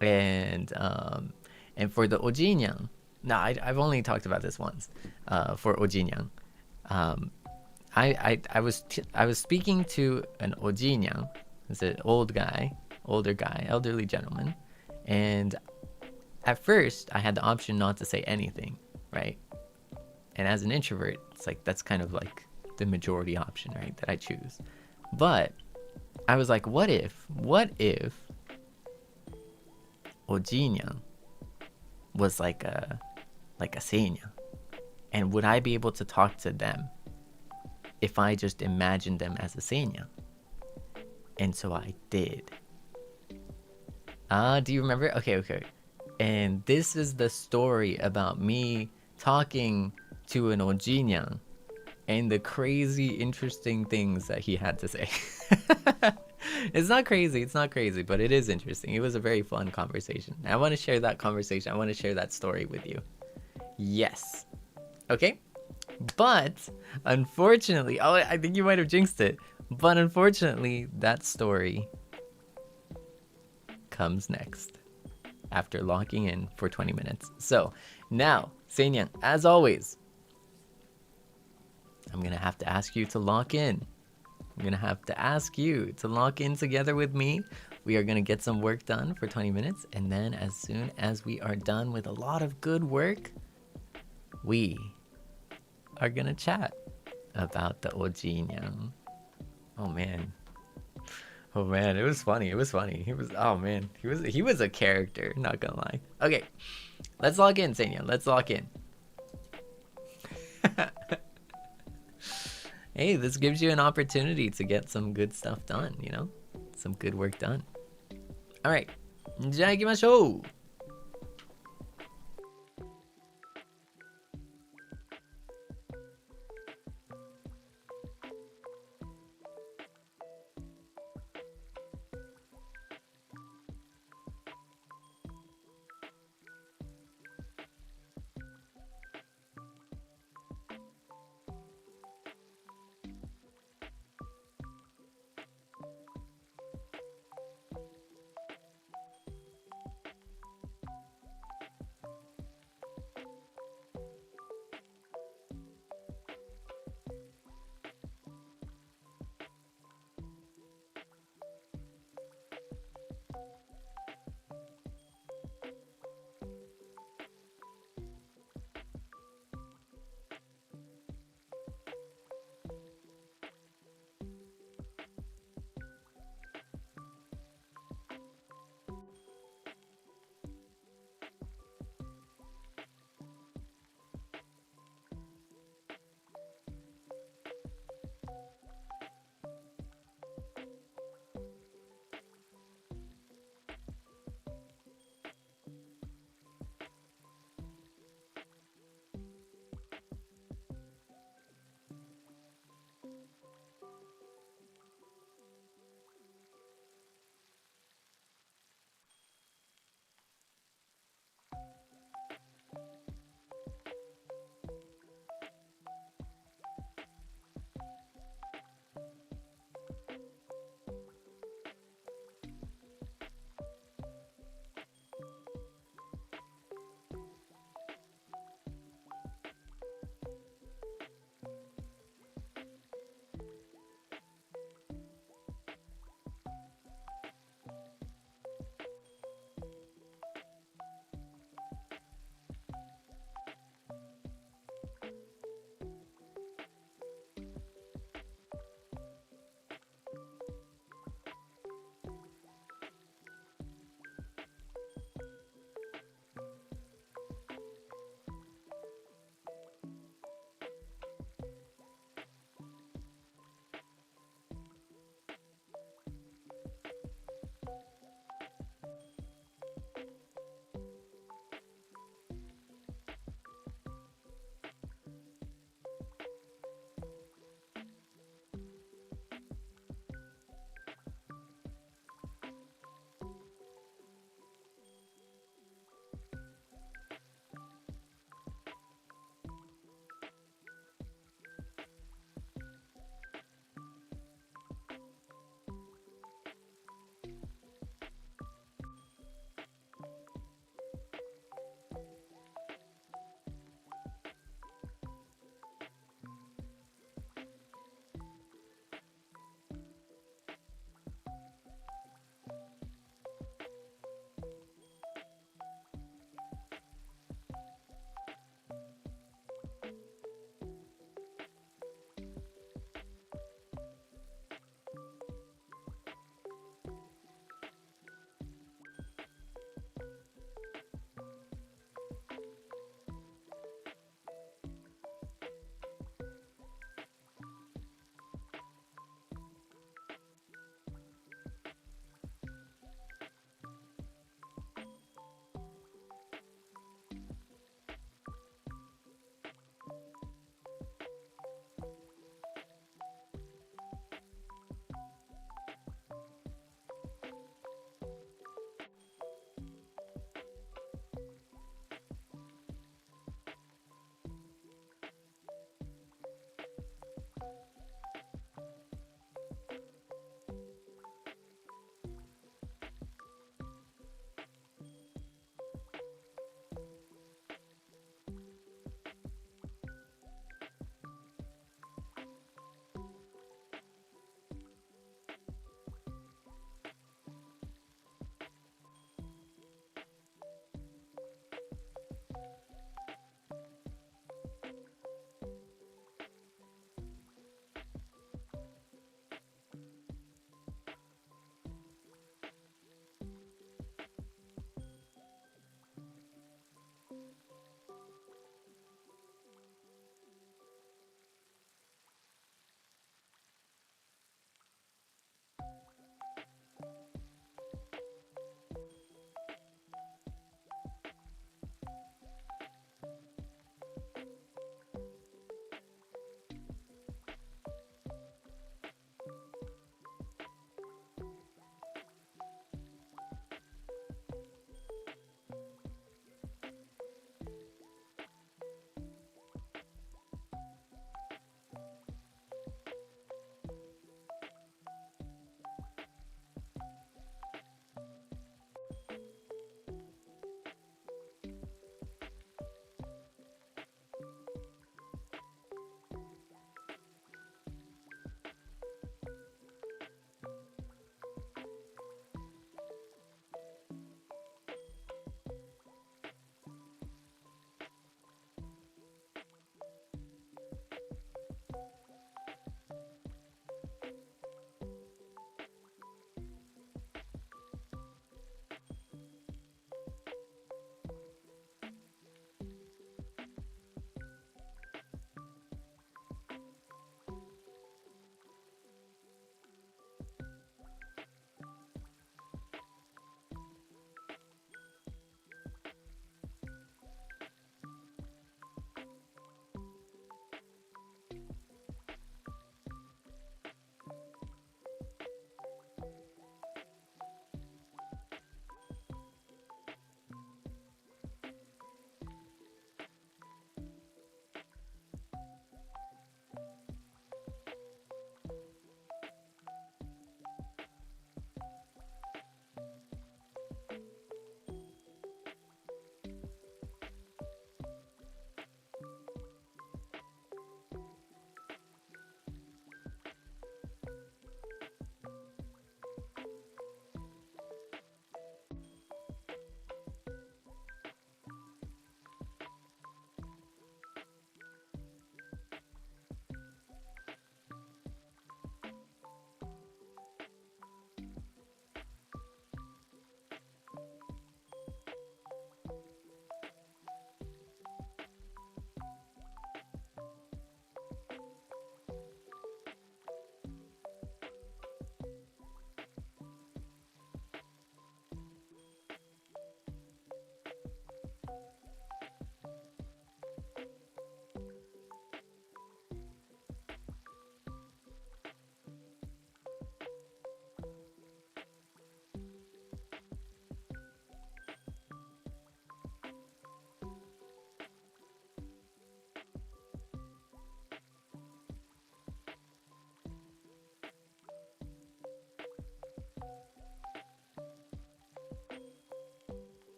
[SPEAKER 1] And for the Ojinyan, no, I've only talked about this once. For Ojinyan, I was speaking to an Ojinyan. It's an older guy, elderly gentleman, and at first I had the option not to say anything, right? And as an introvert, it's like that's kind of like the majority option, right, that I choose. But I was like, what if Ojinyan was like a Seinyan, and would I be able to talk to them if I just imagined them as a Seinyan? And so I did. Do you remember? Okay. And this is the story about me talking to an Ojinyan and the crazy interesting things that he had to say. It's not crazy. It's not crazy, but it is interesting. It was a very fun conversation. I want to share that conversation. I want to share that story with you. Yes. Okay. But unfortunately, oh, I think you might have jinxed it. But unfortunately, that story comes next after locking in for 20 minutes. So now, Seinyan, as always, I'm going to have to ask you to lock in. I'm going to have to ask you to lock in together with me. We are going to get some work done for 20 minutes. And then as soon as we are done with a lot of good work, we are going to chat about the Oshi. Oh, man. Oh man, it was funny. It was funny. Oh man, he was a character, not gonna lie. Okay, let's log in, Seinyan. Let's log in. Hey, this gives you an opportunity to get some good stuff done, you know? Some good work done. Alright, じゃあ行きましょう。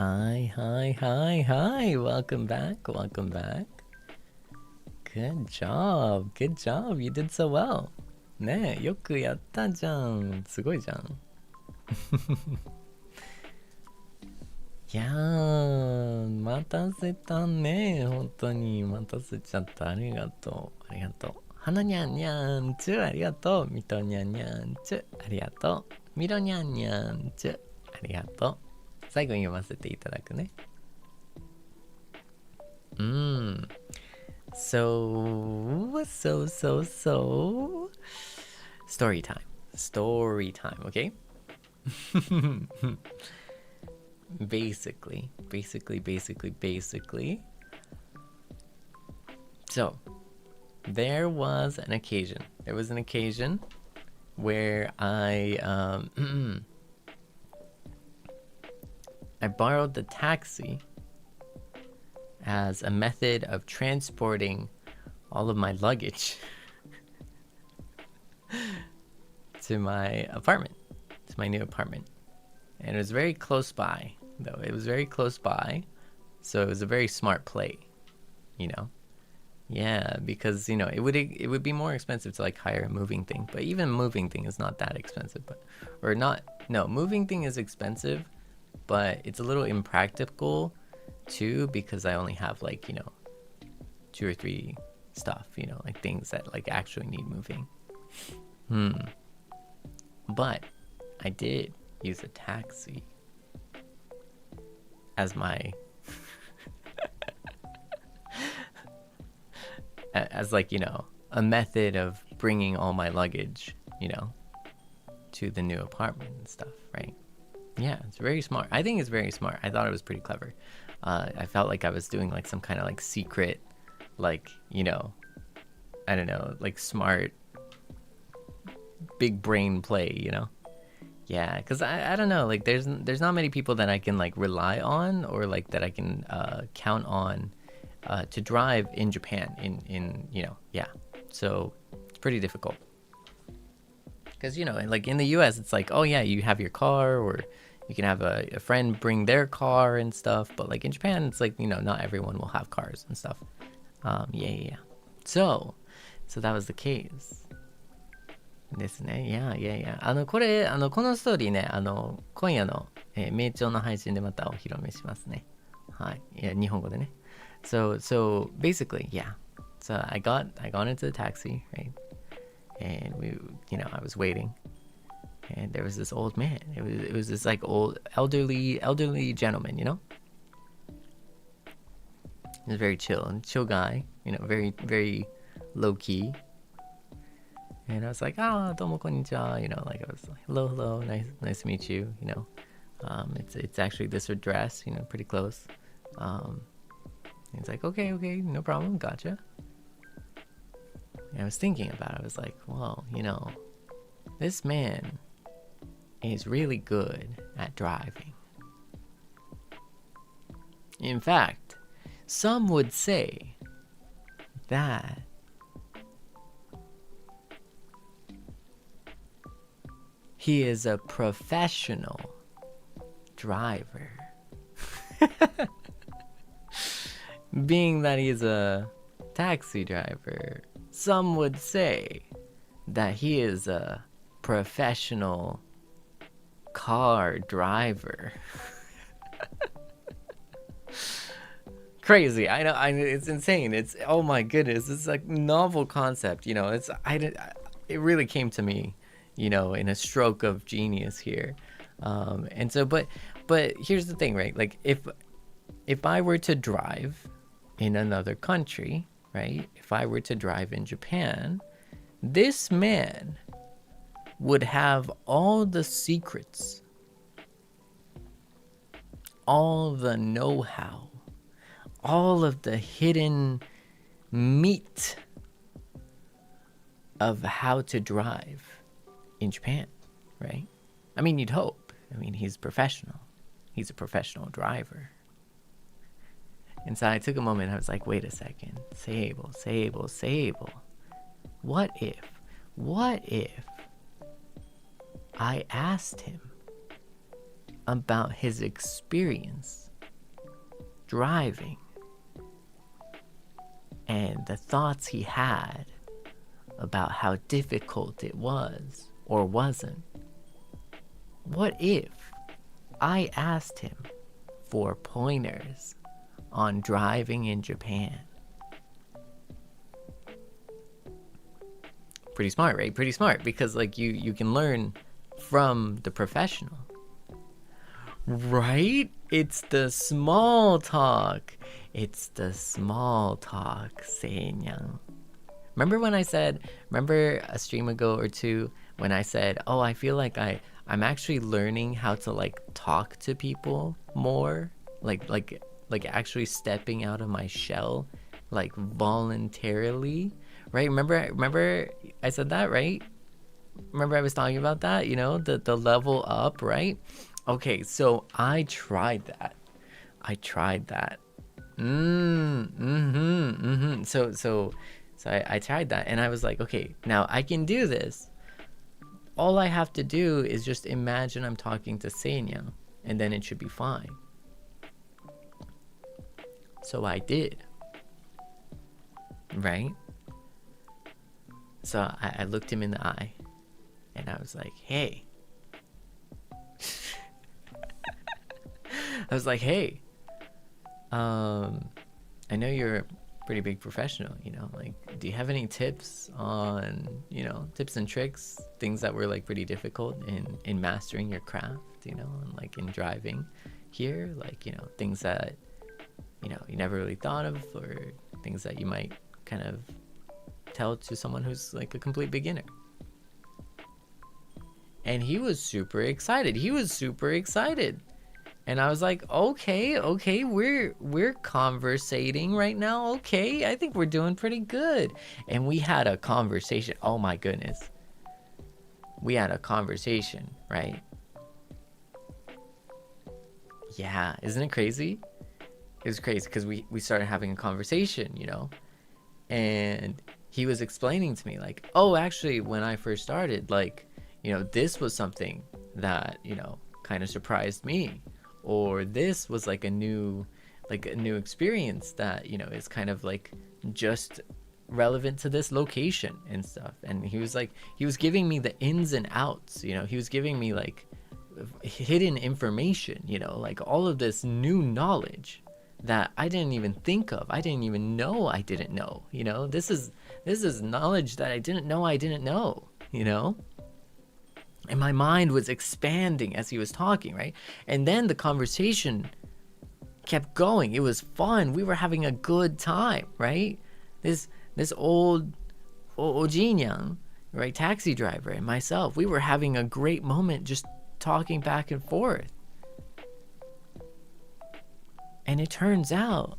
[SPEAKER 1] Hi, hi, hi, hi. Welcome back. Welcome back. Good job. Good job. You did so well. ねえ、よくやったじゃん。すごいじゃん。いやー、待たせたね。本当に待たせちゃった。ありがとう。ありがとう。花にゃんにゃんちゅありがとう。みとにゃんにゃんちゅありがとう。みろにゃんにゃんちゅありがとう。最後に読ませていただくね。So, story time. Story time, okay? Basically. So, there was an occasion. Where I I borrowed the taxi as a method of transporting all of my luggage to my apartment, to my new apartment. And it was very close by, though. It was very close by, so it was a very smart play, you know? Yeah, because, you know, it would be more expensive to, like, hire a moving thing. But even moving thing is not that expensive. Moving thing is expensive, but it's a little impractical, too, because I only have, like, you know, 2 or 3 stuff, you know, like things that, like, actually need moving. But I did use a taxi as my as, like, you know, a method of bringing all my luggage, you know, to the new apartment and stuff, right? Yeah, it's very smart. I think it's very smart. I thought it was pretty clever. I felt like I was doing, like, some kind of, like, secret, like, you know, I don't know, like, smart big brain play, you know? Yeah, because I don't know, like, there's not many people that I can, like, rely on, or, like, that I can count on to drive in Japan, in you know, yeah. So it's pretty difficult. Because, you know, like, in the US, it's like, oh yeah, you have your car, or you can have a friend bring their car and stuff. But, like, in Japan, it's like, you know, not everyone will have cars and stuff. Yeah. So that was the case. ですね。Yeah. このストーリーね、今夜の、名調の配信でまたお披露目しますね。はい。いや、日本語でね。So basically, yeah. So I got into the taxi, right? And I was waiting. And there was this old man. It was this, like, old, elderly gentleman, you know? He was very chill guy, you know, very, very low key. And I was like, domo konnichiwa, you know, like, I was like, hello, nice to meet you, you know. It's actually this address, you know, pretty close. He's like, okay, no problem, gotcha. And I was thinking about it. I was like, well, you know, this man is really good at driving. In fact, some would say that he is a professional driver. Being that he's a taxi driver, some would say that he is a professional car driver. Crazy. I know, it's insane. It's, oh my goodness, it's like novel concept, you know. It really came to me, you know, in a stroke of genius here. And so, but here's the thing, right? Like, if I were to drive in another country, right? If I were to drive in Japan, this man would have all the secrets, all the know-how, all of the hidden meat of how to drive in Japan, right? I mean, you'd hope. I mean, he's professional. He's a professional driver. And so I took a moment. I was like, wait a second. Seible. What if I asked him about his experience driving and the thoughts he had about how difficult it was or wasn't. What if I asked him for pointers on driving in Japan? Pretty smart, right? Pretty smart, because like you can learn from the professional. Right? It's the small talk. It's the small talk, Seinyan. Remember a stream ago or two when I said, oh, I feel like I'm actually learning how to like talk to people more, like actually stepping out of my shell, like voluntarily, right? Remember I said that, right? Remember I was talking about that, you know, the level up, right? Okay, so I tried that. So I tried that, and I was like, okay, now I can do this. All I have to do is just imagine I'm talking to Seinyan, and then it should be fine. So I did. Right? So I looked him in the eye, and I was like, hey. I was like, hey, I know you're a pretty big professional, you know, like, do you have any tips on, you know, tips and tricks, things that were like pretty difficult in mastering your craft, you know, and like in driving here, like, you know, things that, you know, you never really thought of, or things that you might kind of tell to someone who's like a complete beginner. And he was super excited. And I was like, okay, we're conversating right now. Okay, I think we're doing pretty good. And we had a conversation. Oh my goodness. We had a conversation, right? Yeah, isn't it crazy? It was crazy because we started having a conversation, you know? And he was explaining to me like, oh, actually, when I first started, like, you know, this was something that, you know, kind of surprised me. Or this was like a new experience that, you know, is kind of like just relevant to this location and stuff. And he was giving me the ins and outs, you know, he was giving me like hidden information, you know, like all of this new knowledge that I didn't even think of. I didn't even know I didn't know, you know, this is knowledge that I didn't know, you know. And my mind was expanding as he was talking, right? And then the conversation kept going. It was fun. We were having a good time, right? This old Ojinyan, right, taxi driver, and myself, we were having a great moment just talking back and forth. And it turns out,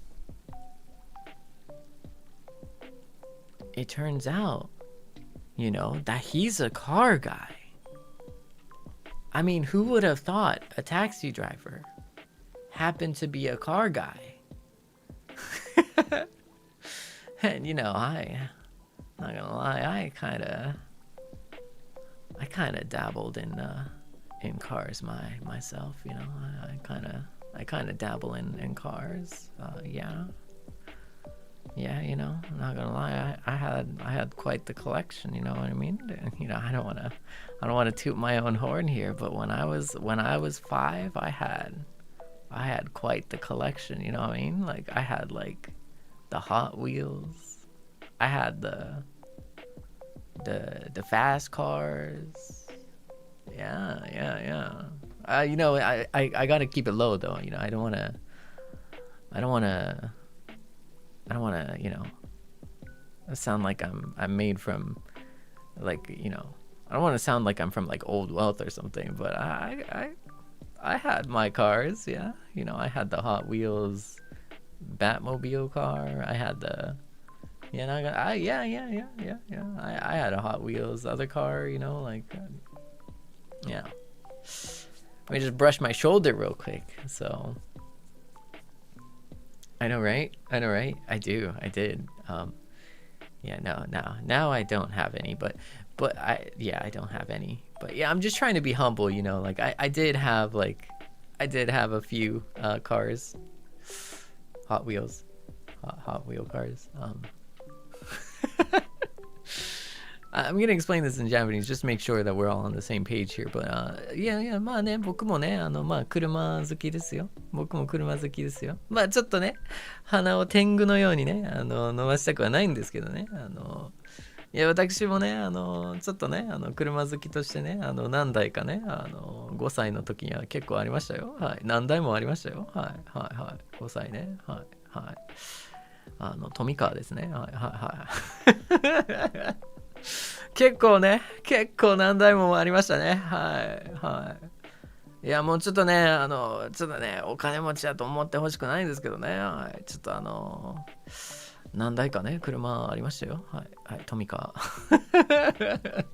[SPEAKER 1] you know, that he's a car guy. I mean, who would have thought a taxi driver happened to be a car guy? And you know, I'm not gonna lie, I kind of dabbled in cars myself. You know, I kind of dabble in cars. Yeah, you know, I'm not gonna lie, I had quite the collection, you know what I mean? You know, I don't wanna toot my own horn here, but when I was 5, I had quite the collection, you know what I mean? Like, I had like the Hot Wheels, I had the fast cars. Yeah. You know, I gotta keep it low though, you know, I don't wanna, you know, sound like I'm made from, like, you know, I don't want to sound like I'm from like old wealth or something, but I had my cars, yeah. You know, I had the Hot Wheels Batmobile car. I had the, you know, yeah. I had a Hot Wheels other car, you know, like, yeah. Let me just brush my shoulder real quick. So. I know, right? I did. Yeah, now I don't have any, but I don't have any. But yeah, I'm just trying to be humble, you know, like I did have a few cars. Hot Wheels, Hot Wheel cars. I'm gonna explain this in Japanese just to make sure that we're all on the same page here. But yeah, まあね、僕もね、車好きですよ。僕も車好きですよ。まあちょっとね、鼻を天狗のようにね、伸ばしたくはないんですけどね。いや、私もね、ちょっとね、車好きとしてね、何台かね、5歳の時には結構ありましたよ。はい。何台もありましたよ。はい、はい、はい。5歳ね。はい、はい。トミカーですね。はい、はい、はい。結構何台もありましたね。はい、はい。いや、もうちょっとね、ちょっとね、お金持ちだと思ってほしくないんですけどね。はい。ちょっと何台かね、車ありましたよ。はい、はい、トミカー。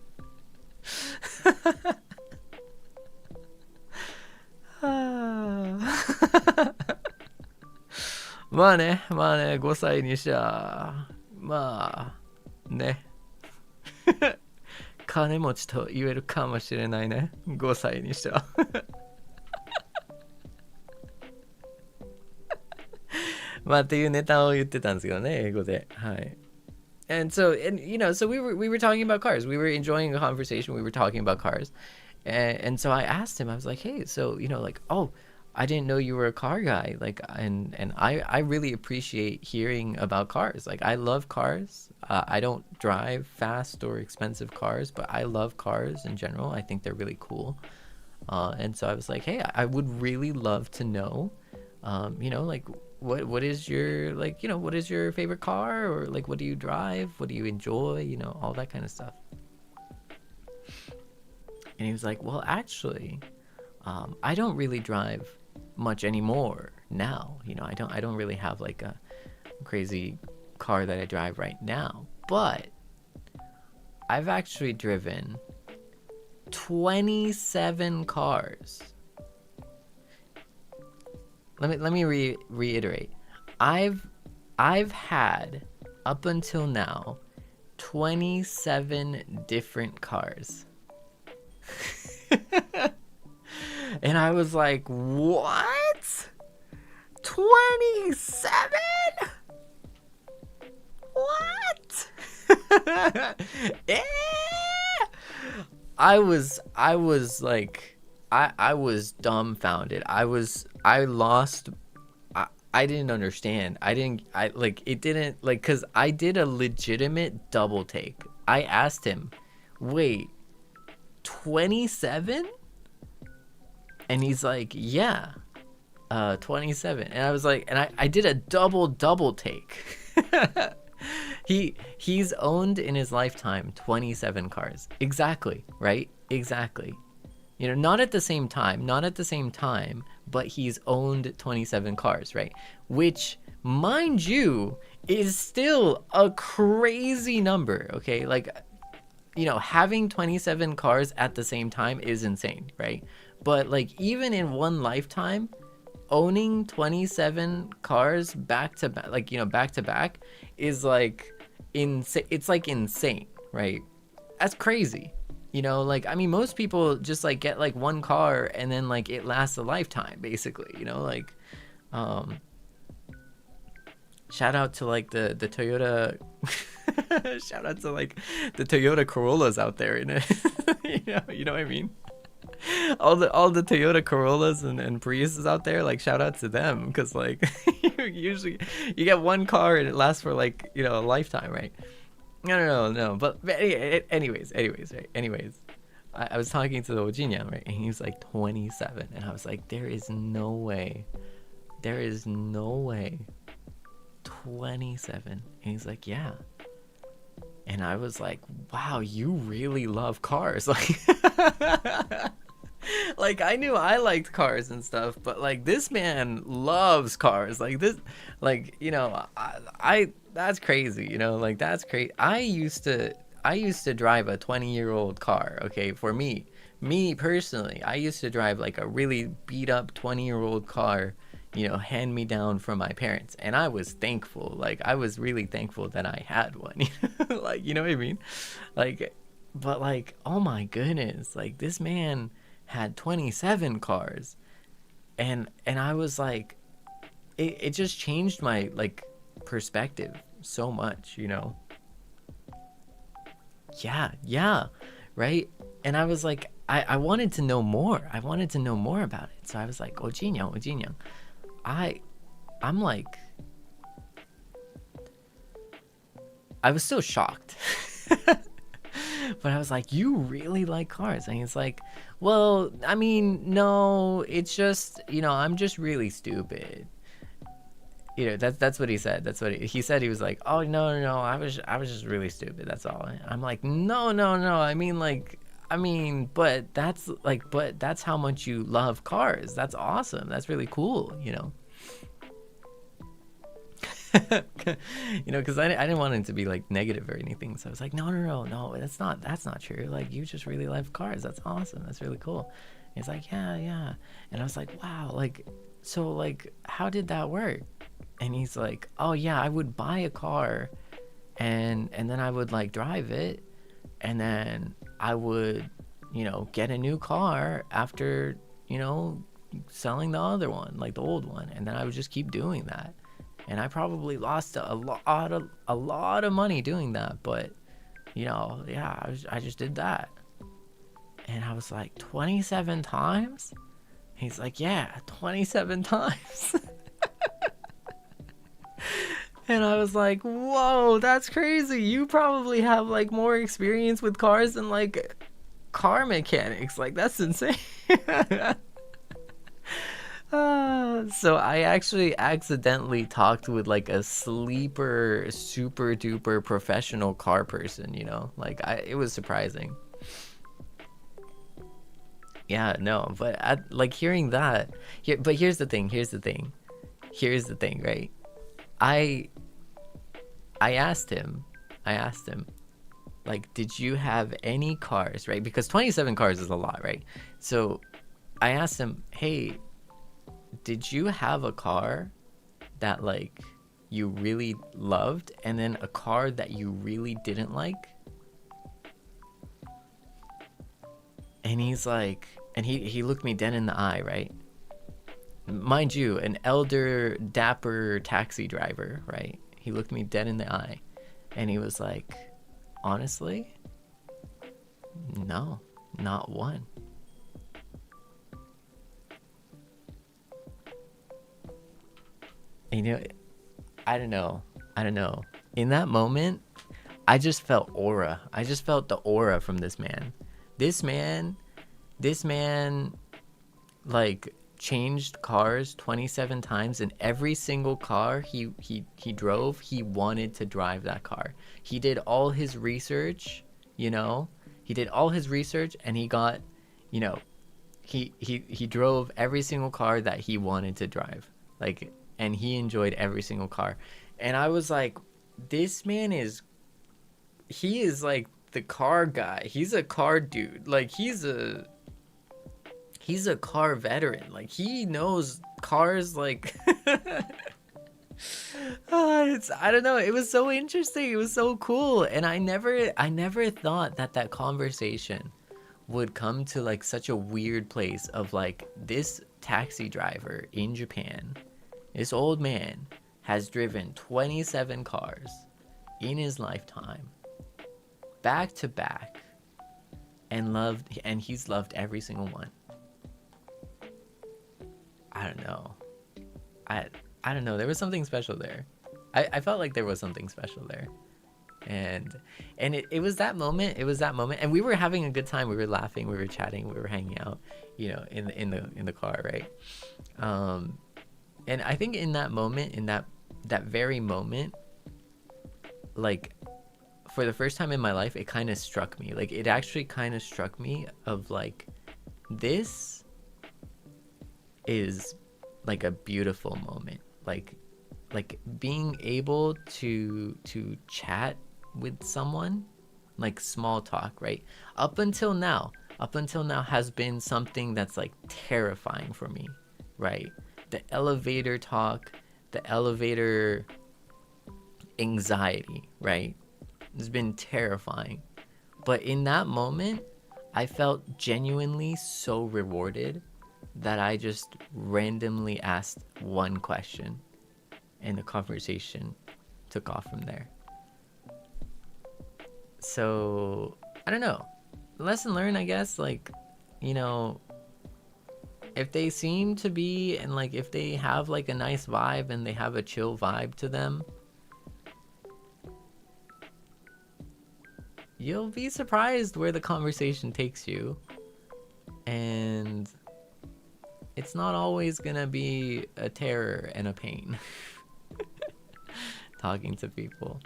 [SPEAKER 1] まあね、5歳にしちゃ、まあ、ね。金持ちと言えるかもしれないね。5歳にしては。まあっていうネタを言ってたんですけどね、英語で。はい。And so, so we were talking about cars. We were enjoying a conversation. We were talking about cars. And so I asked him, I was like, hey, so, like, oh, I didn't know you were a car guy. Like, and I really appreciate hearing about cars. Like, I love cars. I don't drive fast or expensive cars, but I love cars in general. I think they're really cool. And so I was like, hey, I would really love to know, like, what is your, like, what is your favorite car, or like, what do you drive? What do you enjoy? All that kind of stuff. And he was like, well, actually, I don't really drive much anymore now. I don't really have like a crazy car that I drive right now, but I've actually driven 27 cars. Let me reiterate. I've had up until now 27 different cars. And I was like, what? 27? What? I was like, I was dumbfounded. I lost. I didn't understand. It didn't, like, cause I did a legitimate double take. I asked him, wait, 27? And he's like, yeah, 27. And I was like, and I did a double take. He's owned in his lifetime 27 cars. Exactly, right? Exactly. Not at the same time, but he's owned 27 cars, right? Which, mind you, is still a crazy number, okay? Like, having 27 cars at the same time is insane, right? But like, even in one lifetime, owning 27 cars back to back, like, back to back is like insane. It's like insane, right? That's crazy. Like, I mean, most people just like get like one car and then like it lasts a lifetime, basically, like, shout out to like the Toyota, shout out to like the Toyota Corollas out there, you know what I mean? All the Toyota Corollas and Priuses out there, like, shout out to them, because like usually you get one car and it lasts for like, a lifetime, right? No, but anyways, I was talking to the Ojinyan, right, and he was like 27, and I was like, there is no way 27. And he's like, yeah. And I was like, wow, you really love cars. Like, like, I knew I liked cars and stuff, but like, this man loves cars. Like, this, like, I that's crazy, like, that's crazy. I used to drive a 20-year-old car, okay? For me personally, I used to drive like a really beat up 20-year-old car, hand me down from my parents, and I was thankful. Like, I was really thankful that I had one. Like, you know what I mean? Like, but like, oh my goodness, like, this man had 27 cars, and I was like, it just changed my like perspective so much, you know. Yeah, right. And I was like, I wanted to know more. I wanted to know more about it. So I was like, Ojinyang, I'm like, I was still shocked. But I was like, you really like cars? And he's like, well, I mean, no, it's just, you know, I'm just really stupid. You know, that's what he said. That's what he said. He was like, oh, no, I was just really stupid. That's all. I'm like, no. I mean, but that's how much you love cars. That's awesome. That's really cool, you know. You know, because I didn't want it to be like negative or anything, so I was like, no, that's not true. Like, you just really love cars. That's awesome. That's really cool. And he's like, yeah, and I was like, wow, like, so like, how did that work? And he's like, oh yeah, I would buy a car, and then I would like drive it, and then I would, you know, get a new car after, you know, selling the other one, like the old one, and then I would just keep doing that. And I probably lost a lot of money doing that, but, you know, yeah, I just did that. And I was like, 27 times? He's like, yeah, 27 times. And I was like, whoa, that's crazy. You probably have like more experience with cars than like car mechanics. Like, that's insane. So I actually accidentally talked with like a sleeper, super duper professional car person, you know, like it was surprising. Yeah, no, but like hearing that here, but here's the thing, right? I asked him, like, did you have any cars, right? Because 27 cars is a lot, right? So I asked him, hey, did you have a car that like you really loved and then a car that you really didn't like? And he's like, and he looked me dead in the eye, right? Mind you, an elder dapper taxi driver, right? He looked me dead in the eye and he was like, honestly, no, not one. You know, I don't know. In that moment, I just felt aura. I just felt the aura from this man. This man, like, changed cars 27 times, and every single car he drove, he wanted to drive that car. He did all his research, you know? And he got, you know, he drove every single car that he wanted to drive. Like, and he enjoyed every single car. And I was like, this man he is like the car guy. He's a car dude. Like, he's a car veteran. Like, he knows cars, like I don't know, it was so interesting, it was so cool. And I never thought that conversation would come to like such a weird place of like, this taxi driver in Japan, this old man has driven 27 cars in his lifetime, back to back, and he's loved every single one. I don't know. I don't know. There was something special there. I felt like there was something special there. And it was that moment. And we were having a good time. We were laughing, we were chatting, we were hanging out, you know, in the car, right? And I think in that moment, in that very moment, like, for the first time in my life, it kind of struck me. Like, it actually kind of struck me of like, this is like a beautiful moment. Like being able to chat with someone, like small talk, right? Up until now has been something that's like terrifying for me, right? The elevator talk, the elevator anxiety, right? It's been terrifying. But in that moment, I felt genuinely so rewarded that I just randomly asked one question. and the conversation took off from there. So I don't know, lesson learned, I guess. Like, you know, if they seem to be, and like if they have like a nice vibe and they have a chill vibe to them, you'll be surprised where the conversation takes you. And it's not always gonna be a terror and a pain. Talking to people.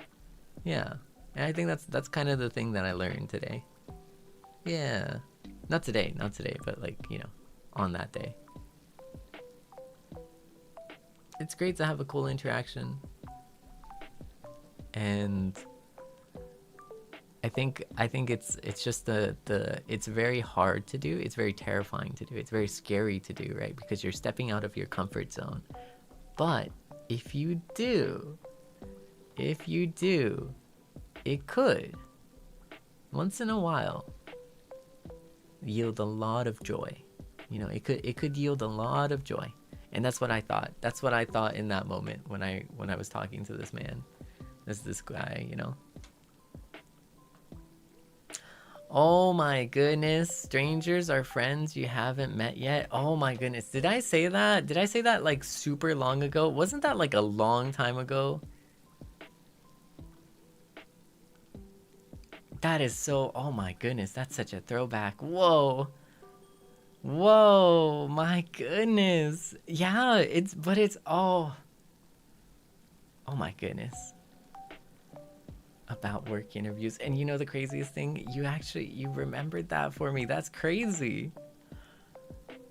[SPEAKER 1] Yeah. And I think that's kind of the thing that I learned today. Yeah. Not today, but like, you know, on that day. It's great to have a cool interaction. And I think it's just it's very hard to do. It's very terrifying to do. It's very scary to do, right? Because you're stepping out of your comfort zone. But if you do, it could, once in a while, yield a lot of joy. You know, it could yield a lot of joy. And that's what I thought. That's what I thought in that moment when I was talking to this man. This guy, you know. Oh my goodness, strangers are friends you haven't met yet. Oh my goodness, did I say that? Did I say that like super long ago? Wasn't that like a long time ago? That is so, oh my goodness, that's such a throwback. Whoa. Whoa, my goodness. Yeah, it's oh my goodness. About work interviews. And you know the craziest thing, you remembered that for me. That's crazy.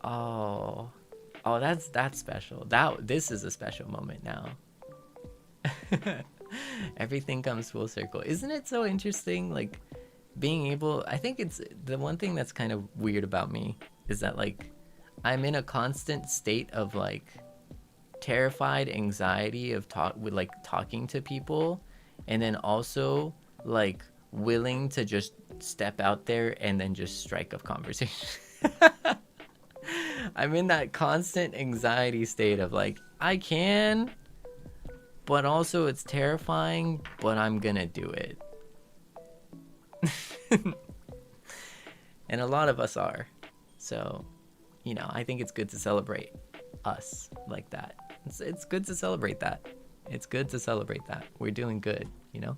[SPEAKER 1] Oh, that's special. This is a special moment now. Everything comes full circle. Isn't it so interesting, like being able, I think it's the one thing that's kind of weird about me is that like I'm in a constant state of like terrified anxiety of talking to people, and then also like willing to just step out there and then just strike up conversation. I'm in that constant anxiety state of like, I can, but also it's terrifying, but I'm gonna do it. And a lot of us are. So, you know, I think it's good to celebrate us like that. It's good to celebrate that. It's good to celebrate that. We're doing good, you know?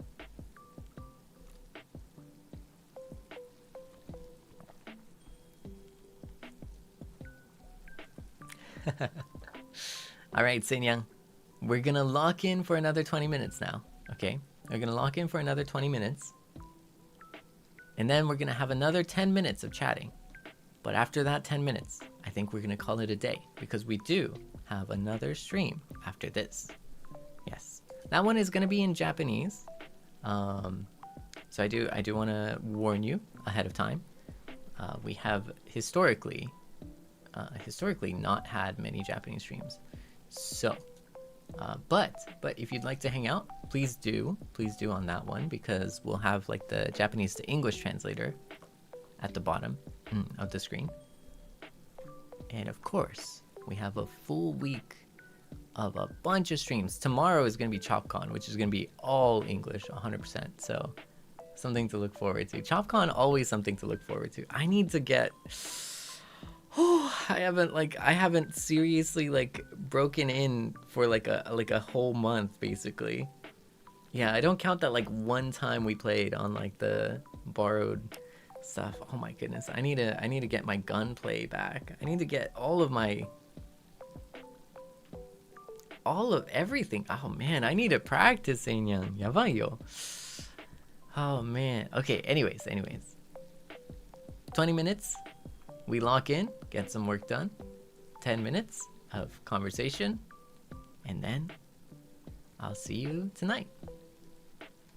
[SPEAKER 1] All right, Seinyan. We're going to lock in for another 20 minutes now, okay? We're going to lock in for another 20 minutes. And then we're going to have another 10 minutes of chatting. But after that 10 minutes, I think we're going to call it a day because we do have another stream after this. Yes. That one is going to be in Japanese. So I do want to warn you ahead of time. We have historically not had many Japanese streams. So, but if you'd like to hang out, please do on that one, because we'll have like the Japanese to English translator at the bottom of the screen. And of course, we have a full week of a bunch of streams. Tomorrow is going to be ChopCon, which is going to be all English, 100%. So something to look forward to. ChopCon, always something to look forward to. I need to get... I haven't seriously like broken in for like a whole month, basically. Yeah, I don't count that like one time we played on like the borrowed stuff. Oh my goodness, I need to get my gunplay back. I need to get all of everything. Oh man, I need to practice, Seinyan. Yabai yo. Oh man. Okay, anyways. 20 minutes. We lock in, get some work done. 10 minutes of conversation. And then I'll see you tonight.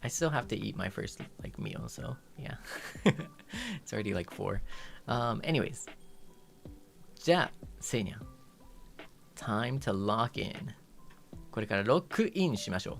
[SPEAKER 1] I still have to eat my first like meal, so yeah. It's already like 4. Anyways. じゃあ、Seinyan. Time to lock in. これからロックインしましょう。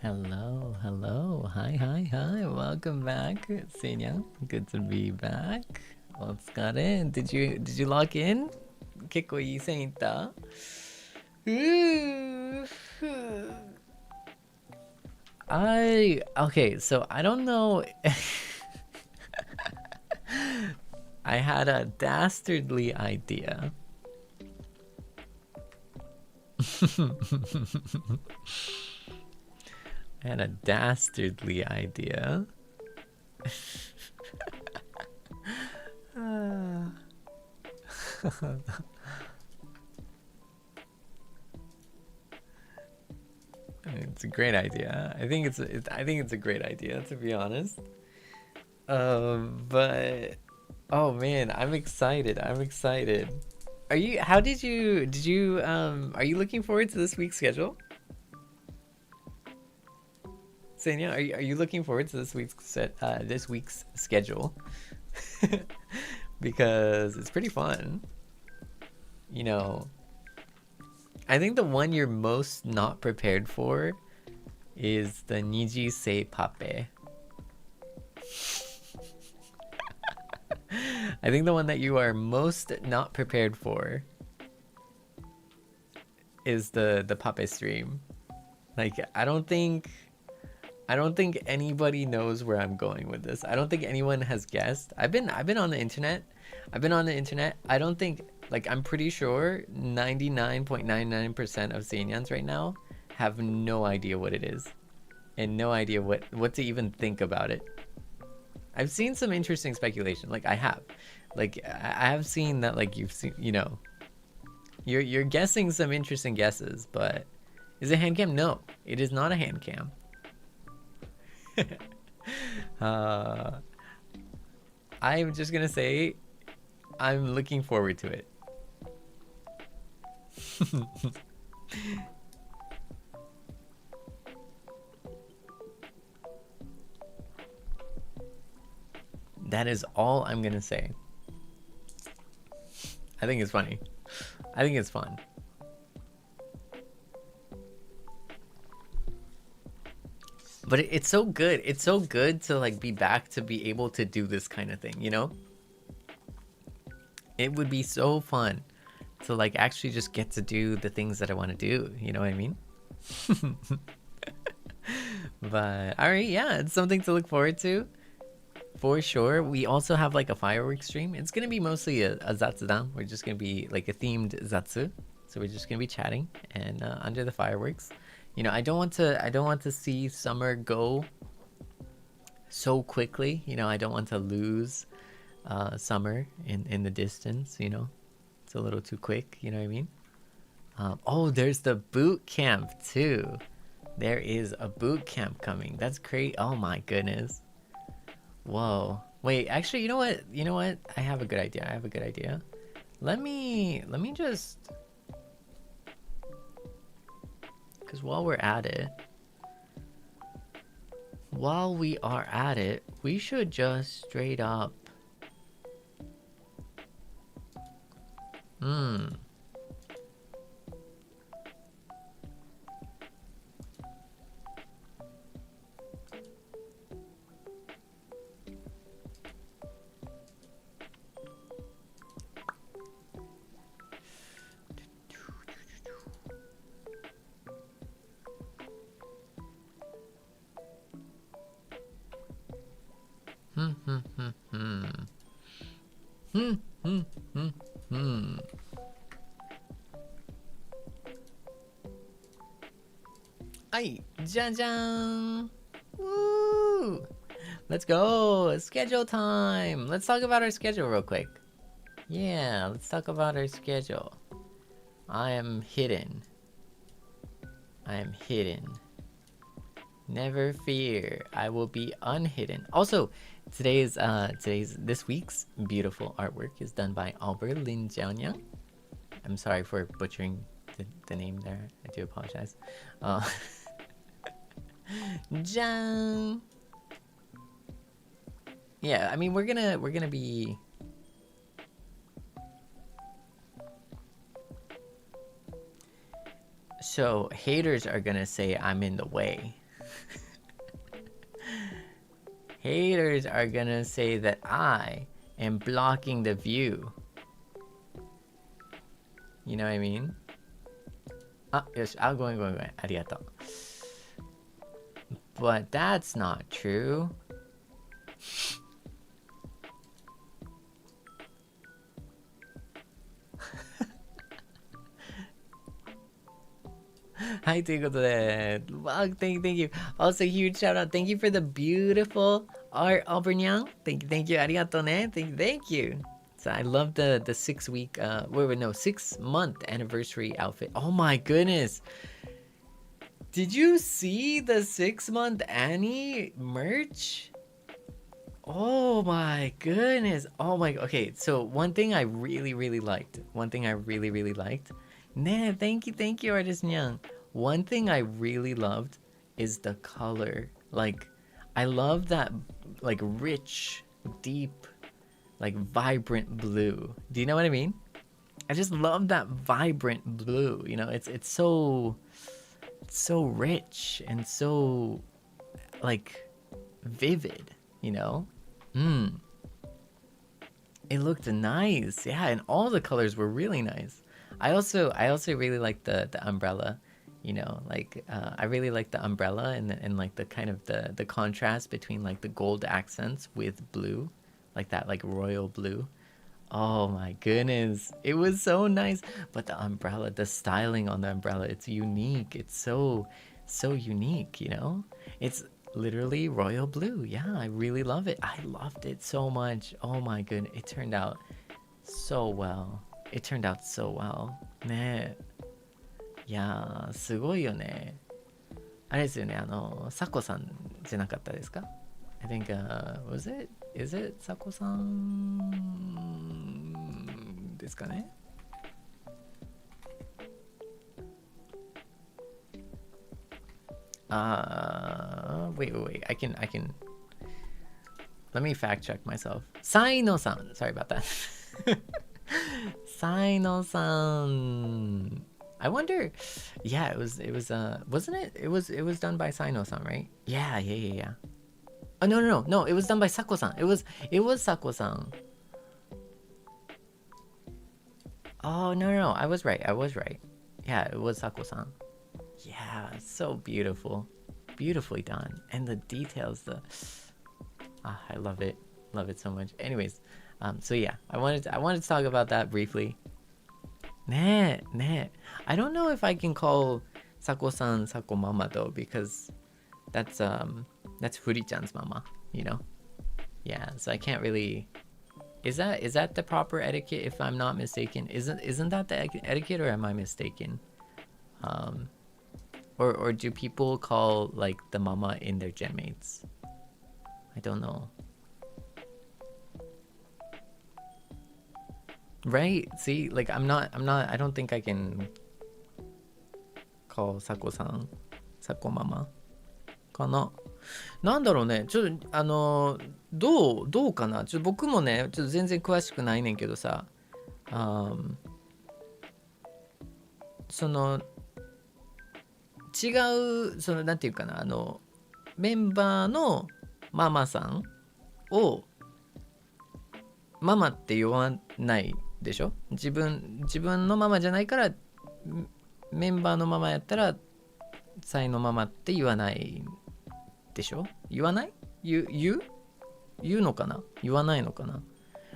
[SPEAKER 1] Hello, hello. Hi. Welcome back, Seinyan. Good to be back. What's got in? Did you log in? 結構いい線いった? Okay, so I don't know. I had a dastardly idea. I had a dastardly idea. It's a great idea. I think it's a great idea, to be honest. But oh man, I'm excited. Are you are you looking forward to this week's schedule? Seinya, are you looking forward to this week's schedule? Because it's pretty fun. You know, I think the one you're most not prepared for is the Niji se pape. I think the one that you are most not prepared for is the pape stream. Like, I don't think anybody knows where I'm going with this. I don't think anyone has guessed. I've been on the internet. I don't think, like, I'm pretty sure 99.99% of Seinyans right now have no idea what it is and no idea what to even think about it. I've seen some interesting speculation. Like, I have seen that, like, you've seen, you know, you're guessing some interesting guesses, but is it hand cam? No, it is not a hand cam. I'm just gonna say I'm looking forward to it. That is all I'm gonna say. I think it's funny. I think it's fun. But it's so good. It's so good to, like, be back to be able to do this kind of thing, you know? It would be so fun to, like, actually just get to do the things that I want to do. You know what I mean? But, alright, yeah, it's something to look forward to. For sure. We also have, like, a fireworks stream. It's going to be mostly a zatsudan. We're just going to be, like, a themed zatsu. So we're just going to be chatting and under the fireworks. You know, I don't want to see summer go so quickly. You know, I don't want to lose summer in the distance, you know. It's a little too quick, you know what I mean? Oh, there's the boot camp too. There is a boot camp coming. That's great. Oh my goodness. Whoa. Wait, actually, you know what? I have a good idea. Let me just, because while we are at it, we should just straight up Ay, jan. Woo! Let's go. Schedule time. Let's talk about our schedule real quick. Yeah, let's talk about our schedule. I am hidden. Never fear, I will be unhidden. Also, this week's beautiful artwork is done by Albert Lin Jiaonyang. I'm sorry for butchering the name there. I do apologize. Jan. Yeah, I mean we're gonna be. So haters are gonna say I'm in the way. haters are gonna say that I am blocking the view. You know what I mean? あ、よし。あ、ごめん。ありがとう。But that's not true. はい、ということで、wow, thank you. Also, huge shout out. Thank you for the beautiful art, Auvergnat. Thank you. ありがとうね。Thank you. So I love the 6-week, no, 6-month anniversary outfit. Oh my goodness. Did you see the 6-month Annie merch? Oh my goodness. Oh my, okay. So one thing I really liked. Nah, thank you, Artist Nyang. One thing I really loved is the color. Like, I love that, like, rich, deep, like, vibrant blue. Do you know what I mean? I just love that vibrant blue. You know, it's so rich and so, like, vivid, you know? It looked nice. Yeah, and all the colors were really nice. I also really like the umbrella, you know, like I really like the umbrella and like the kind of the contrast between like the gold accents with blue, like that like royal blue. Oh my goodness, it was so nice. But the umbrella, the styling on the umbrella, it's unique. It's so unique, you know? It's literally royal blue. Yeah, I really love it. I loved it so much. Oh my goodness, it turned out so well. ねえ。いやー、すごいよね。あれですよね、サコさんじゃなかったですか？ I think, is it サコさんですかね？ wait, I can, let me fact check myself. Saino-san, sorry about that. Saino-san. I wonder. Yeah, it was wasn't it? It was done by Saino-san, right? Yeah. Oh no, it was done by Sako-san. It was Sako-san. Oh no, I was right. Yeah, it was Sako-san. Yeah, so beautifully done. And the details, I love it so much. Anyways, so yeah, I wanted to talk about that briefly. Nah. I don't know if I can call Sako-san Sako Mama though, because that's Furi-chan's mama, you know? Yeah, so I can't really. Is that the proper etiquette if I'm not mistaken? Isn't that the etiquette, or am I mistaken? Or do people call like the mama in their genmates? I don't know. Right? See, like I don't think I can call Sako-san Sako Mama かな。なんだろうね。ちょっとどうかな。僕もね、ちょっと全然詳しくないねんけどさ、その違う、そのなんていうかな、メンバーのママさんをママって言わないでしょ。自分のママじゃないから、メンバーのママやったらサイのママって言わないでしょ。言わない？言うのかな？言わないのかな？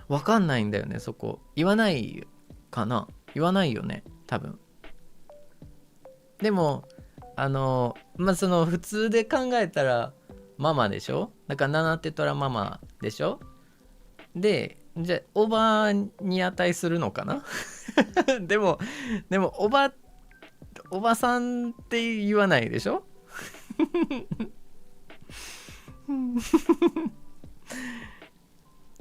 [SPEAKER 1] わかんないんだよね、そこ。言わないかな？言わないよね、多分。でもその普通で考えたらママでしょ。だからナナテトラママでしょ。で、じゃあおばに値するのかな。でもおばさんって言わないでしょ。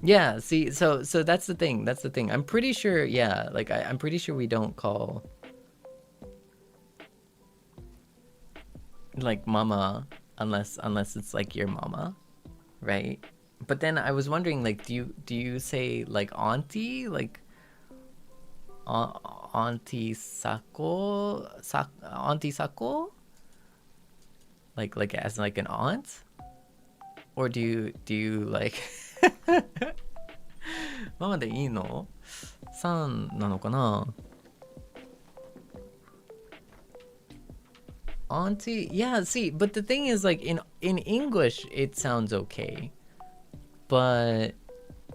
[SPEAKER 1] Yeah, see, so that's the thing. I'm pretty sure, yeah, like I'm pretty sure we don't call like mama unless it's like your mama, right? But then I was wondering, like, do you say like auntie, like auntie Sako, like as like an aunt, or do you like ママでいいの？さんなのかな？ Auntie? Yeah, see, but the thing is like in English it sounds okay. But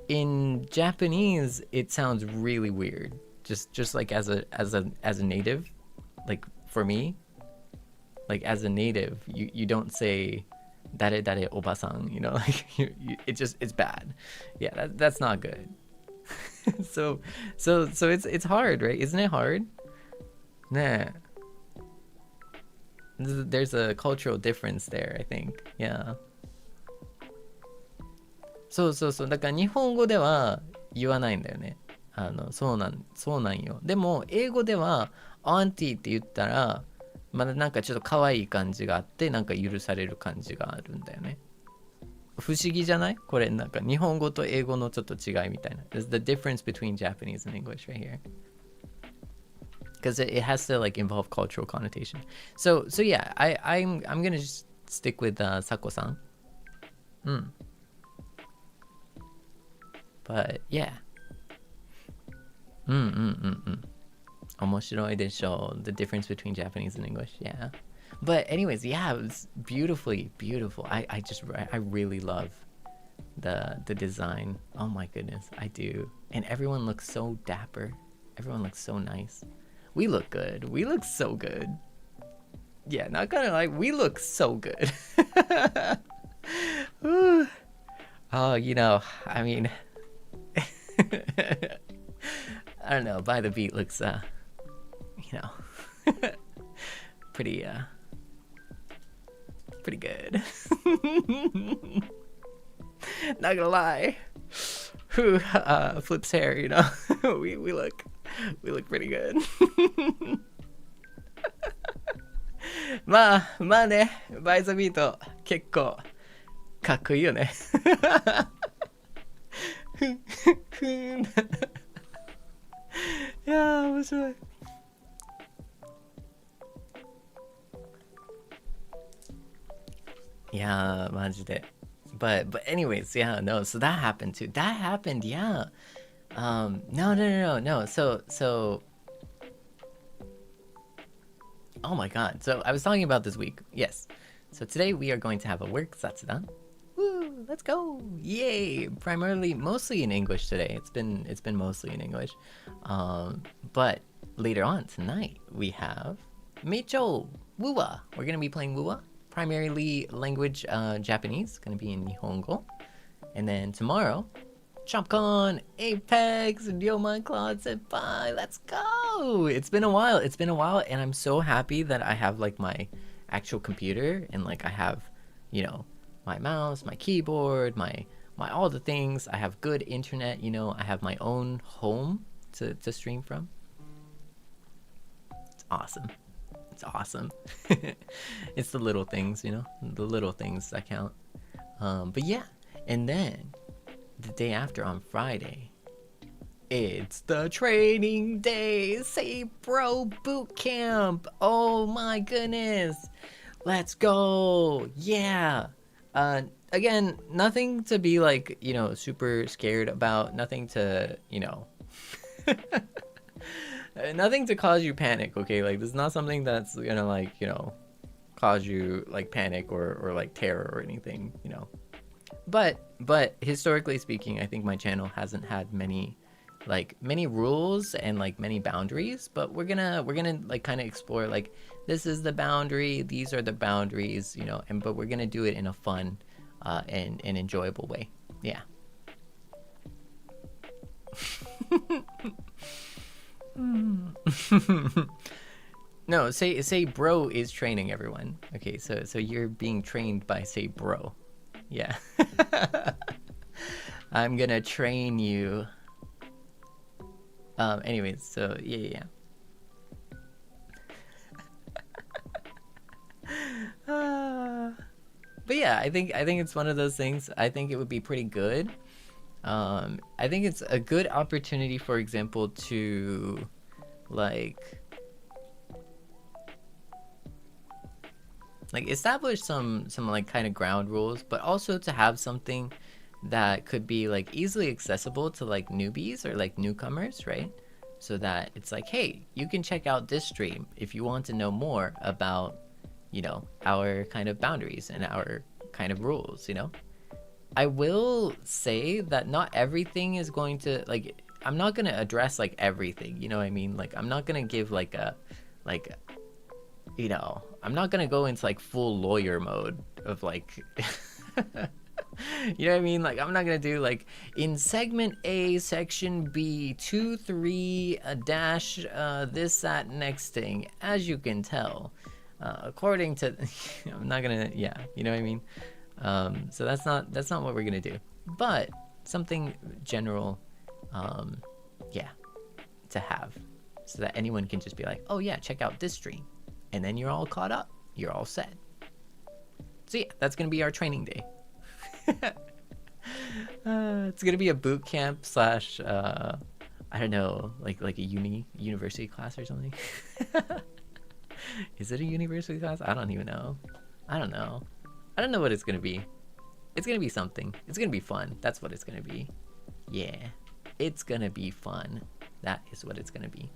[SPEAKER 1] in Japanese it sounds really weird. Just like as a native, like for me, like as a native, you don't say dare dare obasan, you know, like it's bad. Yeah, that's not good. so it's hard, right? Isn't it hard? Nah. There's a cultural difference there, I think. Yeah. そうだから日本語では言わないんだよね。そうなんよ。でも英語ではアンティって言ったらまだなんかちょっと可愛い感じがあってなんか許される感じがあるんだよね。不思議じゃない？これなんか日本語と英語のちょっと違いみたいな。There's the difference between Japanese and English right here. Because it has to like involve cultural connotation. So yeah, I'm gonna just stick with Sako-san. But yeah. 面白いでしょ。The difference between Japanese and English. Yeah. But anyways, yeah, it was beautiful. I really love the design. Oh my goodness, I do. And everyone looks so dapper. Everyone looks so nice. We look good. We look so good. Yeah, not gonna lie, we look so good. Oh, you know, I mean, I don't know. By the Beat looks, you know, pretty good. Not gonna lie. Flips hair, you know. we look pretty good. まあね、バイザビート結構かっこいいよね。いやー面白い。いやーマジで。But anyways, yeah, no. So that happened too. That happened, yeah. No. So. Oh my God. So I was talking about this week. Yes. So today we are going to have a work zatsudan. Woo! Let's go! Yay! Mostly in English today. It's been mostly in English. But later on tonight we have Meicho Wuwa. We're gonna be playing Wuwa. Primarily language Japanese, gonna be in Nihongo. And then tomorrow, ChopCon, Apex, Ryomon Claude Senpai, let's go! It's been a while, and I'm so happy that I have like my actual computer and like I have, you know, my mouse, my keyboard, my all the things. I have good internet, you know, I have my own home to stream from. It's awesome. It's awesome. It's the little things, you know, the little things that count. But yeah, and then the day after on Friday, it's the training day, Seible boot camp. Oh my goodness. Let's go. Yeah. Again, nothing to be like, you know, super scared about, nothing to, you know, nothing to cause you panic, okay? Like, this is not something that's gonna, like, you know, cause you, like, panic or like, terror or anything, you know? But historically speaking, I think my channel hasn't had many rules and, like, many boundaries, but we're gonna, like, kind of explore, like, this is the boundary, these are the boundaries, you know, but we're gonna do it in a fun and enjoyable way. Yeah. No, say bro is training everyone. Okay, so you're being trained by say bro. Yeah. I'm gonna train you. Anyways, so yeah. But yeah, I think it's one of those things. I think it would be pretty good. I think it's a good opportunity, for example, to like like establish some like kind of ground rules, but also to have something that could be like easily accessible to like newbies or like newcomers, right? So that it's like, hey, you can check out this stream if you want to know more about, you know, our kind of boundaries and our kind of rules, you know? I will say that not everything is going to, like, I'm not going to address like everything, you know what I mean? Like, I'm not going to give like a, like, you know, I'm not going to go into like full lawyer mode of like, you know what I mean? Like, I'm not going to do like in segment A, section B, 2, 3, dash, this, that, next thing, as you can tell, according to, I'm not going to, yeah, you know what I mean? So that's not what we're going to do, but something general, yeah, to have, so that anyone can just be like, oh yeah, check out this stream, and then you're all caught up, you're all set. So yeah, that's gonna be our training day. It's gonna be a boot camp slash I don't know, like a university class or something. Is it a university class? I don't even know. I don't know what it's gonna be. It's gonna be something. It's gonna be fun. That's what it's gonna be. Yeah, it's gonna be fun. That is what it's gonna be.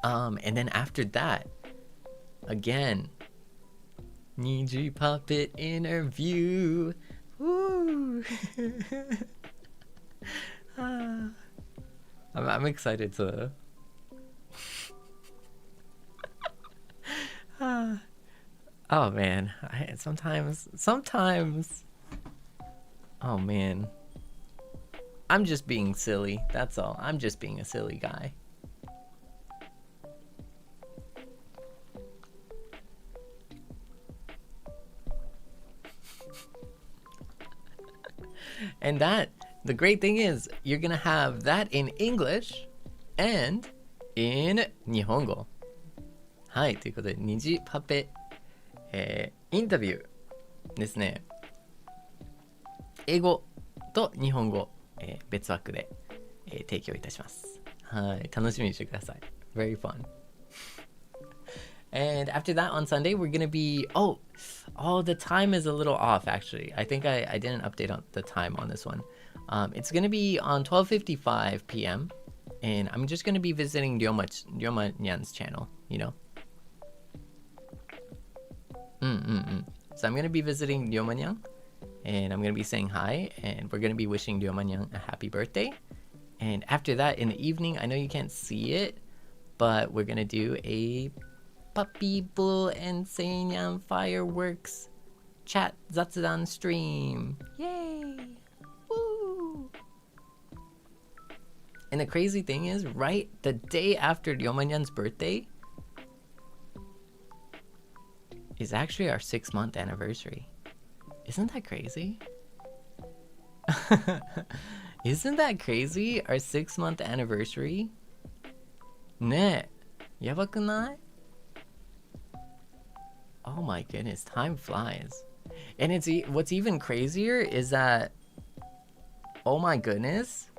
[SPEAKER 1] And then after that, again, Niji Puppet interview. Woo! I'm excited to. Oh man, sometimes. Oh man. I'm just being silly, that's all. I'm just being a silly guy. And that, the great thing is, you're gonna have that in English and in Nihongo. はい、ということで、ニジパペ、インタビューですね。英語と日本語、別枠で、提供いたします。はい、楽しみにしてください。Very fun. And after that on Sunday, we're gonna be oh, the time is a little off actually. I think I didn't update on the time on this one. It's gonna be on 12:55 p.m. and I'm just gonna be visiting Ryoma Nyan's channel, you know. So I'm gonna be visiting Ryoma Nyan, and I'm gonna be saying hi, and we're gonna be wishing Ryoma Nyan a happy birthday. And after that, in the evening, I know you can't see it, but we're gonna do a Puppy Bull and Seinyan fireworks chat zatsudan stream. Yay! Woo! And the crazy thing is, right the day after Ryomanyan's birthday is actually our 6-month anniversary. Isn't that crazy? Isn't that crazy? Our 6-month anniversary? ねえ、やばくない? Oh my goodness, time flies. And it's what's even crazier is that, oh my goodness,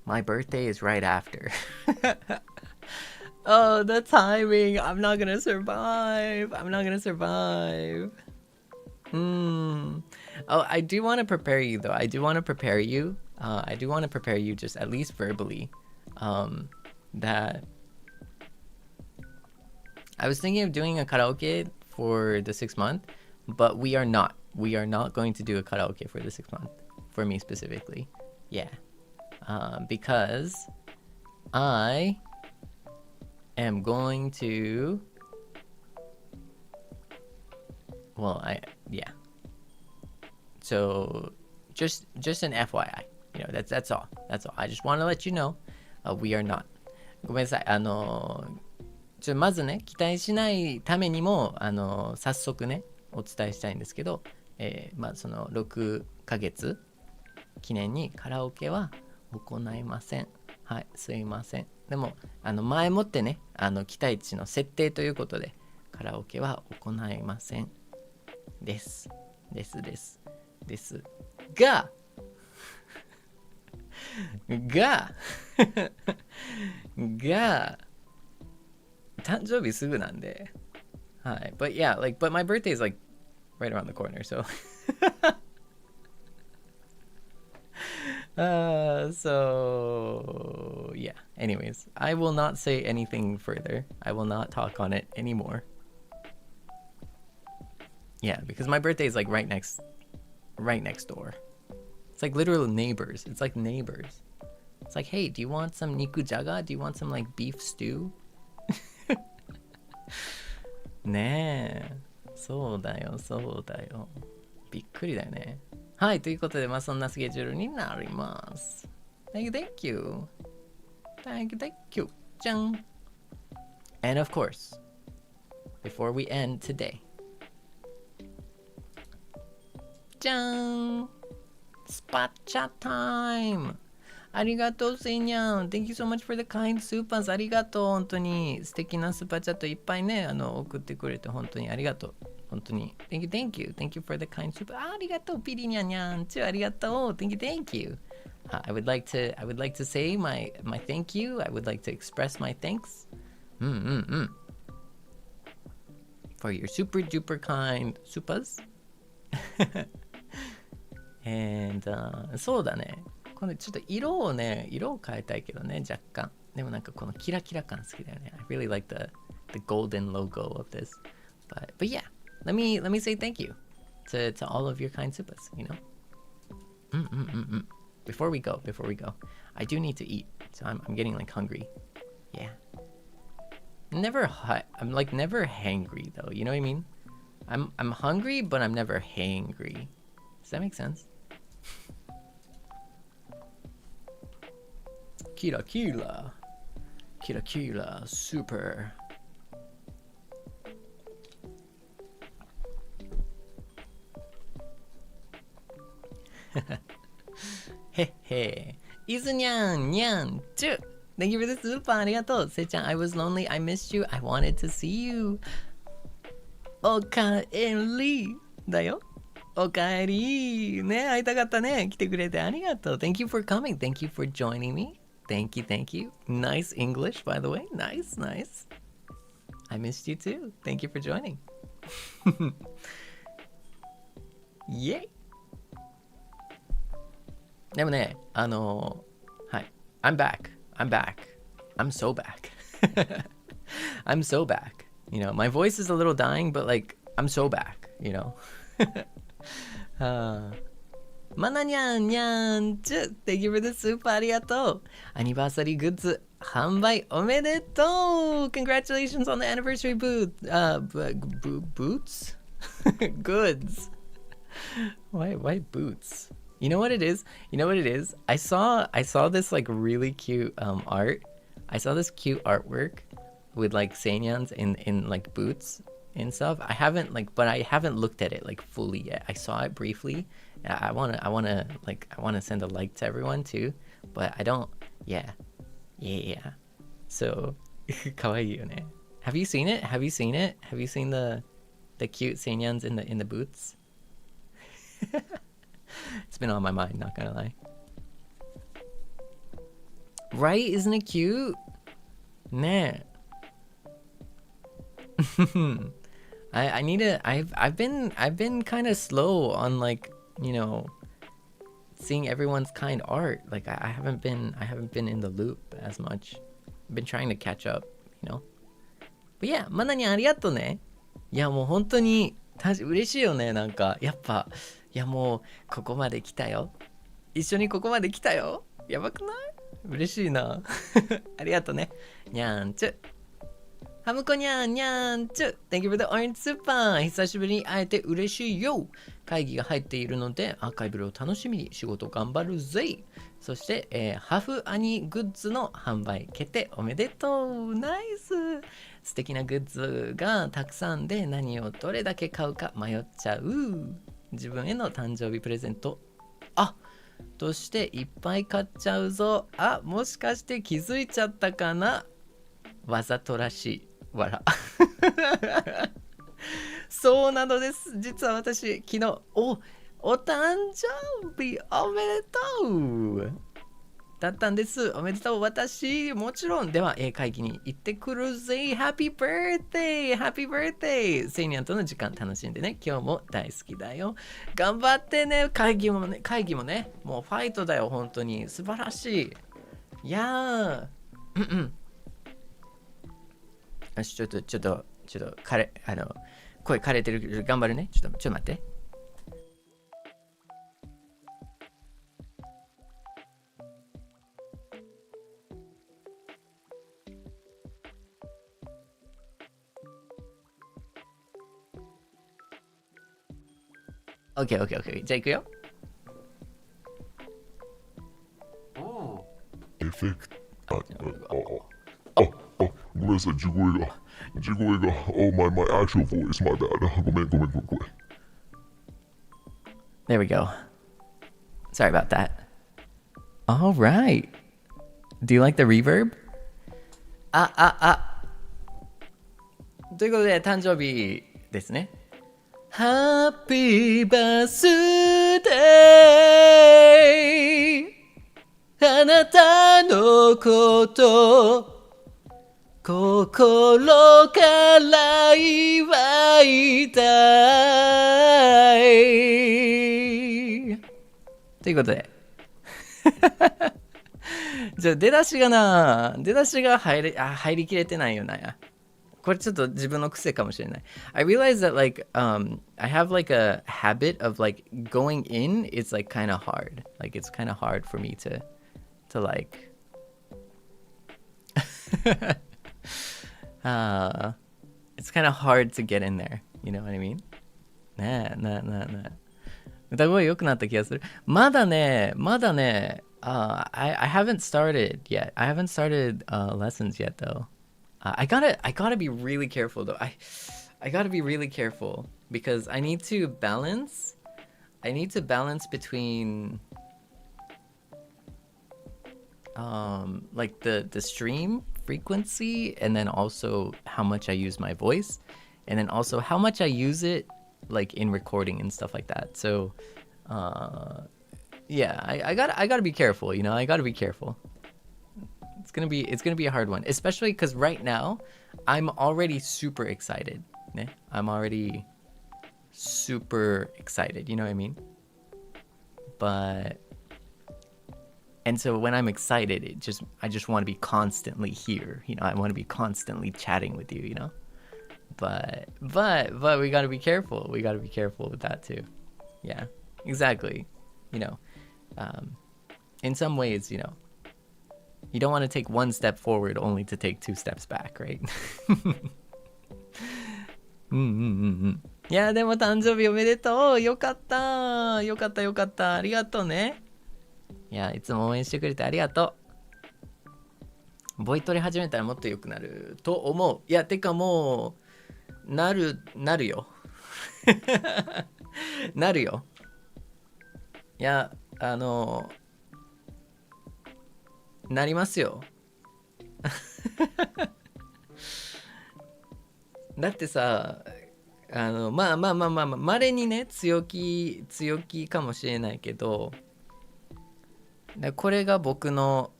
[SPEAKER 1] my birthday is right after. Oh, the timing. I'm not gonna survive. Oh, I do want to prepare you though. I do want to prepare you just at least verbally, that I was thinking of doing a karaoke for the 6th month, but we are not going to do a karaoke for the 6th month, for me specifically. Yeah, because I am going to, yeah. So just an FYI, you know, that's all. I just want to let you know, we are not. ごめんなさい。まずね、期待しないためにも早速ねお伝えしたいんですけど、その6ヶ月記念にカラオケは行いません。はい、すいません。でも前もってね期待値の設定ということでカラオケは行いませんですがが誕生日すぐなんで、はい。But yeah, like, but my birthday is like right around the corner, so. So yeah. Anyways, I will not say anything further. I will not talk on it anymore. Yeah, because my birthday is like right next door. It's like literal neighbors. It's like neighbors. It's like, hey, do you want some nikujaga? Do you want some like beef stew? ねえ、そうだよ、そうだよ。びっくりだよね。はい、ということで、まあそんなスケジュールになります。Thank you, thank you. Thank you, thank you. じゃん。And of course, before we end today, じゃん。スパチャタイム。ありがとう、セイニャン。Thank you so much for the kind supers. ありがとう、本当に。素敵なスパチャットいっぱいね、送ってくれて本当にありがとう。本当に。Thank you, thank you. Thank you for the kind super. ありがとう、ピリニャニャン。ありがとう。Thank you, thank you. I would like to say my thank you. I would like to express my thanks. For your super duper kind supers. And そうだね。このちょっと色を変えたいけどね、若干。でもなんかこのキラキラ感好きだよね。I really like the golden logo of this. But yeah, let me say thank you to all of your kind supers, you know? Before we go, I do need to eat. So I'm getting like hungry. Yeah. I'm like never hangry though, you know what I mean? I'm hungry, but I'm never hangry. Does that make sense? キラキラキラキラスーパーへっへいずにゃんにゃんちゅ Thank you for the super ありがとうせいちゃん I was lonely I missed you I wanted to see you おかえりだよおかえりね会いたかったね来てくれてありがとう Thank you for coming Thank you for joining me Thank you. Nice English, by the way. Nice. I missed you too. Thank you for joining. Yay! でもね、はい。I'm back. I'm so back. I'm so back. You know, my voice is a little dying, but like, I'm so back, you know? マナニャンニャンチュ Thank you for the super ありがとうアニバーサリーグッズ販売おめでとう Congratulations on the anniversary boots? Goods Why boots? You know what it is? I saw this like really cute art I saw this cute artwork with like Seinyans in like boots and stuff I haven't looked at it like fully yet I saw it briefly I wanna send a like to everyone too, but I don't. Yeah. So, 可愛いよね. Have you seen it? Have you seen the cute Seinyans in the boots? It's been on my mind, not gonna lie. Right? Isn't it cute? ねえ. I've been kind of slow on like. You know, seeing everyone's kind art. Like I haven't been in the loop as much. I've been trying to catch up, you know. But yeah, マナにありがとうね。いやもう本当に嬉しいよねなんかやっぱいやもうここまで来たよ。一緒にここまで来たよ。やばくない？嬉しいな。ありがとうね。にゃんちゅ。ハムコニャンニャンチュ Thank you for the orange super 久しぶりに会えて嬉しいよ会議が入っているのでアーカイブを楽しみに仕事頑張るぜそして、ハフアニグッズの販売決定おめでとうナイス素敵なグッズがたくさんで何をどれだけ買うか迷っちゃう自分への誕生日プレゼントとしていっぱい買っちゃうぞもしかして気づいちゃったかなわざとらしいわらそうなのです実は私昨日お誕生日おめでとうだったんです。おめでとう。私、もちろん。では、会議に行ってくるぜ。Happy birthday! Happy birthday! セイニャンとの時間楽しんでね。今日も大好きだよ。頑張ってね。会議もね。もうファイトだよ。本当に。素晴らしい。いやー。よし、ちょっと、声枯れてるけど、頑張るね。ちょっと待って。オッケー。じゃあ行くよ。
[SPEAKER 2] エフェクト。ごめんなさい、地声が。my actual voice, my bad. ごめん。
[SPEAKER 1] There we go. Sorry about that. All right. Do you like the reverb? ということで、誕生日ですね。Happy birthday! あなたのこと心から祝いたいということでじゃあ出だしが入りきれてないよな。これちょっと自分の癖かもしれない。I realize that like I have like a habit of like going in. It's like kind of hard. Like it's kind of hard for me to like it's kind of hard to get in there. You know what I mean? ねえ。歌声良くなった気がする。まだね。I haven't started yet. I haven't started lessons yet though. I gotta be really careful though. I gotta be really careful because I need to balance between like the stream frequency and then also how much I use my voice and then also how much I use it like in recording and stuff like that. So yeah, I gotta be careful, you know. I gotta be careful. It's gonna be a hard one, especially because right now I'm already super excited. Ne? I'm already super excited, you know what I mean? And so when I'm excited, I just want to be constantly here, you know. I want to be constantly chatting with you, you know. But we gotta be careful. We gotta be careful with that too. Yeah, exactly. You know, in some ways, you know, you don't want to take one step forward only to take two steps back, right? いやでも誕生日おめでとう。よかった。ありがとうね。いやいつも応援してくれてありがとう。ボイトレ始めたらもっと良くなると思う。いやてかもうなるよ。なるよ。いやなりますよ。だってさ、まあ稀にね強気かもしれないけど、これが僕の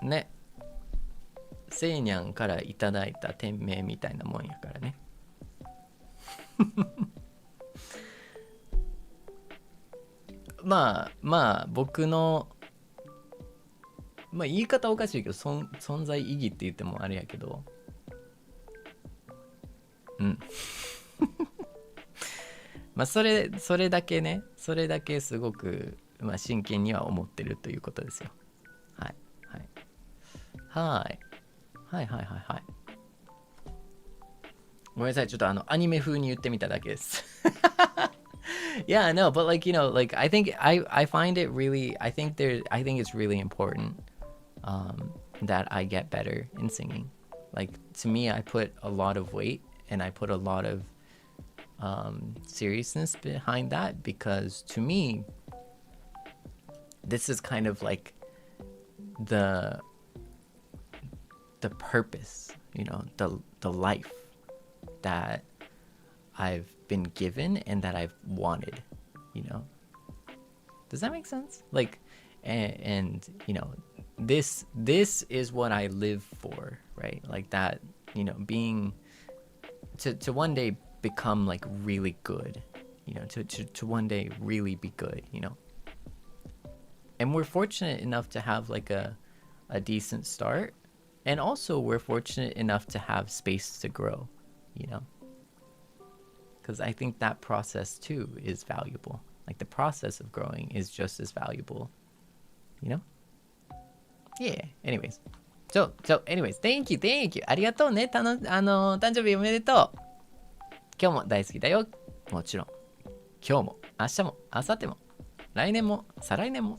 [SPEAKER 1] ねセイニャンからいただいた店名みたいなもんやからね。まあ僕の言い方おかしいけど存在意義って言ってもあれやけど、それだけすごく真剣には思ってるということですよ。はい。ごめんなさい、ちょっとアニメ風に言ってみただけです。Yeah, no, but like, you know, like I think I find it really, I think it's really important that I get better in singing. Like to me, I put a lot of weight and I put a lot of seriousness behind that, because to me this is kind of like the purpose, you know, the life that I've been given and that I've wanted, you know. Does that make sense? Like and this is what I live for, right? Like that, being to one day become like really good, to one day really be good, and we're fortunate enough to have like a decent start, and also we're fortunate enough to have space to grow, because I think that process too is valuable. Like the process of growing is just as valuable, Yeah, anyways. So, anyways, thank you. ありがとうね。誕生日おめでとう。今日も大好きだよ。もちろん。今日も、明日も、明後日も、来年も、再来年も、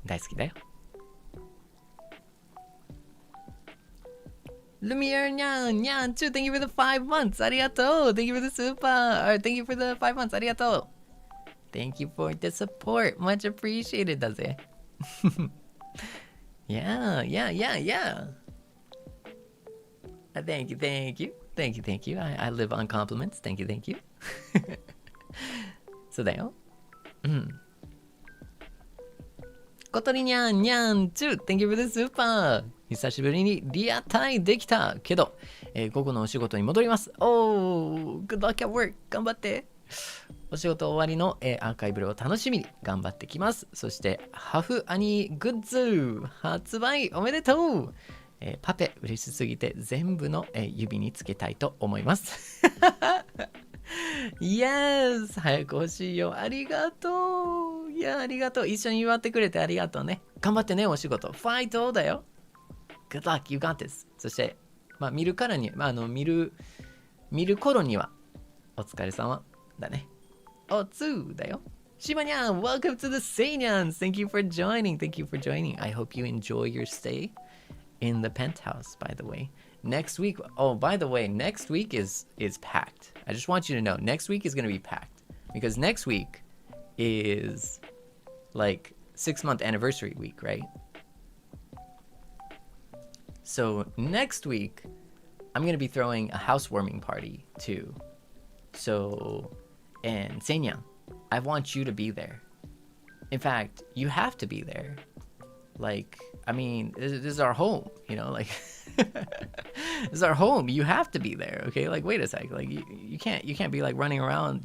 [SPEAKER 1] 大好きだよ。Lumiere Nyan, too. Thank you for the 5 months. ありがとう。Thank you for the super. Thank you for the 5 months. ありがとう。Thank you for the support. Much appreciated だぜ。Yeah. Thank you. I live on compliments. Thank you. そうだよ。小鳥にゃんにゃんちゅう Thank you for the super. 久しぶりにリアタイできたけど、午後のお仕事に戻ります。Good luck at work. 頑張って。お仕事終わりの、アーカイブを楽しみに頑張ってきます。そしてハフアニグッズ発売おめでとう、パペ嬉しすぎて全部の、指につけたいと思います。Yes! 早く欲しいよ。ありがとう。いや、ありがとう。一緒に祝ってくれてありがとうね。頑張ってね、お仕事。ファイトだよ。Good luck, you got this. そして、見るからに、見る頃にはお疲れ様だね。おつだよ。シバニャン welcome to the Seinyans. Thank you for joining. I hope you enjoy your stay in the penthouse, by the way. Next week, by the way, next week is packed. I just want you to know, next week is going to be packed. Because next week is like 6-month anniversary week, right? So next week, I'm going to be throwing a housewarming party too. And Seinyan, I want you to be there. In fact, you have to be there. Like, I mean, this is our home, like, this is our home. You have to be there, okay? Like, wait a sec. Like, you can't be like running around,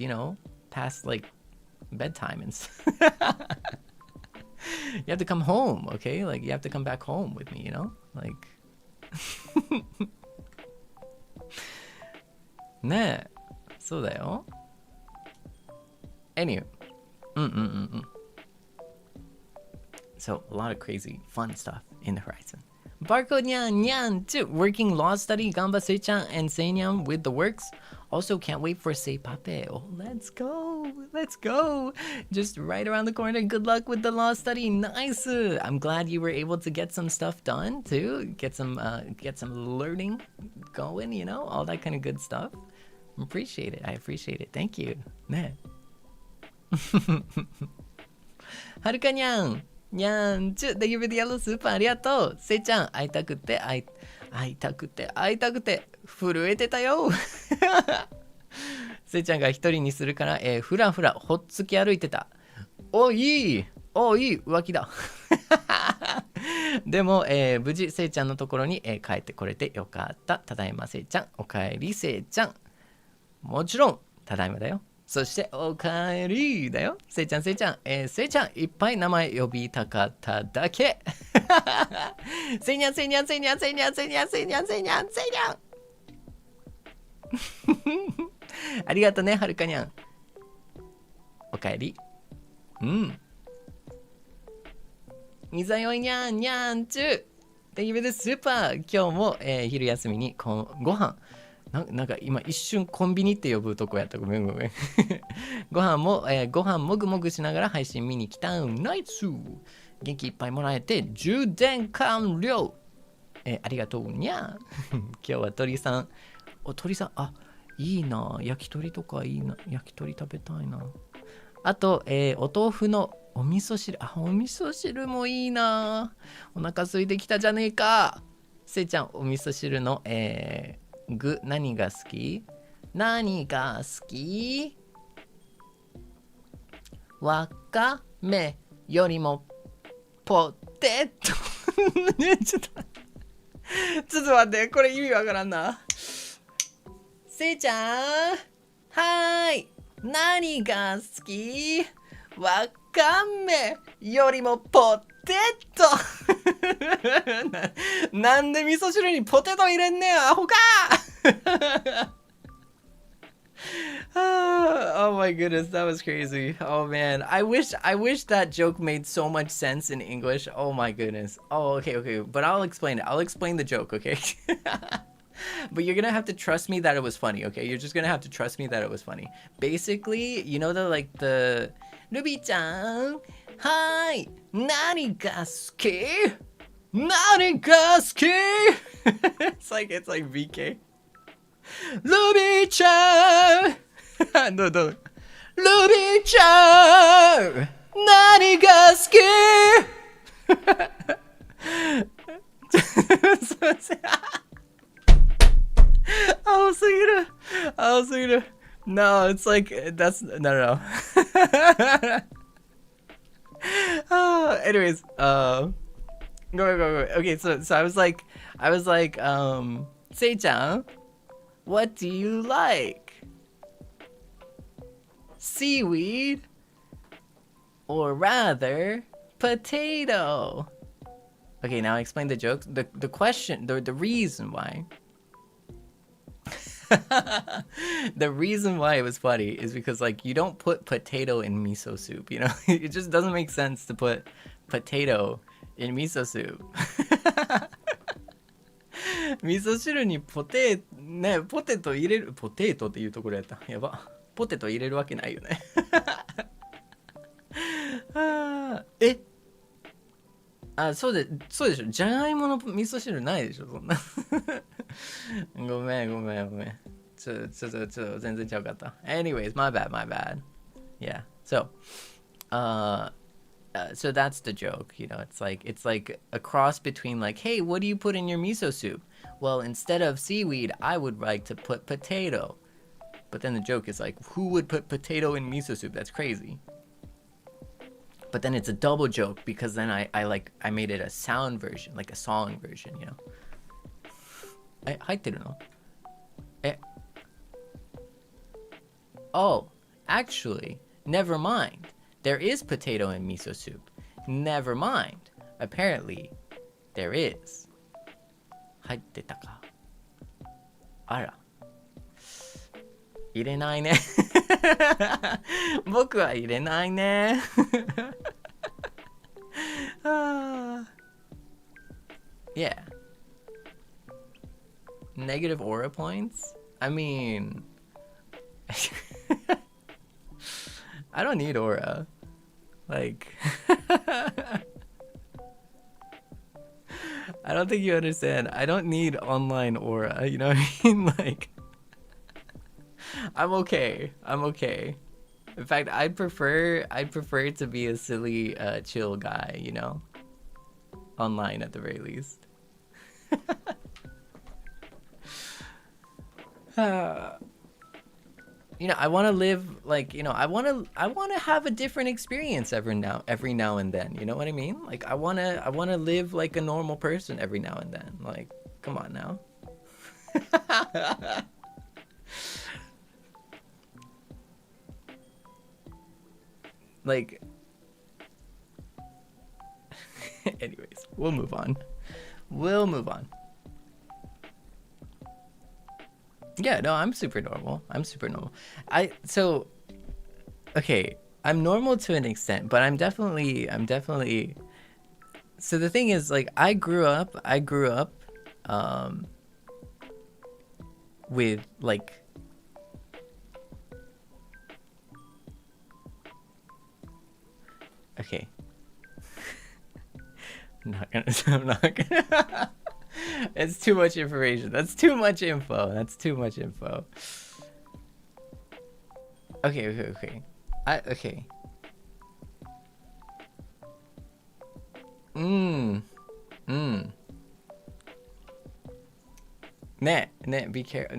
[SPEAKER 1] past like bedtime and stuff. You have to come home, okay? Like, you have to come back home with me, like. ねえ、そうだよ。Anyway, so a lot of crazy fun stuff in the horizon. Barcode Nyan Nyan too. Working law study, Gamba Seichan and Seinyan with the works. Also can't wait for Seipape. Oh, let's go. Just right around the corner. Good luck with the law study. Nice. I'm glad you were able to get some stuff done too. Get some learning going, all that kind of good stuff. I appreciate it. Thank you. ね。はるかにゃんにゃんちゅ Thank you for the yellow super ありがとう。せいちゃん会いたくて震えてたよ。せいちゃんが一人にするから、ふらふらほっつき歩いてた。いい浮気だ。でも、無事せいちゃんのところに、帰ってこれてよかった。ただいませいちゃん。おかえりせいちゃん。もちろんただいまだよ。そしておかえりだよ。せいちゃん、せいちゃん、いっぱい名前呼びたかっただけ。せいにゃん。ありがとね、はるかにゃん。おかえり。いざよいにゃんにゃんちゅ。Thank you for the super。今日も、昼休みにご飯。なんか今一瞬コンビニって呼ぶとこやった。ごめん。ご飯もぐもぐしながら配信見に来たナイス。元気いっぱいもらえて充電完了。ありがとうにゃ。今日は鳥さん、いいな。焼き鳥とかいいな。焼き鳥食べたいな。あと、お豆腐のお味噌汁。お味噌汁もいいな。お腹空いてきたじゃねえか。せいちゃん、お味噌汁の、具何が好き？わかめよりもポテトちょっと待って、これ意味わからんな。せいちゃん、はーい、何が好き？わかめよりもポテトなんで味噌汁にポテト入れんねん、アホかOh my goodness, that was crazy. Oh man, I wish that joke made so much sense in English. Oh my goodness. Oh, okay, but I'll explain it. I'll explain the joke, okay? But you're gonna have to trust me that it was funny, okay? You're just gonna have to trust me that it was funny. Basically, you know the Ruby-chan, hi, nani ga suki? Nani ga suki? It's like VK. Ruby-chan! No. Ruby-chan! Nani ga suki? I was thinking. No, it's like that's no. Anyways, go. Okay, so I was like, Sei-chan, what do you like? Seaweed, or rather, potato? Okay, now I explain the joke. The question, the reason why. The reason why it was funny is because like you don't put potato in miso soup, you know? It just doesn't make sense to put potato in miso soup. 味噌汁にポテト入れる、ポテトっていうところやった。やば。ポテト入れるわけないよね。え？あ、そうでしょ。じゃがいもの味噌汁ないでしょ、そんな。ごめん。ちょっと全然ちゃうかった。Anyways, my bad. Yeah. So that's the joke, you know. It's like a cross between like, hey, what do you put in your miso soup? Well, instead of seaweed, I would like to put potato. But then the joke is like, who would put potato in miso soup? That's crazy. But then it's a double joke because then I made it a sound version, like a song version, you know. 入ってるの？Oh, actually, never mind. There is potato in miso soup. Never mind. Apparently, there is. 入ってたか。あら。入れないね。僕は入れないね。Yeah. Negative aura points? I mean... I don't need aura. Like... I don't think you understand. I don't need online aura. You know what I mean? Like... I'm okay. In fact, I'd prefer to be a silly, chill guy, you know? Online at the very least. You know, I want to live like, you know, I want to have a different experience every now and then. You know what I mean? Like I want to live like a normal person every now and then. Like, come on now. Like, anyways, we'll move on. Yeah, no, I'm super normal. Okay, I'm normal to an extent, but I'm definitely so the thing is, like, I grew up with like okay. I'm not gonna It's too much information. That's too much info. Okay. Okay. Be careful.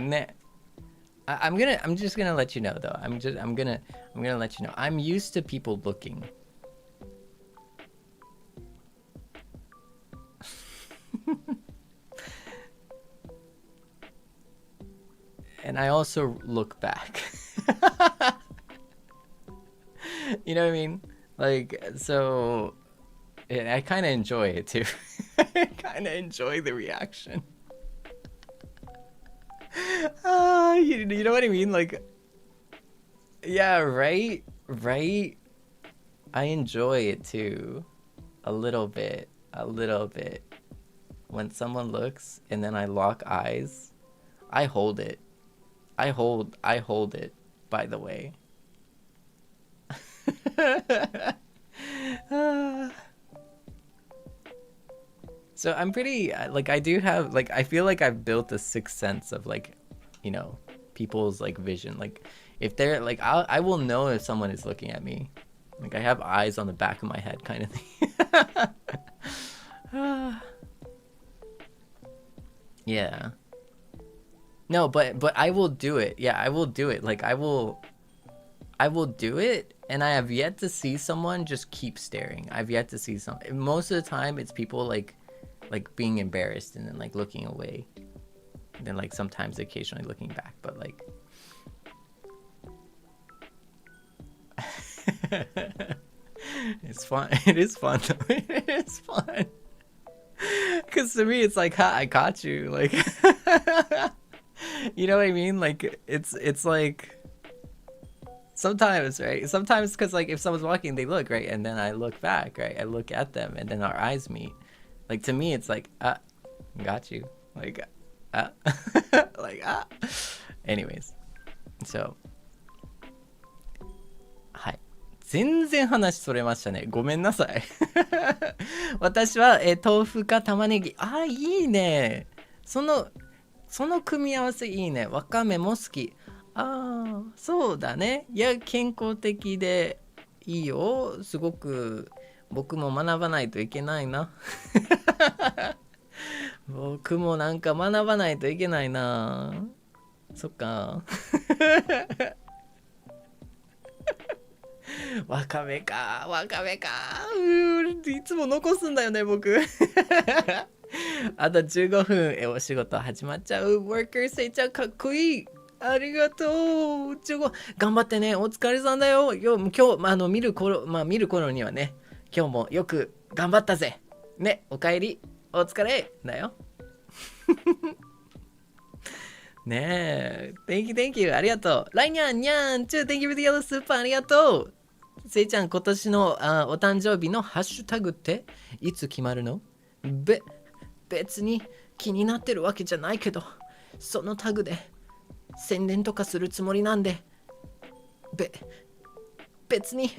[SPEAKER 1] I'm just gonna let you know though. I'm gonna let you know. I'm used to people looking. and I also look back. You know what I mean? Like, so I kind of enjoy it too. I kind of enjoy the reaction. You know what I mean? Like, yeah, right? Right? I enjoy it too. A little bit. When someone looks and then I lock eyes, I hold it. I hold it, by the way. So I'm pretty, like, I do have, like, I feel like I've built a sixth sense of, like, you know, people's, like, vision. Like, if they're, like, I will know if someone is looking at me. Like, I have eyes on the back of my head kind of thing. Yeah. No, but I will do it. Yeah, I will do it. Like, I will do it, and I have yet to see someone just keep staring. I've yet to see some. Most of the time, it's people, like being embarrassed and then, like, looking away. And then, like, sometimes occasionally looking back, but, like... It's fun. It is fun, though. It is fun. Because to me, it's like, ha, I caught you. Like, you know what I mean? Like, it's like... Sometimes, right? Sometimes, because, like, if someone's walking, they look, right? And then I look back, right? I look at them, and then our eyes meet. Like, to me, it's like, got you. Like, like, anyways. So. はい。全然話それましたね。ごめんなさい。私は、豆腐か玉ねぎ。あ、いいね。その組み合わせいいね。わかめも好き。ああ、そうだね。いや、健康的でいいよ。すごく僕も学ばないといけないな。僕もなんか学ばないといけないな。そっか。わかめか。いつも残すんだよね、僕。あと15分、お仕事始まっちゃう。Worker せいちゃんかっこいい。ありがとう。頑張ってね。お疲れさんだよ。今日、見る頃にはね、今日もよく頑張ったぜ。ね、おかえり。お疲れ。だよ。ねえ。Thank you. ありがとう。ライニャン、ニャン、Thank you for the yellow super. ありがとう。せいちゃん、今年のお誕生日のハッシュタグっていつ決まるの？別に気になってるわけじゃないけど、そのタグで宣伝とかするつもりなんで、別に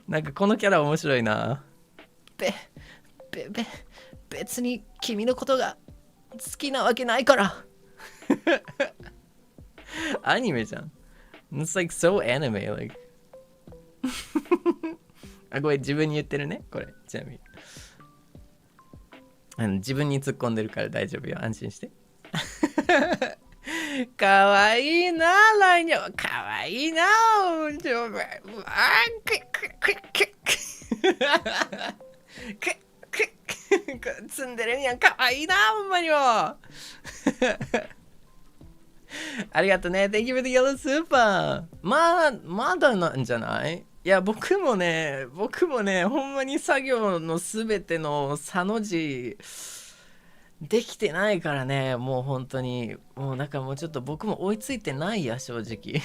[SPEAKER 1] なんかこのキャラ面白いな。別に君のことが好きなわけないからアニメじゃん。It's like so anime, like あ、ごめん、自分に言ってるね、これ。ちなみに自分に突っ込んでるから大丈夫よ、安心して。かわいいな、ライニャ。かわいいな。積んでるにゃん、かわいいな、ほんまにも。ありがとうね。Thank you for the yellow super. まだなんじゃない？いや、僕もね、ほんまに作業のすべてのサの字できてないからね、もう本当に。もうだからもうちょっと僕も追いついてないや、正直。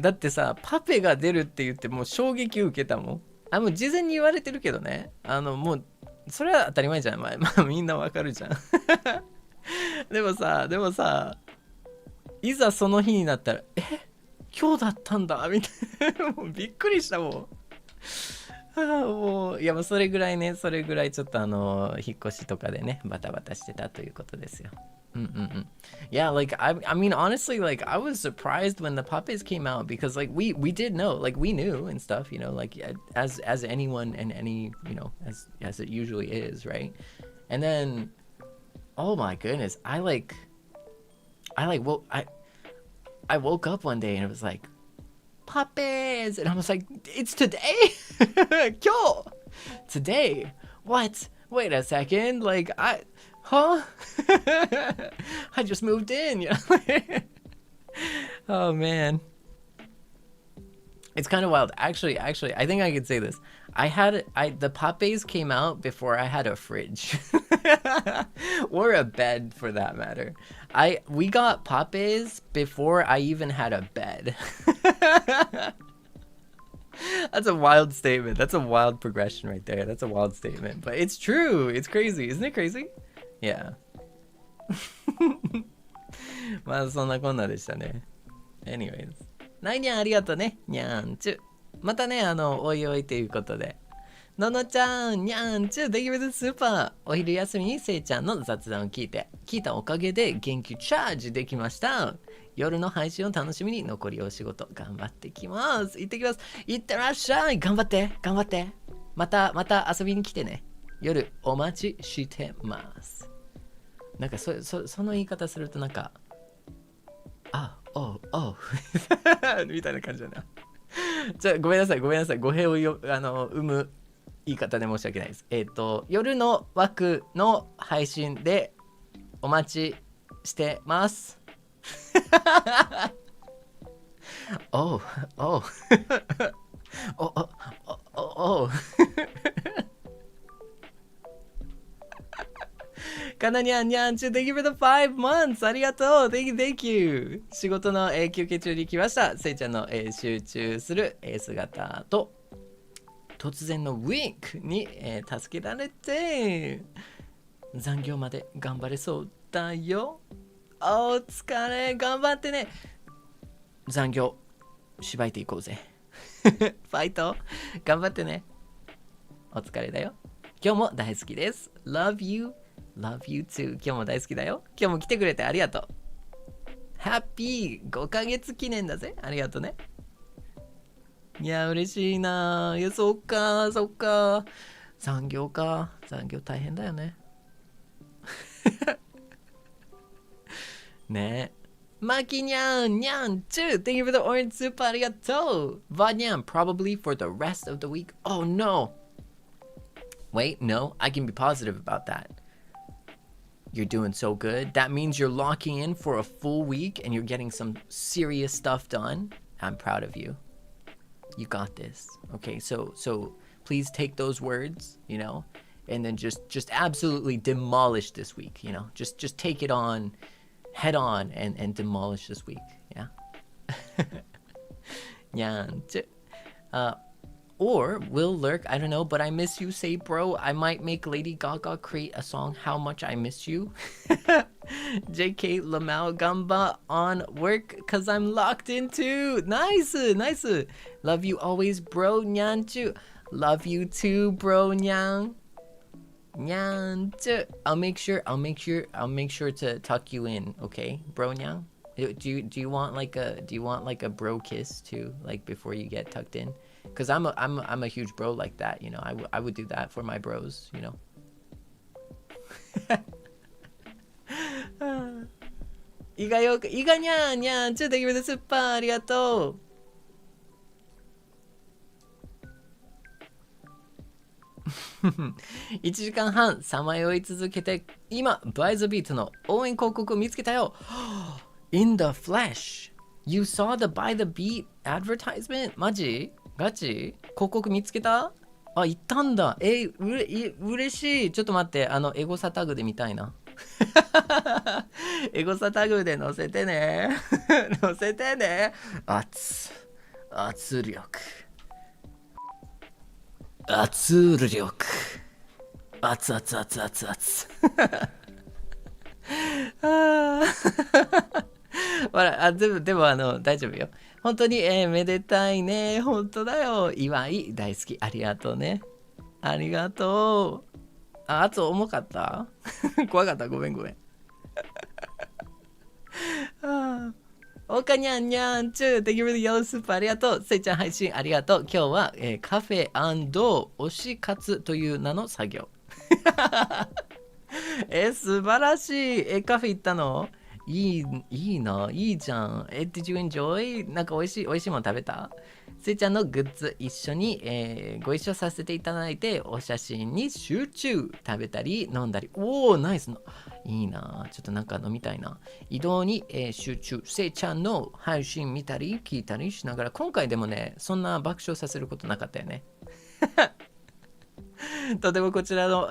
[SPEAKER 1] だってさ、パペが出るって言ってもう衝撃受けたもん。もう事前に言われてるけどね。もう、それは当たり前じゃん。まあみんなわかるじゃん。でもさ、いざその日になったら、今日だったんだみたいな。もうびっくりしたもん。もういや、もうそれぐらいちょっと引っ越しとかでね、バタバタしてたということですよ。Yeah, like I mean honestly, like I was surprised when the puppets came out because like we did know, like we knew and stuff, you know, like as anyone and any, you know, as it usually is, right? And then oh my goodness, I woke up one day and it was like puppets, and I was like, it's today. 今日 today. What wait a second, like huh? I just moved in, you know? Oh man. It's kind of wild. Actually, I think I could say this. The Popeyes came out before I had a fridge. Or a bed for that matter. We got Popeyes before I even had a bed. That's a wild statement. That's a wild progression right there. That's a wild statement. But it's true. It's crazy. Isn't it crazy? Yeah. まあそんなこんなでしたね。Anyways。ないにゃんありがとうね。にゃんちゅ。またね、おいおいということで。ののちゃん、にゃんちゅ。Thank you for the super。お昼休みにせいちゃんの雑談を聞いたおかげで元気チャージできました。夜の配信を楽しみに残りお仕事頑張ってきます。行ってきます。行ってらっしゃい。頑張って。また遊びに来てね。夜お待ちしてます。なんかその言い方するとなんかみたいな感じだな。じゃあごめんなさい。語弊を生む言い方で申し訳ないです。夜の枠の配信でお待ちしてます。おかなにゃんにゃんちゅ Thank you for the 5 months ありがとう Thank you 仕事の、休憩中に来ましたせいちゃんの、集中する、姿と突然のウィンクに、助けられて残業まで頑張れそうだよお疲れ頑張ってね残業しばいていこうぜファイト頑張ってねお疲れだよ今日も大好きです Love you too 今日も大好きだよ今日も来てくれてありがとうハッピー5ヶ月記念だぜありがとうねいや嬉しいないやそっか残業大変だよねねマキニャンニャンチュ Thank you for the orange soup ありがとうバニャン probably for the rest of the week oh no wait no I can be positive about that You're doing so good. That means you're locking in for a full week and you're getting some serious stuff done. I'm proud of you. You got this. Okay, so please take those words, you know, and then just absolutely demolish this week, you know. Just take it on head on and demolish this week. Yeah. Or will lurk, I don't know, but I miss you, say bro. I might make Lady Gaga create a song, How Much I Miss You. JK Lamau Gamba on work, cause I'm locked in too. Nice. Love you always, bro, nyanchu. Love you too, bro, nyang. Nyanchu. I'll make sure to tuck you in, okay, bro, nyang. Do you want like a bro kiss too, like before you get tucked in? Because I'm a huge bro like that, you know. I would do that for my bros, you know. いがにゃーにゃーちょっとgive me the super ありがとう。1時間半さまよい続けて今 BYTHEBEAT の応援広告を見つけたよ。In the flesh, you saw the By the Beat advertisement? マジ？ガチ？広告見つけた？あ、行ったんだ。嬉しい。ちょっと待って、エゴサタグで見たいな。エゴサタグで載せてね。載せてね。圧力。圧力。熱。でも大丈夫よ。本当に、めでたいね。本当だよ。祝い大好き。ありがとうね。ありがとう。圧重かった怖かった。ごめん。おかにゃんにゃんちゅう。Thank you for the yellow soup ありがとう。せいちゃん配信ありがとう。今日は、カフェ&推し活という名の作業。素晴らしい。カフェ行ったの？いいな。いいじゃん。Did you enjoy? なんか美味しいもの食べた？せいちゃんのグッズ一緒に、ご一緒させていただいて、お写真に集中、食べたり飲んだり、おーナイスのいいな、ちょっとなんか飲みたいな。移動に、集中、せいちゃんの配信見たり聞いたりしながら、今回でもね、そんな爆笑させることなかったよね。とてもこちらの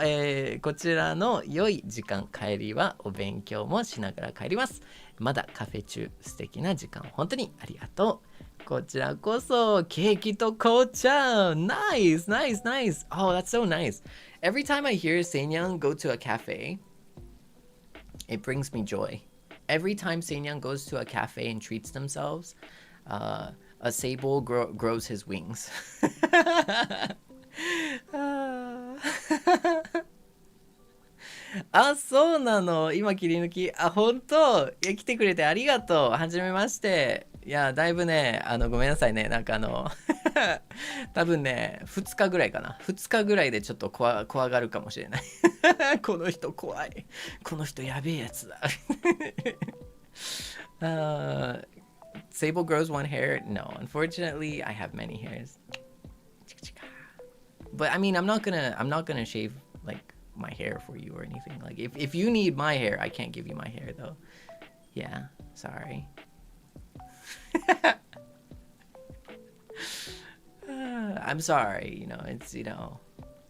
[SPEAKER 1] 良い時間、帰りはお勉強もしながら帰ります。まだカフェ中、素敵な時間、本当にありがとう。こちらこそ、ケーキと紅茶。Nice, nice, nice. Oh, that's so nice. Every time I hear Seinyan go to a cafe, it brings me joy. Every time Seinyan goes to a cafe and treats themselves, a Seible grows his wings. あ、そうなの。今切り抜き。あ、本当。いや、来てくれてありがとう。はじめまして。いや、だいぶね、ごめんなさいね。なんか多分ね、2日ぐらいかな。2日ぐらいでちょっと怖がるかもしれない。この人怖い。この人やべえやつだ。Sable grows one hair? No, unfortunately, I have many hairs. But I mean, I'm not gonna shave like my hair for you or anything. Like if you need my hair, I can't give you my hair though. Yeah, sorry. I'm sorry, it's I'm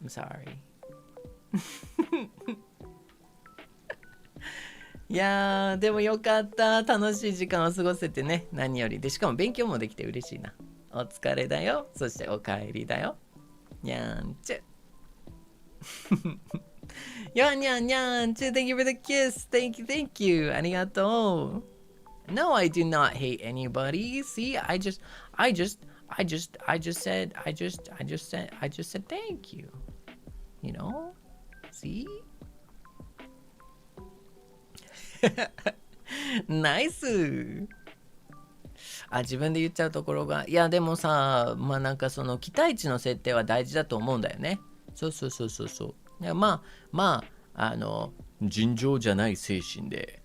[SPEAKER 1] sorry. いやー、でもよかった。楽しい時間を過ごせてね。何よりで、しかも勉強もできて嬉しいな。お疲れだよ。そしてお帰りだよ。にゃんちゅ。よにゃんにゃんちゅ。Thank you for the kiss. Thank you. ありがとう。No, I do not hate anybody. See, I just said thank you. See? ナイス。あ、自分で言っちゃうところが。いや、でもさ、まあなんかその期待値の設定は大事だと思うんだよね。そう。いや、まあ、尋常じゃない精神で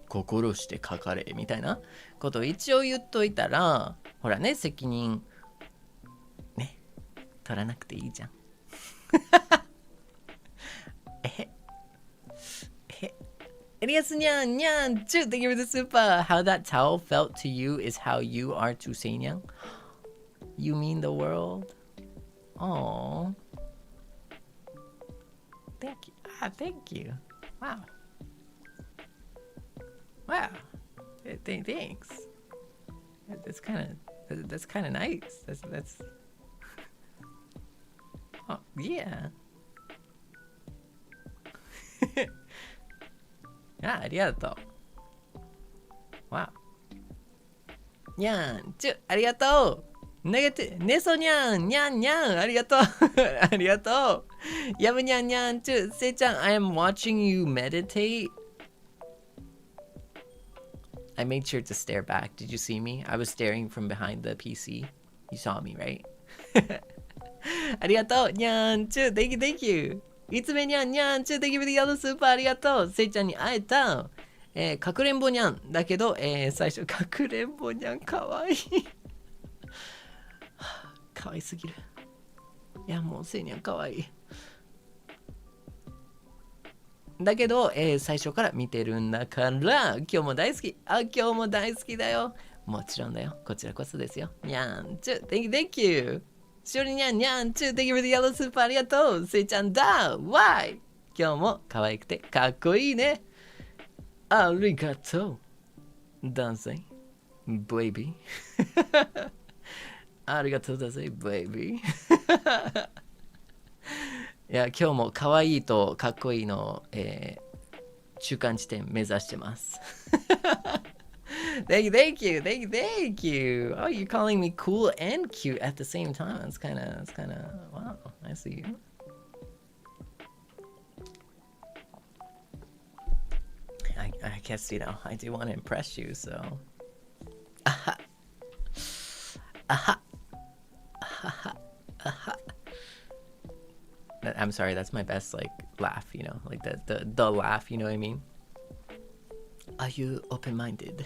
[SPEAKER 1] 心してかかれみたいなことを一応言っといたら、ほらね、責任ね、取らなくていいじゃん。Elias Nyan Nyan, thank you for the super. How that towel felt to you is how you are to Seinyan. You mean the world? Oh, thank you. Thank you. Wow. Thanks. That's kind of nice. That's. Oh yeah. ありがとう。わにゃんちゅ、ありがとう。ねそにゃん、にゃん、ありがとう。ありがとう。やぶにゃんにゃんちゅ、せいちゃん、I am watching you meditate. I made sure to stare back. Did you see me? I was staring from behind the PC. You saw me, right? ありがとう。にゃんちゅ、Thank you. いつめにゃんにゃんちゅうてきびでやるスーパーありがとう。せいちゃんに会えた。かくれんぼにゃんだけど、最初かくれんぼにゃんかわいい。かわいすぎる。いやもうせいにゃんかわいい。だけど、最初から見てるんだから今日も大好き。今日も大好きだよ。もちろんだよ。こちらこそですよ。にゃんちゅう Thank you。しおりにゃんにゃんちゅう Thank you for the yellow super ありがとう。せいちゃんだ。Why？ 今日も可愛くてかっこいいね。ありがとう。男性。ベイビー。ありがとうだぜ、ベイビー。いや、今日も可愛いとかっこいいの、中間地点目指してます。Thank you. Oh, you're calling me cool and cute at the same time. It's kind of, wow, I see you. I guess, I do want to impress you, so. Aha. I'm sorry, that's my best, laugh, like the laugh, you know what I mean? Are you open-minded?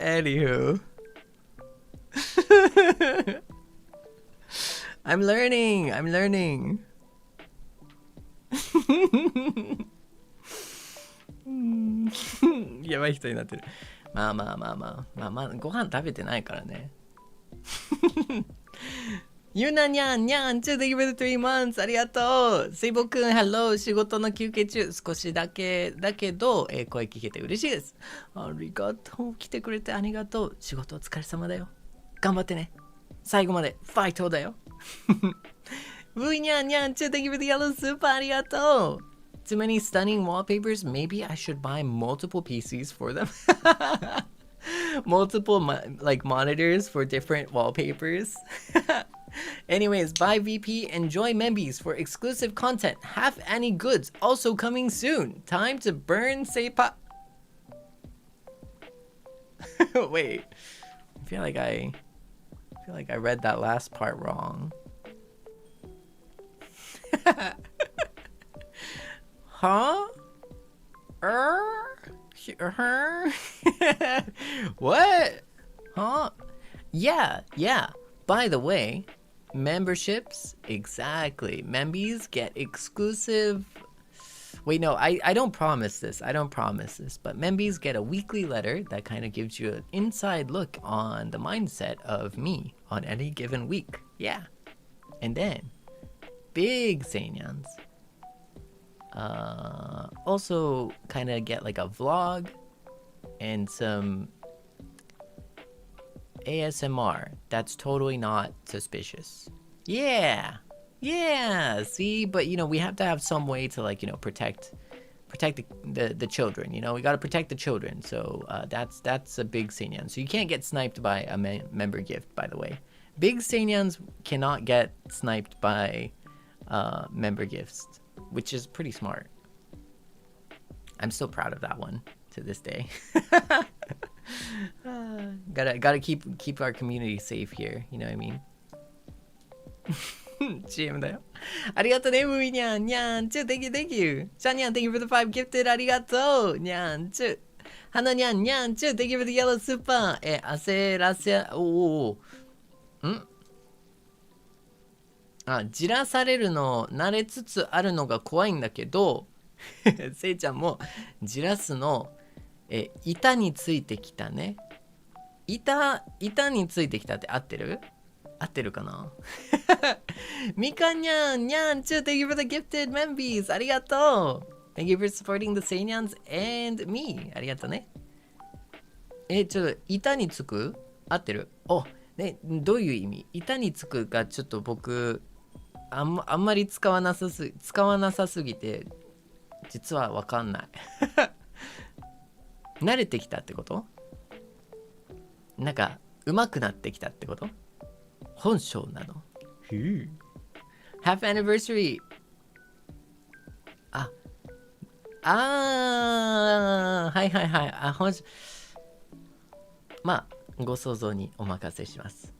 [SPEAKER 1] Anywho. I'm learning. やばい人になってる。まあご飯食べてないからね。ゆなにゃんにゃん、thank you for the 3 months ありがとう。セイボくん、hello。仕事の休憩中、少しだけだけど、声聞けて嬉しいです。ありがとう。来てくれてありがとう。仕事お疲れ様だよ。頑張ってね。最後までファイトだよ。ういにゃんにゃん、thank you for the yellow super ありがとう。Too many stunning wallpapers. Maybe I should buy multiple PCs for them. Multiple like monitors for different wallpapers. Anyways, buy VP, enjoy Membies for exclusive content. Half Annie goods also coming soon. Time to burn Seipa. Wait, I feel like I read that last part wrong. Huh? What? Huh? Yeah. By the way, memberships, exactly. Membies get exclusive. Wait, no, I don't promise this. But Membies get a weekly letter that kind of gives you an inside look on the mindset of me on any given week. Yeah. And then, big Seinyans. Also kind of get like a vlog and some ASMR that's totally not suspicious. Yeah, see, but we have to have some way to protect the children. We got to protect the children, so that's a big Seinyan. So you can't get sniped by a member gift, by the way. Big Seinyans cannot get sniped by member gifts, which is pretty smart. I'm still proud of that one to this day. Gotta keep our community safe here, you know what I mean? CM だよ。ありがとうね、むいにゃん、にゃんちゅ、thank you. シャンにゃん、thank you for the 5 gifted. ありがとう、にゃんちゅ。はなにゃん、にゃんちゅ、thank you for the yellow super. 焦らせ、じらされるの慣れつつあるのが怖いんだけど、せいちゃんもじらすの、板についてきたね。板についてきたって合ってるかな。みかにゃん、にゃんちゅ、thank you for the gifted membies. ありがとう。Thank you for supporting the Seinyans and me. ありがとうね。ちょっと板につく合ってる？ね、どういう意味？板につくがちょっと僕あんまり使わなさすぎて実は分かんない。慣れてきたってこと？なんか上手くなってきたってこと？本性なの？ Half anniversary。 はいまあご想像にお任せします。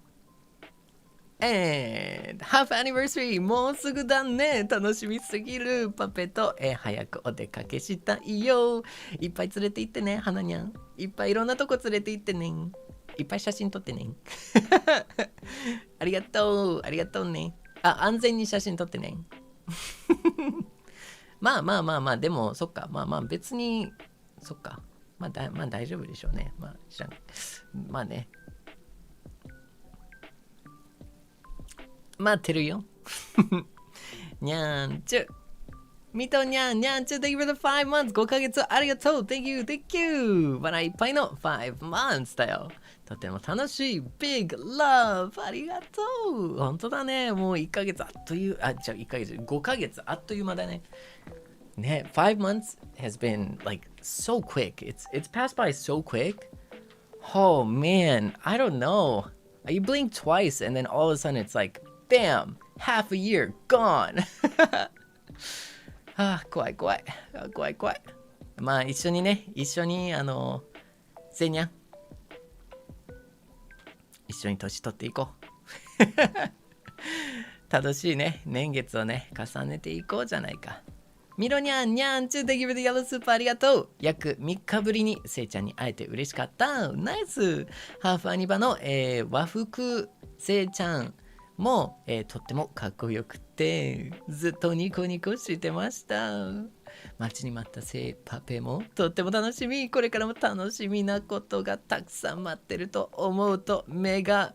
[SPEAKER 1] And Half Anniversary もうすぐだね。楽しみすぎる。パペと、早くお出かけしたいよ。いっぱい連れて行ってね、花にゃん。いっぱいいろんなとこ連れて行ってね。いっぱい写真撮ってね。ありがとうね。安全に写真撮ってね。まあでもそっか、まあ別にそっか、まあ大丈夫でしょうね。まあね。待ってるよ。にゃんちゅ。みとにゃんちゅ。Thank you for the 5 months. 5ヶ月ありがとう。Thank you. 笑いいっぱいの5 months だよ。とても楽しい。Big love. ありがとう。本当だね。もう1ヶ月あっという、1ヶ月、5ヶ月あっという間だね。ね、5 months has been like so quick. It's passed by so quick. Oh man, I don't know. You blink twice and then all of a sudden it's like, bam, half a year gone. 怖い。まあ一緒にせいにゃん一緒に年取っていこう。楽しいね、年月をね重ねていこうじゃないか。ミロニャンニャンチュ Thank you for the yellow super ありがとう。約3日ぶりにせいちゃんに会えて嬉しかった。ナイス。ハーフアニバの、和服せいちゃんも、とってもかっこよくてずっとニコニコしてました。待ちに待ったセイパペもとっても楽しみ。これからも楽しみなことがたくさん待ってると思うと目が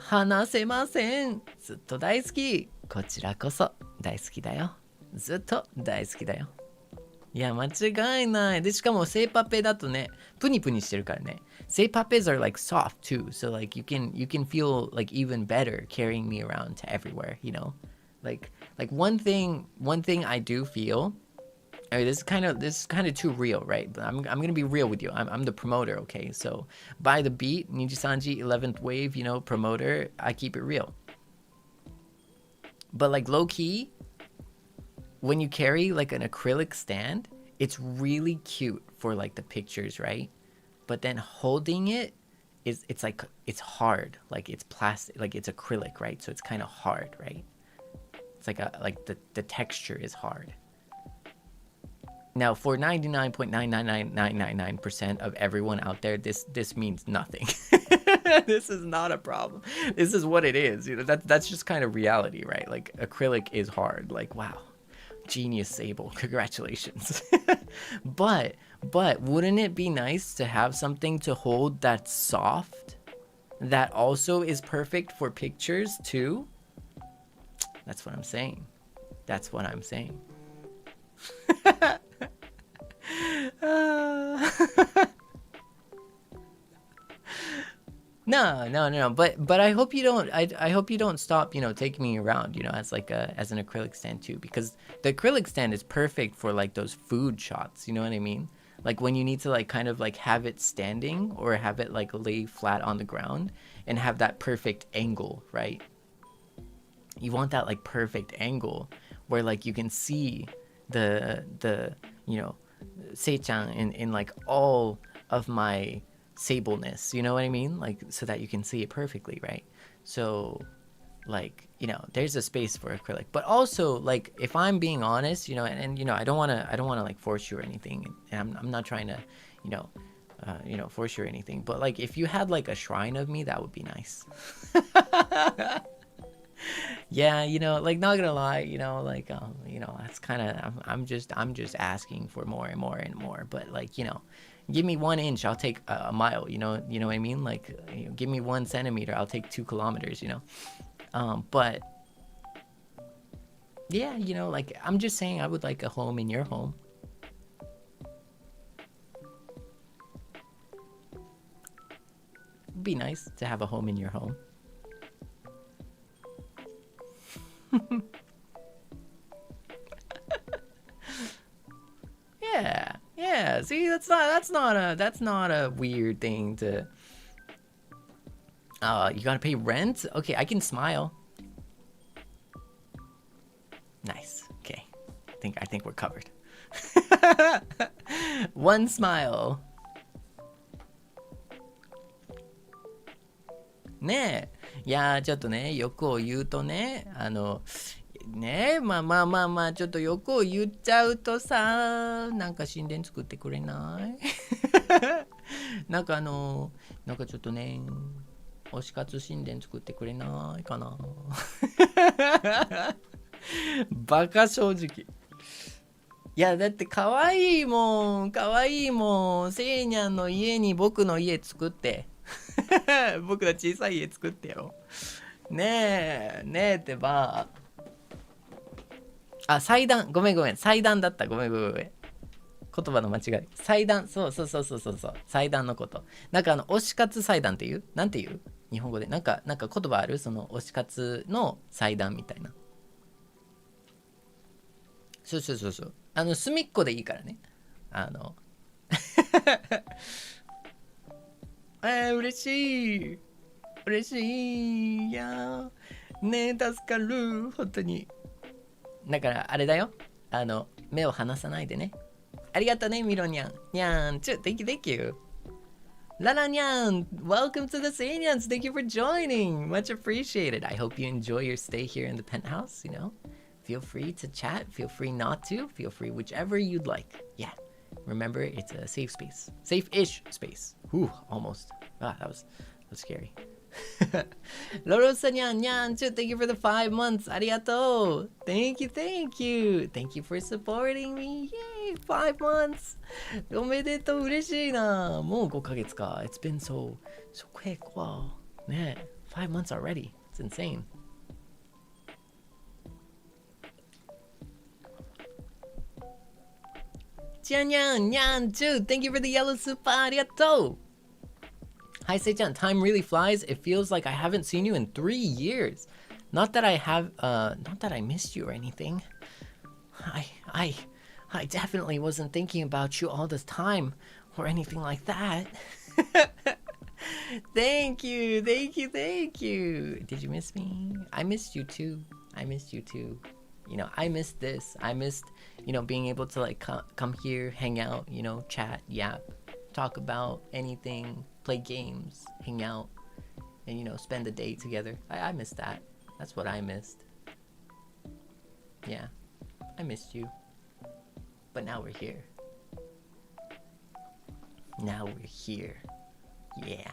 [SPEAKER 1] 離せません。ずっと大好き。こちらこそ大好きだよ。ずっと大好きだよ。いや、間違いない。で、しかもセイパペだとね、プニプニしてるからね。セイパペ are like soft too. So like you can feel like even better carrying me around to everywhere, you know? Like one thing I do feel, I mean, this is kind of too real, right? But I'm gonna be real with you. I'm the promoter, okay? So by the beat, Nijisanji 11th wave, you know, promoter, I keep it real. But like low key, when you carry like an acrylic stand, it's really cute for like the pictures, right? But then holding it it's like it's hard, like it's plastic, like it's acrylic, right? So it's kind of hard, right? It's like the texture is hard. Now, for 99.99999% of everyone out there, this means nothing. This is not a problem. This is what it is. You know, that's just kind of reality, right? Like acrylic is hard. Like, wow, genius Seible, congratulations. but wouldn't it be nice to have something to hold that's soft, that also is perfect for pictures too? That's what I'm saying. That's what I'm saying. No. But I hope you don't. I hope you don't stop. You know, taking me around. You know, as like as an acrylic stand too, because the acrylic stand is perfect for like those food shots. You know what I mean? Like when you need to like kind of like have it standing or have it like lay flat on the ground and have that perfect angle, right? You want that like perfect angle where like you can see the you know, Sei-chan in like all of my Seibleness, you know what I mean? Like so that you can see it perfectly, right? So like, you know, there's a space for acrylic, but also like if I'm being honest, you know, and you know, I don't want to like force you or anything, and I'm not trying to, you know, force you or anything, but like if you had like a shrine of me, that would be nice. Yeah, you know, like not gonna lie, you know, like you know, that's kind of I'm just asking for more and more and more, but like, you know, give me 1 inch, I'll take a mile, you know what I mean? Like, you know, give me 1 centimeter, I'll take 2 kilometers, you know. But yeah, you know, like I'm just saying I would like a home in your home. It'd be nice to have a home in your home. Yeah. See, that's not a weird thing to. You gotta pay rent? Okay, I can smile. Nice. Okay, I think we're covered. 1 smile. ねえ、いやーちょっとね、欲を言うとね、ねえ、まあちょっと欲を言っちゃうとさ、なんか神殿作ってくれないなんかちょっとね、推し活神殿作ってくれないかなバカ正直。いやだって可愛いもん、せいにゃんの家に僕の家作って僕の小さい家作ってよ。ねえってば。あ、祭壇、ごめん、祭壇だった、ごめん。言葉の間違い。祭壇、そう、祭壇のこと。なんか推し活祭壇っていうなんていう日本語で。なんか言葉あるその推し活の祭壇みたいな。そう。隅っこでいいからね。嬉しい。いやねえ、助かる。本当に。だからあれだよ。目を離さないでね。ありがとうね、ミロニャン。ニャン、thank you. ララニャン、welcome to the Seinyans. Thank you for joining. Much appreciated. I hope you enjoy your stay here in the penthouse, you know. feel free to chat. Feel free not to. Feel free whichever you'd like. Yeah. Remember, it's a safe space. Safe-ish space. Ooh, almost. That was scary. Loro-san nyan, thank you for the 5 months. Arigato. Thank you. Thank you for supporting me. Yay, 5 months. おめでとう、嬉しいな。もう5ヶ月か。It's been so quick. Wow. ねえ、5 months already. It's insane. Nyan, thank you for the yellow super. Arigato. Hi, Sei-chan. Time really flies. It feels like I haven't seen you in 3 years. Not that I missed you or anything. I definitely wasn't thinking about you all this time or anything like that. Thank you. Did you miss me? I missed you too. You know, I missed this. I missed, you know, being able to like come here, hang out, you know, chat, yap, talk about anything, play games, hang out, and, you know, spend the day together. I missed that. That's what I missed. Yeah, I missed you. But now we're here. Yeah.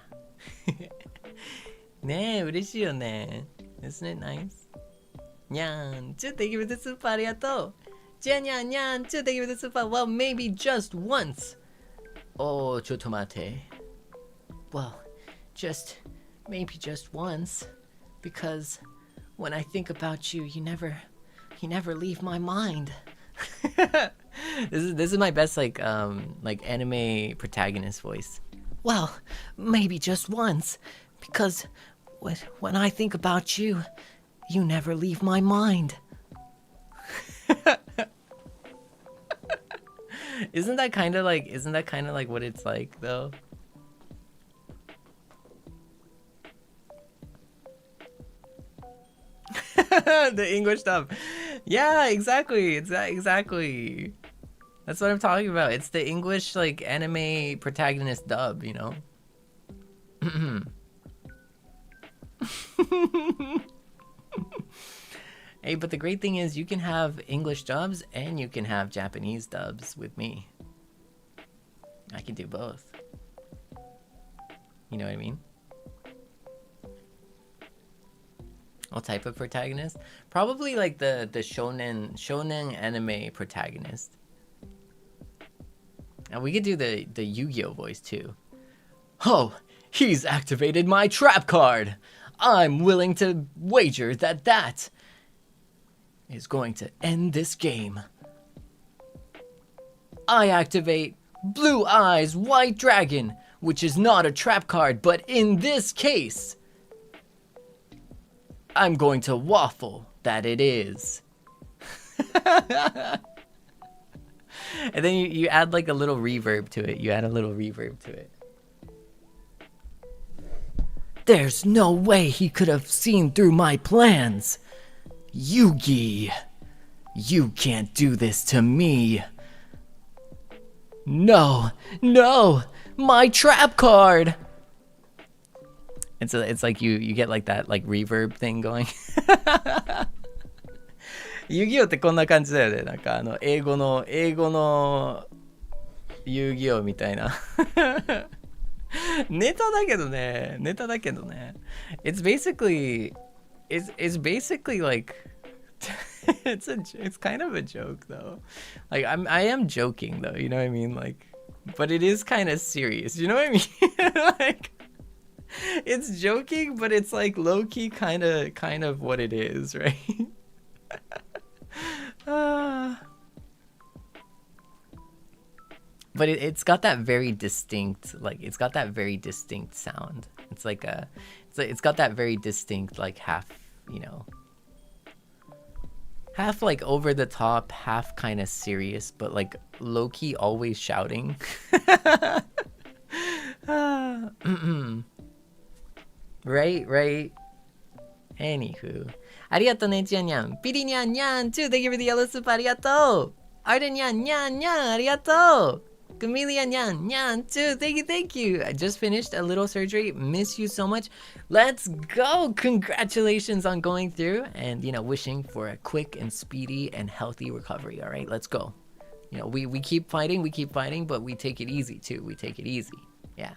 [SPEAKER 1] ねえ、嬉しいよね。Isn't it nice? Nyan, thank you for the super, arigato. Nyan, thank you for the super. Well, maybe just once. Oh, chotomate. Well, maybe just once. Because when I think about you, you never leave my mind. This is my best like anime protagonist voice. Well, maybe just once. Because when I think about you, you never leave my mind. Isn't that kind of like what it's like though? The English stuff. Yeah, exactly. Exactly. That's what I'm talking about. It's the English like anime protagonist dub, you know? Hey, but the great thing is you can have English dubs and you can have Japanese dubs with me. I can do both. You know what I mean? What type of protagonist? Probably like the shonen anime protagonist. And we could do the Yu-Gi-Oh voice too. Oh, he's activated my trap card. I'm willing to wager that is going to end this game. I activate Blue Eyes White Dragon, which is not a trap card, but in this case, I'm going to waffle that it is. And then you add like a little reverb to it. There's no way he could have seen through my plans. Yugi, you can't do this to me. No, my trap card. It's like you get like that like reverb thing going. 遊戯王ってこんな感じだよね。なんか英語の遊戯王みたいな。ネタだけどね。It's basically like it's kind of a joke though. Like I am joking though, you know what I mean? Like, but it is kind of serious, you know what I mean? Like it's joking, but it's like low-key kind of what it is, right? But it's got that very distinct, like it's got that very distinct sound. It's like it's got that very distinct like half, you know, half like over the top, half kind of serious, but like low-key always shouting. Right. Anywho. Arigato ne nyan. Piri nyan too. Thank you for the yellow soup. Arigato. Arden nyan. Arigato. Camellia Nyan, Nyan too. Thank you. I just finished a little surgery. Miss you so much. Let's go. Congratulations on going through and, wishing for a quick and speedy and healthy recovery. All right, let's go. We keep fighting, but we take it easy too. We take it easy. Yeah.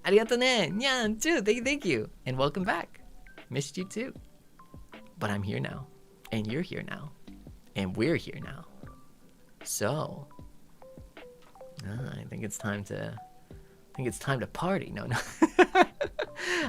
[SPEAKER 1] ありがとね。Nyan too. Thank you. And welcome back. Missed you too. But I'm here now. And you're here now. And we're here now. So, I think it's time to party. No.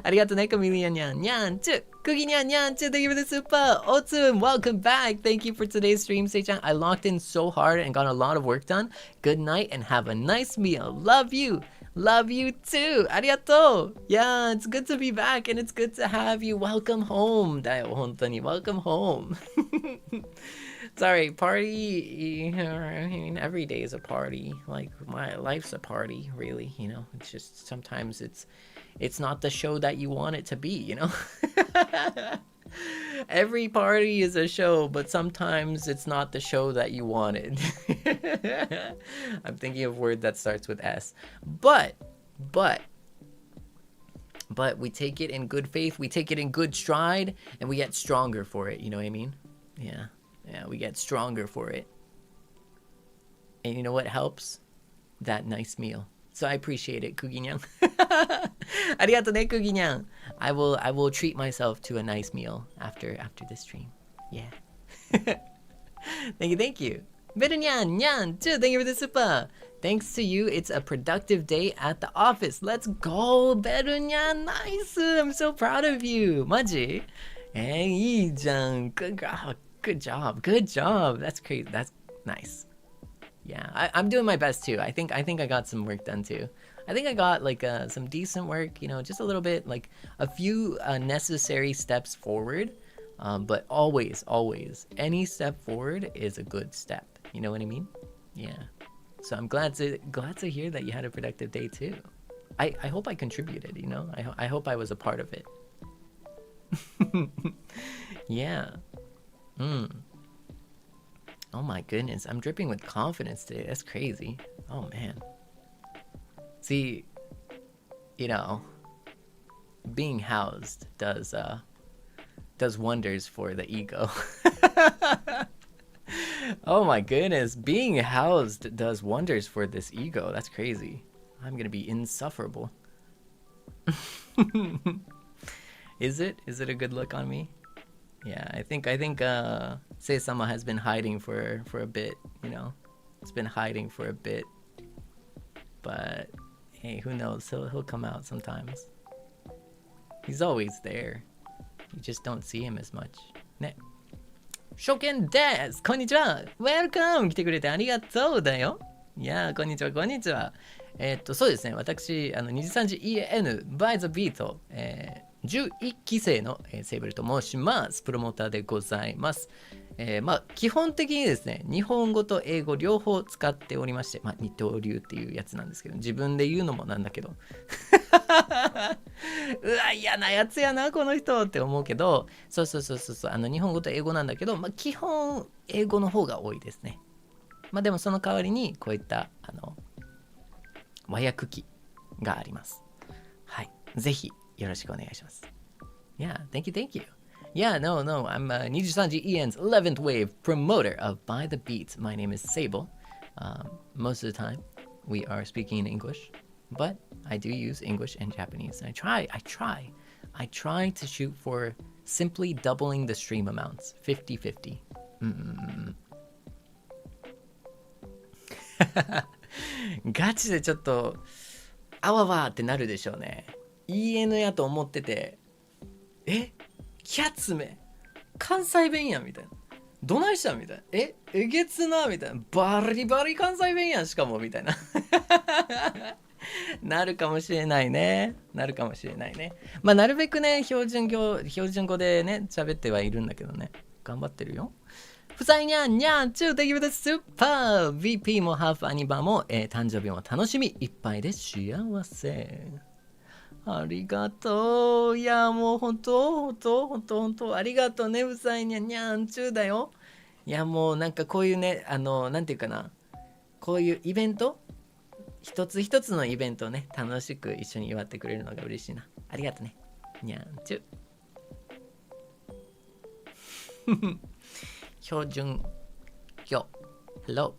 [SPEAKER 1] ありがとうね、Camellia Nyan. Nyan too. Cookie Nyan, Nyan too. Thank you for the super. Otsun, welcome back. Thank you for today's stream, Sei-chan. I locked in so hard and got a lot of work done. Good night and have a nice meal. Love you. Love you too. Arigato. Yeah, it's good to be back and it's good to have you. Welcome home. だよ、本当に Welcome home. Sorry, party. I mean, every day is a party. Like my life's a party, really. It's just sometimes it's not the show that you want it to be. Every party is a show, but sometimes it's not the show that you wanted. I'm thinking of a word that starts with S. But we take it in good faith, we take it in good stride, and we get stronger for it. You know what I mean? Yeah, we get stronger for it. And you know what helps? That nice meal. So I appreciate it, Kuginyan. ありがとね、Kuginyan. I will treat myself to a nice meal after this stream. Yeah. Thank you. Berenyan, Nyan, too. Thank you for the super. Thanks to you, it's a productive day at the office. Let's go, Berenyan. Nice. I'm so proud of you. Maji? Hey, いいじゃん. Good job. Good job. That's crazy. That's nice. Yeah, I'm doing my best too. I think I got some work done too. I think I got like some decent work, just a little bit, like a few necessary steps forward. But always, any step forward is a good step. You know what I mean? Yeah. So I'm glad to hear that you had a productive day too. I hope I contributed. I hope I was a part of it. Yeah. Oh my goodness, I'm dripping with confidence today. That's crazy. Oh man. See, being housed does wonders for the ego. Oh my goodness, being housed does wonders for this ego. That's crazy. I'm gonna be insufferable. Is it a good look on me? Yeah, I think Sei-sama has been hiding for a bit, It's been hiding for a bit. But hey, who knows? He'll come out sometimes. He's always there. You just don't see him as much. ね。初見です。こんにちは。Welcome! 来てくれてありがとうだよ。いやー、こんにちは。そうですね。私、Nijisanji EN by the beat、11期生のセイブルと申します。プロモーターでございます。基本的にですね、日本語と英語両方使っておりまして、二刀流っていうやつなんですけど、自分で言うのもなんだけど、うわ、嫌なやつやな、この人って思うけど、そう、日本語と英語なんだけど、基本英語の方が多いですね。でもその代わりに、こういった、和訳機があります。はい。ぜひ、よろしくお願いします。Yeah, thank you. Yeah, no, I'm Nijisanji Ian's 11th wave promoter of By the Beat. My name is Seible. Most of the time, we are speaking in English, but I do use English and Japanese. And I try to shoot for simply doubling the stream amounts, 50-50. ガチでちょっとあわわってなるでしょうね。EN やと思ってて、キャッツめ関西弁やんみたいな、どないしたんみたいな、えげつなみたいな、バリバリ関西弁やんしかもみたいななるかもしれないね。なるべくね、標準語でね喋ってはいるんだけどね、頑張ってるよ。ふさいにゃんにゃんちゅう、Thank you for the super VP もハーフアニバも、誕生日も楽しみいっぱいで幸せ。ありがとう。いや、もう本当ありがとうね。うさいにゃんにゃんちゅうだよ。いや、もうなんかこういうね、なんていうかな、こういうイベント一つ一つのイベントをね楽しく一緒に祝ってくれるのが嬉しいな。ありがとうねにゃんちゅ標準今日 Hello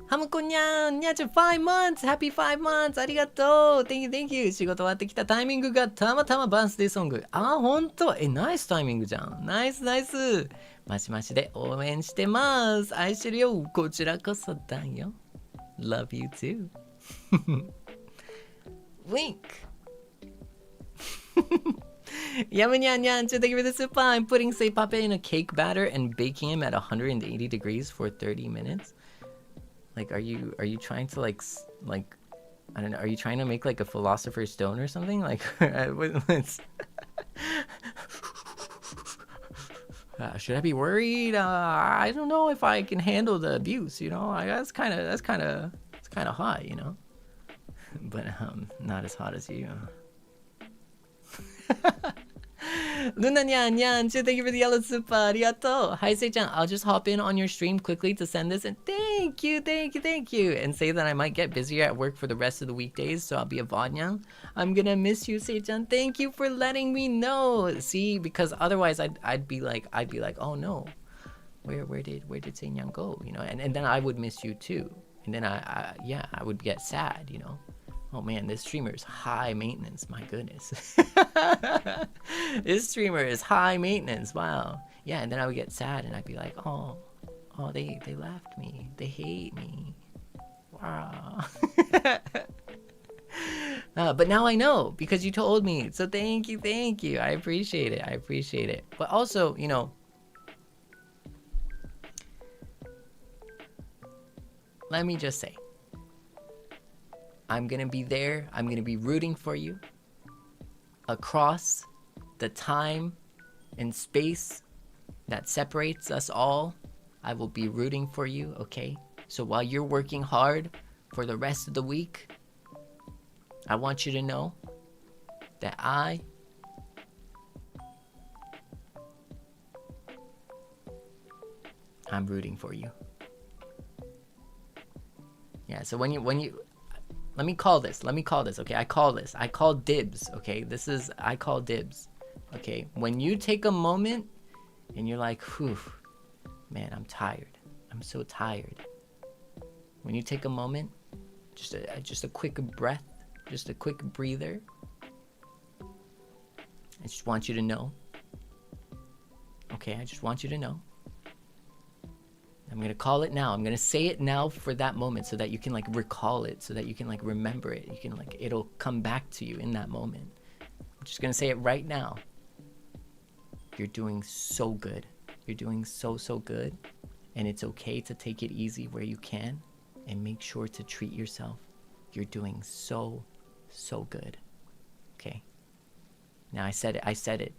[SPEAKER 1] ハムコにゃんにゃちゅ 5 months Happy 5 months ありがとう Thank you Thank you 仕事終わってきたタイミングがたまたまバースデーソングほんとナイスタイミングじゃんナイスナイスマシマシで応援してます愛してるよこちらこそだよ Love you too Wink Yamanyan, thank you for the super. I'm putting seipape in a cake batter and baking him at 180 degrees for 30 minutes. Like, are you trying to like I don't know. Are you trying to make like a philosopher's stone or something? Like, should I be worried? I don't know if I can handle the abuse. You know, that's kind of hot. You know, but not as hot as you. Luna Nyan Nyan, thank you for the yellow super. Arigato. Hi Sei-chan, I'll just hop in on your stream quickly to send this and thank you. And say that I might get busier at work for the rest of the weekdays, so I'll be a Vanyang. I'm gonna miss you, Sei-chan. Thank you for letting me know. See, because otherwise I'd be like, oh no, where did Seinyan go? You know, and then I would miss you too. And then I would get sad, you know. Oh man, this streamer is high maintenance. My goodness. This streamer is high maintenance. Wow. Yeah, and then I would get sad and I'd be like, oh, they left me. They hate me. Wow. But now I know because you told me. So thank you. I appreciate it. But also, you know, let me just say, I'm gonna be there. I'm gonna be rooting for you across the time and space that separates us all. I will be rooting for you, okay? So while you're working hard for the rest of the week, I want you to know that I'm rooting for you. Yeah, so when you let me call this, okay? I call dibs, okay? I call dibs, okay? When you take a moment and you're like, whew, man, I'm tired. I'm so tired. When you take a moment, just a quick breath, just a quick breather. I just want you to know, okay? I just want you to know. I'm going to call it now. I'm going to say it now for that moment so that you can like recall it, so that you can like remember it. You can like, it'll come back to you in that moment. I'm just going to say it right now. You're doing so good. You're doing so good. And it's okay to take it easy where you can and make sure to treat yourself. You're doing so good. Okay. Now I said it.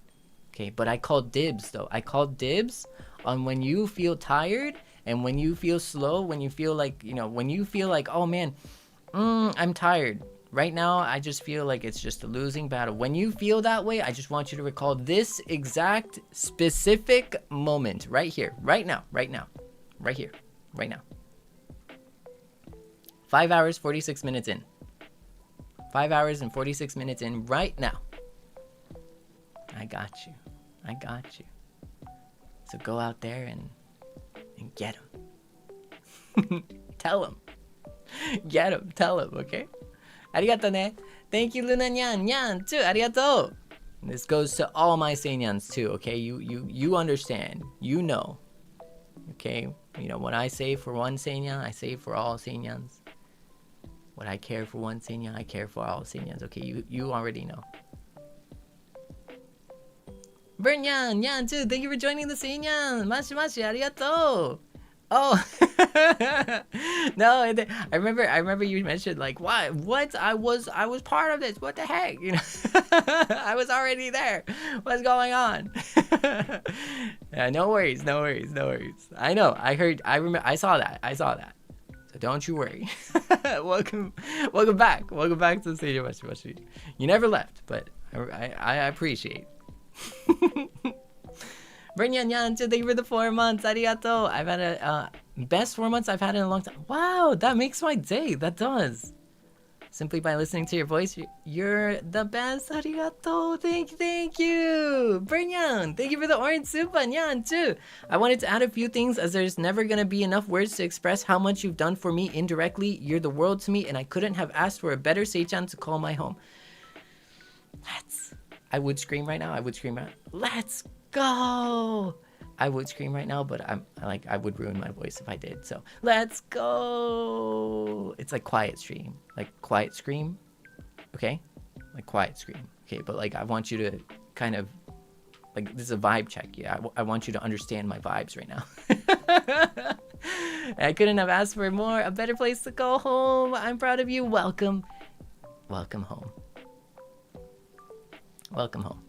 [SPEAKER 1] Okay. But I called dibs though. I called dibs on when you feel tired. And when you feel slow, when you feel like, you know, when you feel like, oh man, I'm tired. Right now, I just feel like it's just a losing battle. When you feel that way, I just want you to recall this exact specific moment right here, right now, right here, right now. 5 hours, 46 minutes in. 5 hours and 46 minutes in right now. I got you. So go out there and get him. Tell him. Get him. Tell him, okay? Arigato ne. Thank you, Luna Nyan. Nyan, too. Arigato. This goes to all my Seinyans, too, okay? You understand. You know. Okay? You know, what I say for one Seinyan, I say for all Seinyans. What I care for one Seinyan, I care for all Seinyans. Okay? You already know. Bernyan, Nyan too. Thank you for joining the Seinyan. Mashi, arigato. Oh, no. I remember you mentioned like, what? I was part of this. What the heck? You know, I was already there. What's going on? Yeah, no worries. I know. I heard. I remember. I saw that. So don't you worry. Welcome back. Welcome back to the Seinya Mashi. You never left, but I appreciate. Bernyan Yan, thank you for the 4 months. Arigato. I've had a Best 4 months I've had in a long time. Wow, that makes my day. That does. Simply by listening to your voice, you're the best. Arigato. Thank you. Bernyan, thank you for the orange super. Nyan, too. I wanted to add a few things as there's never going to be enough words to express how much you've done for me indirectly. You're the world to me, and I couldn't have asked for a better Seichan to call my home. I would scream right now. Let's go. I would scream right now, but I would ruin my voice if I did. So let's go. It's like quiet stream, like quiet scream. Okay, like quiet scream. Okay, but like I want you to kind of like this is a vibe check. Yeah, I want you to understand my vibes right now. I couldn't have asked for more. A better place to go home. I'm proud of you. Welcome home. Welcome home.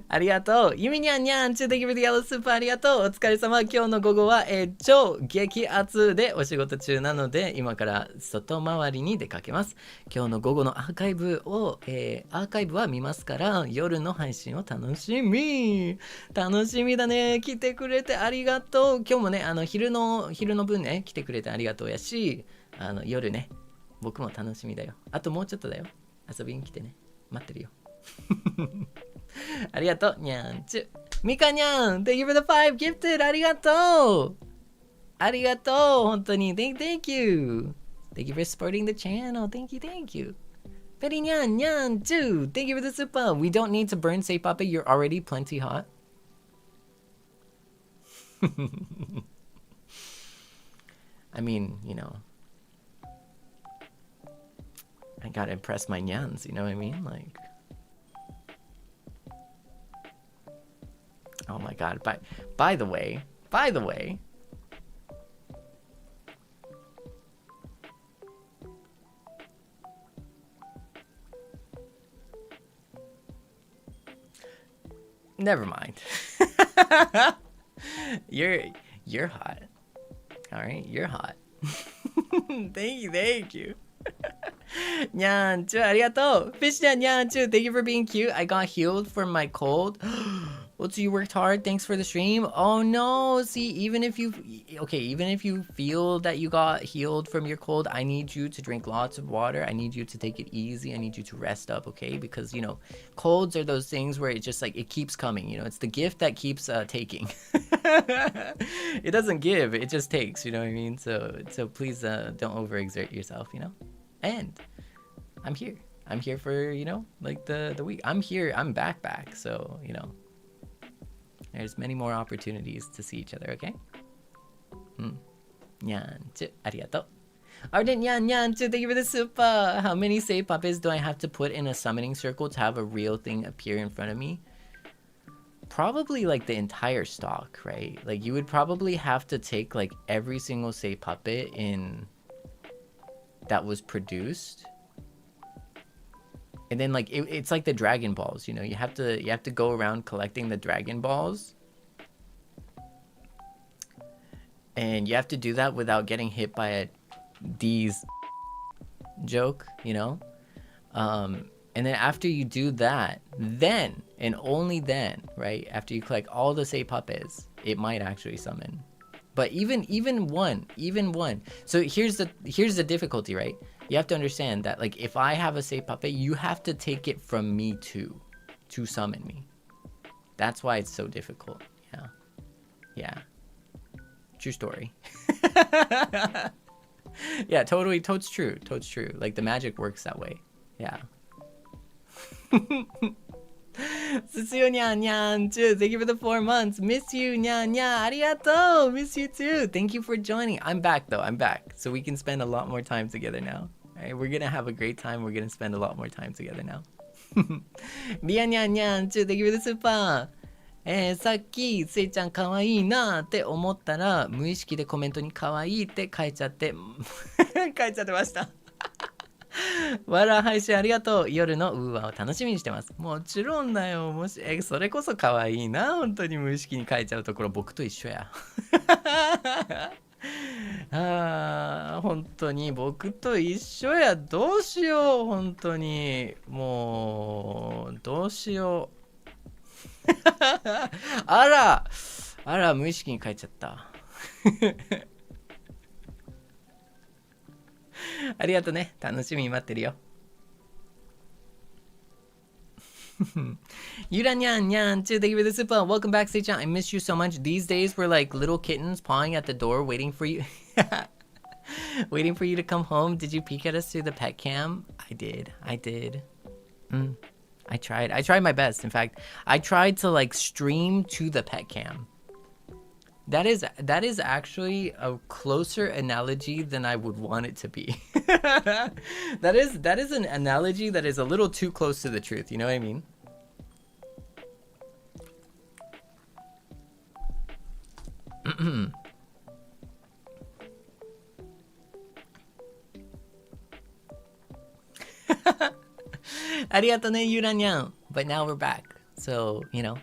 [SPEAKER 1] ありがとう。ゆみにゃんにゃん、thank you for the yellow super ありがとう。お疲れ様。今日の午後は、超激アツでお仕事中なので、今から外回りに出かけます。今日の午後のアーカイブは見ますから、夜の配信を楽しみだね。来てくれてありがとう。今日もね、昼の分ね、来てくれてありがとうやし、夜ね、僕も楽しみだよ。あともうちょっとだよ。遊びに来てね。待ってるよ。ありがとう、にゃんちゅ。みかにゃん、thank you for the 5 gifted. ありがとう。本当に。Thank you. Thank you for supporting the channel. Thank you. ペリにゃん、にゃんちゅ。Thank you for the super. We don't need to burn Seipape. You're already plenty hot. I mean, you know, I gotta impress my nyans, you know what I mean? Like, oh my god, by the way, never mind. You're hot. All right, you're hot. Thank you. Nyanchu, arigato. Fish Nyanchu, thank you for being cute. I got healed from my cold. Well, so you worked hard. Thanks for the stream. Oh no. See, even if you feel that you got healed from your cold, I need you to drink lots of water. I need you to take it easy. I need you to rest up, okay? Because, you know, colds are those things where it just like, it keeps coming, you know, it's the gift that keeps taking. It doesn't give, it just takes, you know what I mean? So please don't overexert yourself, you know? And I'm here for, you know, like the week. I'm here, I'm back. So, you know, there's many more opportunities to see each other, okay? Nyanchu, arigato. Ardent Nyanchu, thank you for the super. How many Seipapes do I have to put in a summoning circle to have a real thing appear in front of me? Probably like the entire stock, right? Like you would probably have to take like every single Seipape in that was produced. And then like it's like the Dragon Balls, you know, you have to go around collecting the Dragon Balls. And you have to do that without getting hit by a D's joke, you know? And then after you do that, then and only then, right? After you collect all the Seipapes, it might actually summon. But even one. So here's the difficulty, right? You have to understand that like if I have a Seipape, you have to take it from me too to summon me. That's why it's so difficult. Yeah. True story. Yeah, totally. Totes true. Like the magic works that way. Yeah. Tsuyo nyan, thank you for the 4 months. Miss you, nyan, arigato. Miss you too. Thank you for joining. I'm back. So we can spend a lot more time together now. All right, we're gonna have a great time. We're gonna spend a lot more time together now. Ria nyan, thank you for the super. さっきせいちゃんかわいいなって思ったら無意識でコメントにかわいいって書いちゃってましたわら配信ありがとう。夜のウーワーを楽しみにしてます。もちろんだよ。もしそれこそかわいいな。本当に無意識に書いちゃうところ僕と一緒や本当に僕と一緒や。どうしよう。本当にもうどうしようああら、無意識に書いちゃった。ありがとね。楽しみに待ってるよ。Yura nyan nyan, too. Thank you for the super. Welcome back, Seiyan. I miss you so much. These days we're like little kittens pawing at the door, waiting for you. Waiting for you to come home. Did you peek at us through the pet cam? I did. I tried my best. In fact, I tried to like stream to the pet cam. That is actually a closer analogy than I would want it to be. that is an analogy that is a little too close to the truth. You know what I mean? Arigato ne, Yuranyan. But now we're back. So, you know,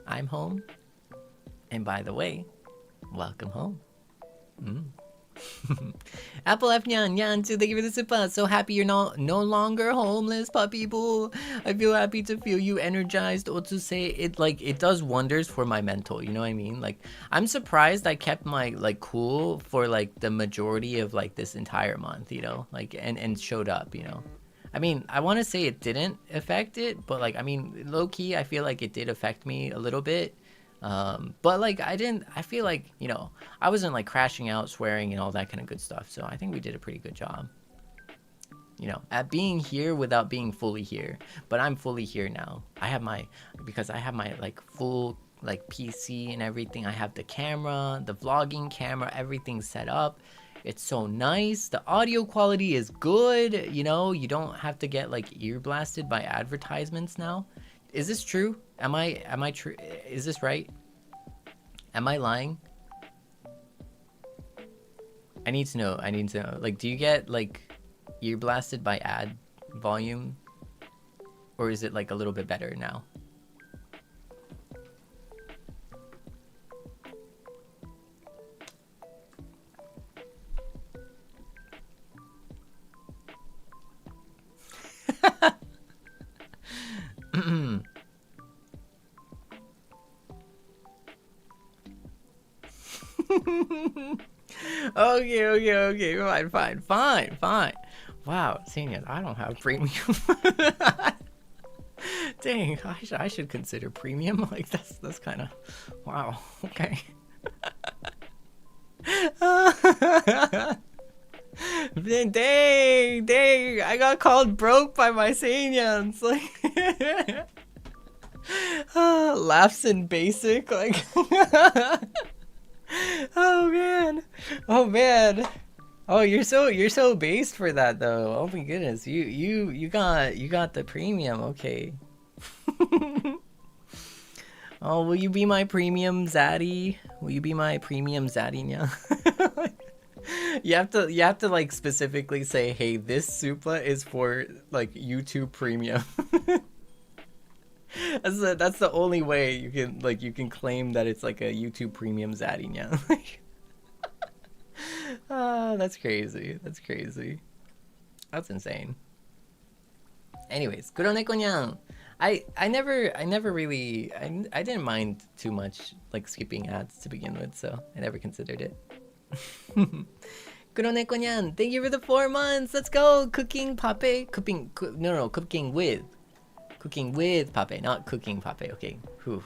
[SPEAKER 1] I'm home. And by the way, welcome home. Apple F Nyan Nyan too, thank you for the super. So happy you're no longer homeless, puppy boo. I feel happy to feel you energized. Otsu say it does wonders for my mental, you know what I mean? Like I'm surprised I kept my like cool for like the majority of like this entire month, you know, like and showed up, you know. I mean, I want to say it didn't affect it, but like I mean, low key, I feel like it did affect me a little bit. But like I feel like, you know, I wasn't like crashing out, swearing and all that kind of good stuff. So I think we did a pretty good job, you know, at being here without being fully here. But I'm fully here now. Because I have my like full like PC and everything. I have the camera, the vlogging camera, everything set up. It's so nice. The audio quality is good. You know, you don't have to get like ear blasted by advertisements now. Is this true? Am I true? Is this right? Am I lying? I need to know. Like, do you get like ear blasted by ad volume, or is it like a little bit better now? Okay. Fine. Wow, Seinyan, I don't have premium. Dang, I should consider premium. Like that's kind of wow. Okay. Dang! I got called broke by my Seinyans. Like laughs in basic. Like oh man. Oh, you're so based for that though. Oh my goodness, you got the premium. Okay. Oh, will you be my premium zaddy? Will you be my premium zaddy now? You have to like specifically say, hey, this supla is for like YouTube premium. That's the only way you can claim that it's like a YouTube premium zaddy now. Oh, that's crazy. That's insane. Anyways, Kuroneko-nyan. I never really I didn't mind too much like skipping ads to begin with, so I never considered it. Kuroneko-nyan, thank you for the 4 months. Let's go. Cooking pape. Cooking with pape, not cooking pape. Okay. Whew.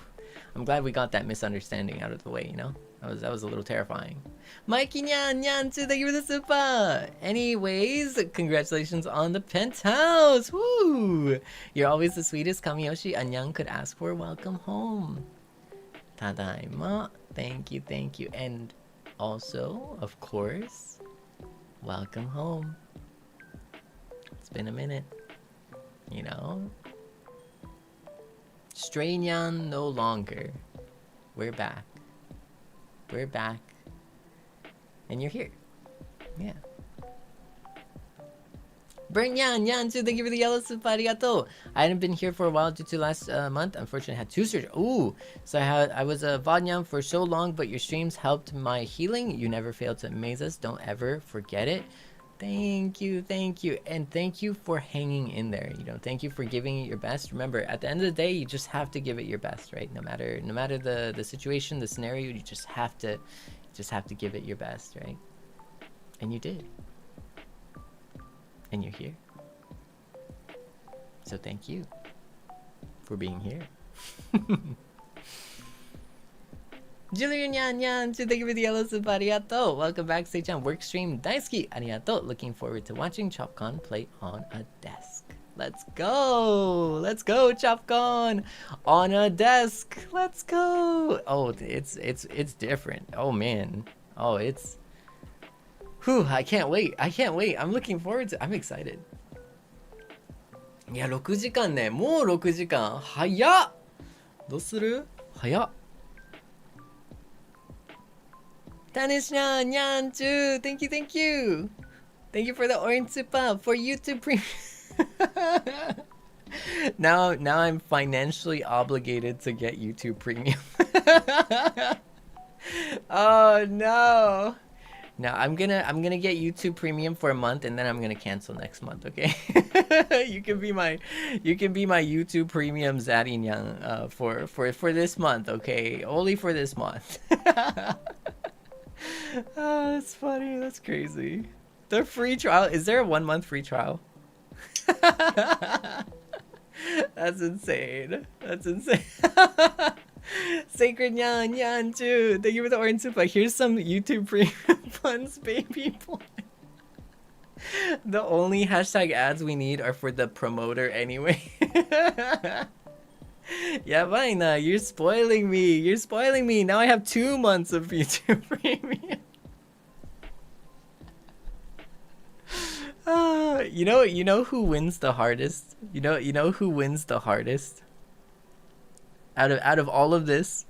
[SPEAKER 1] I'm glad we got that misunderstanding out of the way, you know? That was a little terrifying. Mikey Nyan Nyan too, thank you for the super. Anyways, congratulations on the penthouse. Woo! You're always the sweetest. Kamiyoshi Anyang could ask for. Welcome home. Tadaima. Thank you. And also, of course, welcome home. It's been a minute. You know? Seinyan no longer. We're back. And you're here. Yeah. Burn Yan too, thank you for the yellow super, arigato. I hadn't been here for a while due to last month. Unfortunately, I had 2 surgeries. Ooh, so I was a Vodnyam for so long, but your streams helped my healing. You never fail to amaze us. Don't ever forget it. Thank you, and thank you for hanging in there. You know, thank you for giving it your best. Remember, at the end of the day, you just have to give it your best, right? No matter the situation, the scenario, you just have to give it your best, right? And you did, and you're here. So thank you for being here. Julian Yan Yan, thank you for the yellow sub, arigato. Welcome back, Seichan. Work stream daisuki, arigato. Looking forward to watching Chopcon play on a desk. Let's go, Chopcon on a desk. Let's go. Oh, it's different. Oh man. Oh, it's. Whew, I can't wait. I'm looking forward to. I'm excited. いや、6時間ね。もう6時間。早っ。どうする？早っ。Tanisha, Nyanchu, thank you. Thank you for the orange super for YouTube Premium. now I'm financially obligated to get YouTube Premium. Oh no. Now I'm gonna get YouTube Premium for a month and then I'm gonna cancel next month, okay? you can be my YouTube Premium Zarinyang for this month, okay? Only for this month. Oh, that's funny. That's crazy. The free trial. Is there a 1 month free trial? That's insane. Sacred Nyan Nyan Chu. Thank you for the orange super. Here's some YouTube premium funds, baby boy. The only hashtag ads we need are for the promoter anyway. Yeah, Vaina, you're spoiling me. Now I have 2 months of YouTube Premium. You know who wins the hardest? You know who wins the hardest? Out of all of this,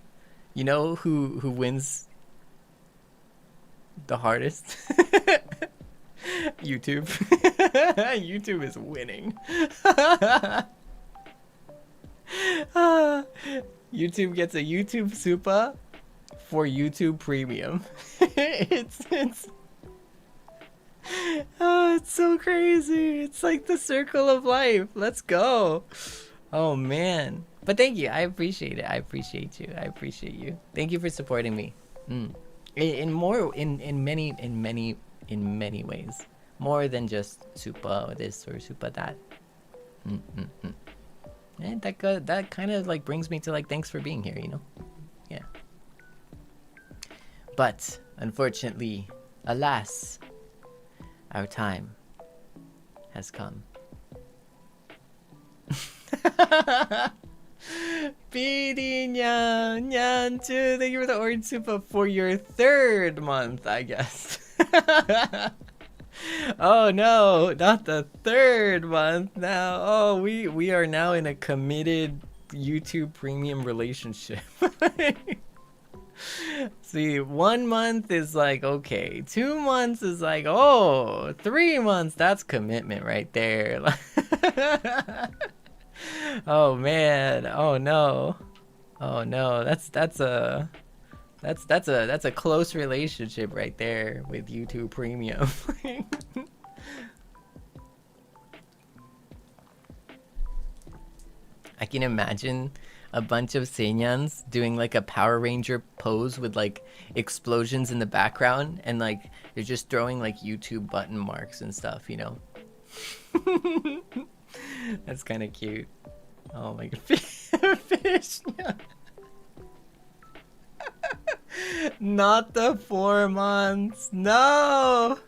[SPEAKER 1] you know who wins the hardest? YouTube. YouTube is winning. YouTube gets a YouTube Super for YouTube Premium. it's so crazy. It's like the circle of life. Let's go. Oh man. But thank you. I appreciate it. I appreciate you. Thank you for supporting me. In many ways. More than just super this or super that. And that kind of like brings me to like thanks for being here, you know? Yeah. But unfortunately, alas, our time has come. PD Nyan Nyan Chu, thank you for the orange super for your 3rd month, I guess. Oh no, not the 3rd month now. Oh, we are now in a committed YouTube Premium relationship. See, 1 month is like, okay. 2 months is like, oh. 3 months, that's commitment right there. Oh man, oh no. That's a close relationship right there with YouTube Premium. I can imagine a bunch of Seinyans doing like a Power Ranger pose with like explosions in the background and like they're just throwing like YouTube button marks and stuff, you know? That's kind of cute. Oh my god. Fish. Not the 4 months. No.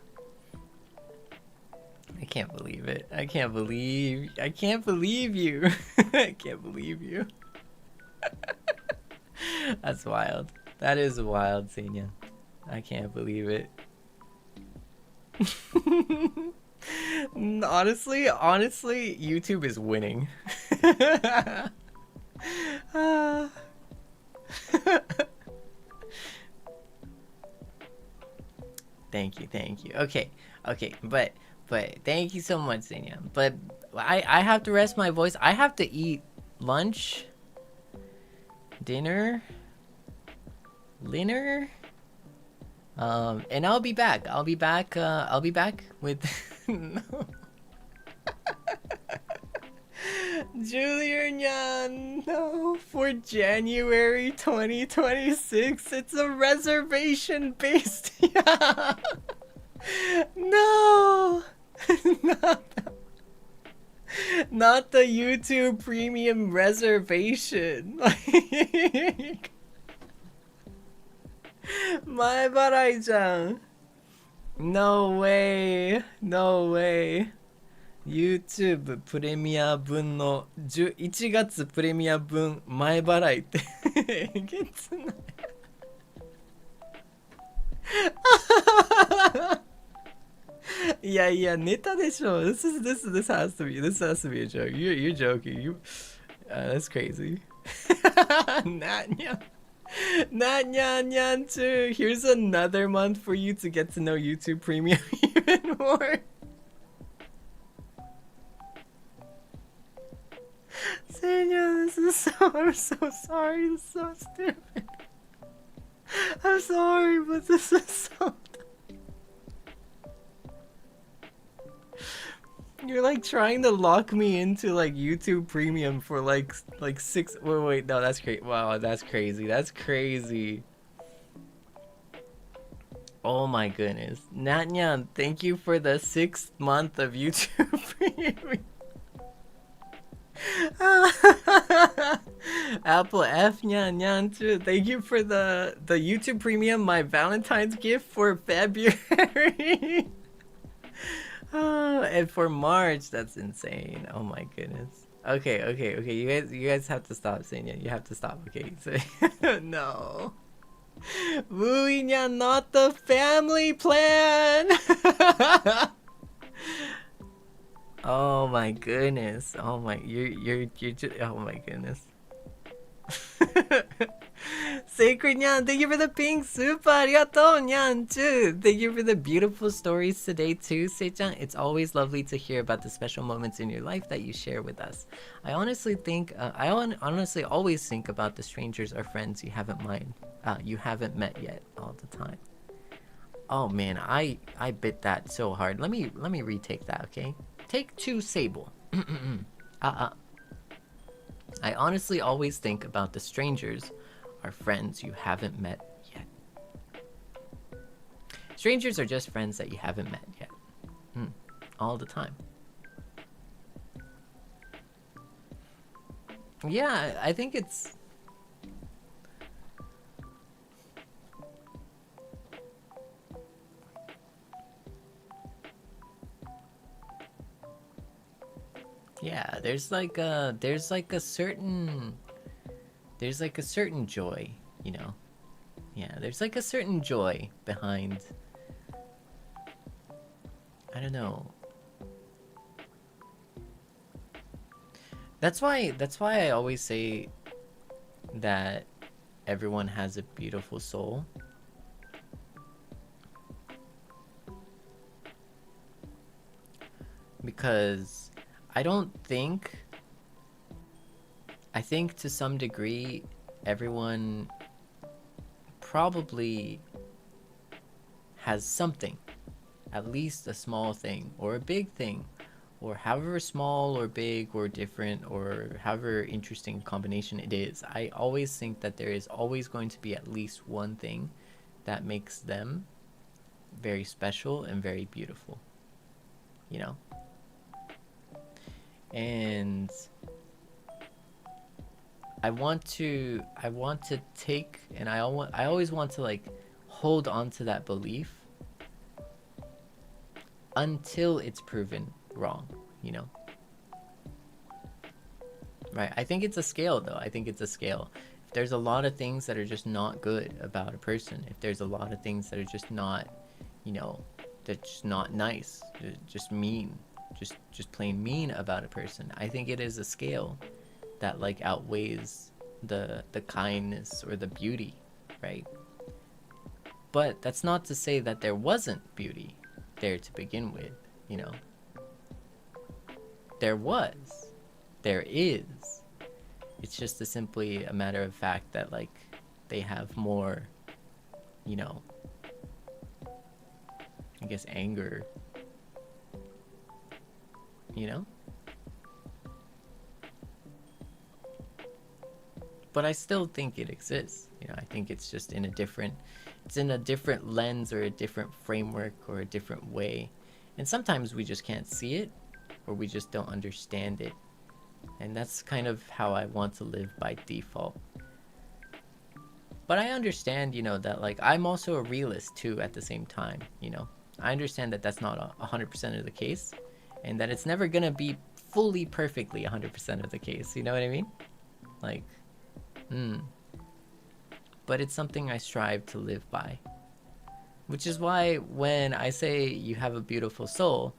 [SPEAKER 1] I can't believe it. I can't believe you. I can't believe you. That's wild. That is wild, Seinya. I can't believe it. Honestly, YouTube is winning. Thank you. Okay, but thank you so much, Seinya. But I have to rest my voice. I have to eat lunch, dinner. And I'll be back. I'll be back with no. Julian, no, for January 2026. It's a reservation based. Yeah. No. Not the YouTube premium reservation. Like, my barai-chan. No way. No way. YouTube プレミア分の1月プレミア分前払いってえげつないいやいやネタでしょ this has to be a joke. You're joking. That's crazy. Nyan too. Here's another month for you to get to know YouTube Premium even more. Seinya, I'm so sorry. This is so stupid. I'm sorry, but this is so. You're like trying to lock me into like YouTube Premium for like 6. Wait, no, that's crazy. Wow, that's crazy. That's crazy. Oh my goodness, Natnyan, thank you for the 6th month of YouTube Premium. Apple F Nyan too. Thank you for the YouTube Premium, my Valentine's gift for February. And for March, that's insane. Oh my goodness. Okay. You guys have to stop saying it. You have to stop. Okay. So, no. Wooey Nyan, not the family plan. Oh my goodness. Oh my, you're just, oh my goodness. Sacred Nyan, thank you for the pink super. Arigatou Nyan too. Thank you for the beautiful stories today too, Sei-chan. It's always lovely to hear about the special moments in your life that you share with us. I honestly think, I honestly always think about the strangers or friends you haven't met yet all the time. Oh man, I bit that so hard. Let me retake that, okay? Take 2, Seible. I honestly always think about the strangers or friends you haven't met yet. Strangers are just friends that you haven't met yet. All the time. Yeah, I think it's... Yeah, there's like a certain joy, you know. Yeah, there's like a certain joy behind, I don't know. That's why I always say that everyone has a beautiful soul. Because I think to some degree everyone probably has something, at least a small thing or a big thing, or however small or big or different or however interesting combination it is. I always think that there is always going to be at least one thing that makes them very special and very beautiful, you know. And I want to take, and I always want to like hold on to that belief until it's proven wrong, you know. Right? I think it's a scale though. I think it's a scale. If there's a lot of things that are just not good about a person, if there's a lot of things that are just not, you know, that's just not nice, just mean, just plain mean about a person, I think it is a scale that like outweighs the kindness or the beauty, right? But that's not to say that there wasn't beauty there to begin with, you know. There is. It's just simply a matter of fact that like they have more, you know, I guess, anger, you know? But I still think it exists. You know, I think it's just in a different lens or a different framework or a different way. And sometimes we just can't see it, or we just don't understand it. And that's kind of how I want to live by default. But I understand, you know, that like I'm also a realist too at the same time, you know. I understand that that's not 100% of the case, and that it's never gonna be fully perfectly 100% of the case, you know what I mean? Like, but it's something I strive to live by. Which is why when I say you have a beautiful soul,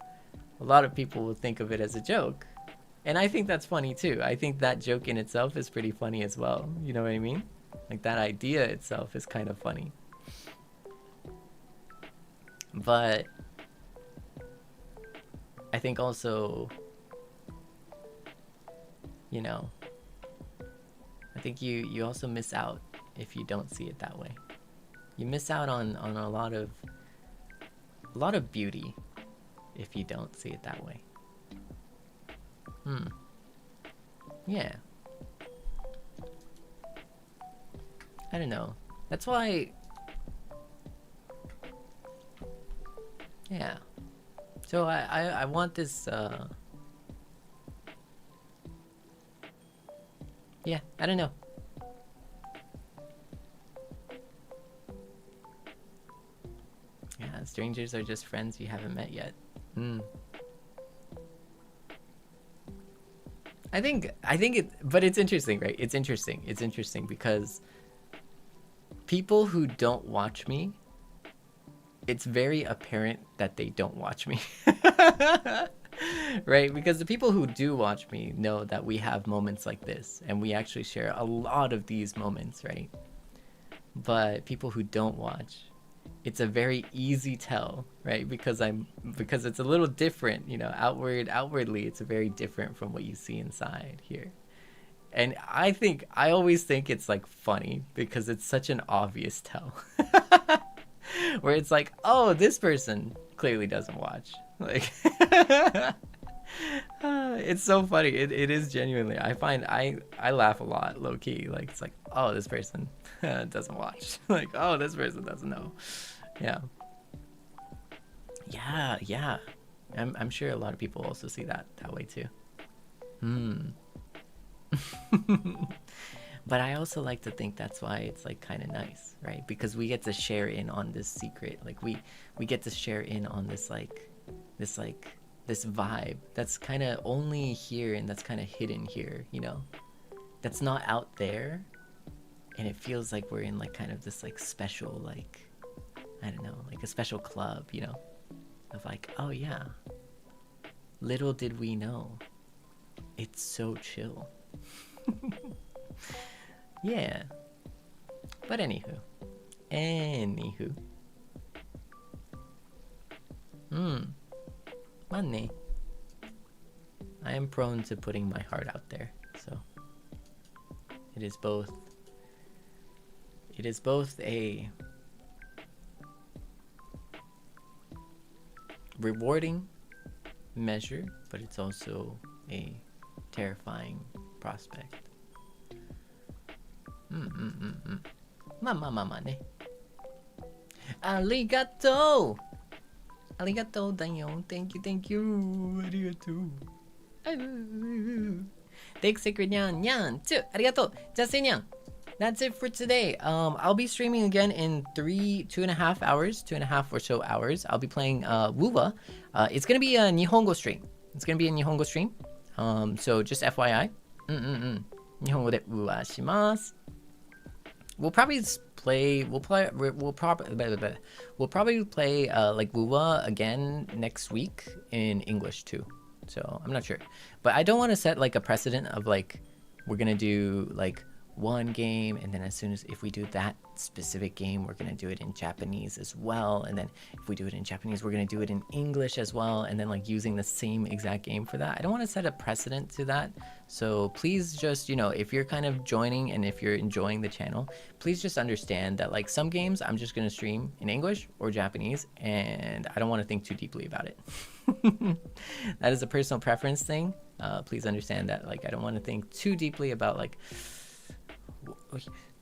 [SPEAKER 1] a lot of people will think of it as a joke. And I think that's funny too. I think that joke in itself is pretty funny as well. You know what I mean? Like that idea itself is kind of funny. But I think also, you know, I think you also miss out if you don't see it that way. You miss out on a lot of beauty if you don't see it that way. Yeah. I don't know. That's why... Yeah. So I want this... Yeah, I don't know. Yeah, strangers are just friends you haven't met yet. I think it, but it's interesting, right? It's interesting because people who don't watch me, it's very apparent that they don't watch me. Right? Because the people who do watch me know that we have moments like this, and we actually share a lot of these moments, right? But people who don't watch, it's a very easy tell, right? Because it's a little different, you know, outwardly it's very different from what you see inside here. And I always think it's like funny because it's such an obvious tell. Where it's like, oh, this person clearly doesn't watch. Like it's so funny. It is genuinely. I find I laugh a lot low key. Like it's like, oh, this person doesn't watch. Like, oh, this person doesn't know. Yeah. I'm sure a lot of people also see that way too. But I also like to think that's why it's like kind of nice, right? Because we get to share in on this secret. Like we get to share in on this vibe that's kind of only here and that's kind of hidden here, you know? That's not out there. And it feels like we're in like kind of this like special, like, I don't know, like a special club, you know? Of like, oh yeah, little did we know, it's so chill. Yeah. But anywho. Money. I am prone to putting my heart out there, so it is both a rewarding measure, but it's also a terrifying prospect. まあね。ありがとうだよ。Thank you ありがとう。Thanks, Sacred Nyan too. ありがとう。じゃあ、Seinyan, that's it for today. I'll be streaming again in 2.5 hours, 2.5 or so hours. I'll be playing Wuwa. It's gonna be a Nihongo stream. So just FYI. 日本語でWuwaします。We'll probably play like Wuwa again next week in English too. So I'm not sure, but I don't want to set like a precedent of like we're gonna do like one game, and then as soon as if we do that specific game, we're gonna do it in Japanese as well, and then if we do it in Japanese, we're gonna do it in English as well, and then like using the same exact game for that. I don't want to set a precedent to that, so please just, you know, if you're kind of joining and if you're enjoying the channel, please just understand that like some games I'm just gonna stream in English or Japanese, and I don't want to think too deeply about it. That is a personal preference thing. Please understand that like I don't want to think too deeply about like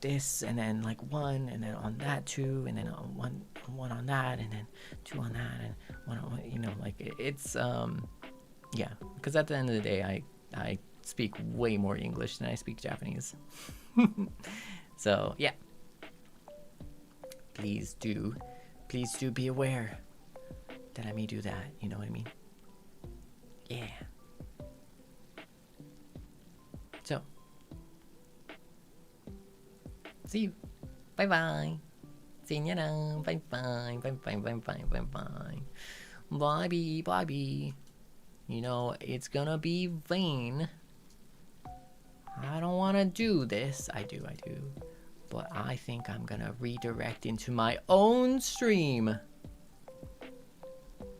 [SPEAKER 1] this and then like one and then on that two and then one on that and then two on that and one on one, you know, like it's yeah, because at the end of the day I speak way more English than I speak Japanese. So yeah, please do be aware that I may do that, you know what I mean? Yeah. So see you. Bye bye. Seinyana. Bye bye. Bye bye. Bye bye. Bye bye. Bye bye. Bye. You know, it's gonna be vain. I don't want to do this. I do. But I think I'm gonna redirect into my own stream.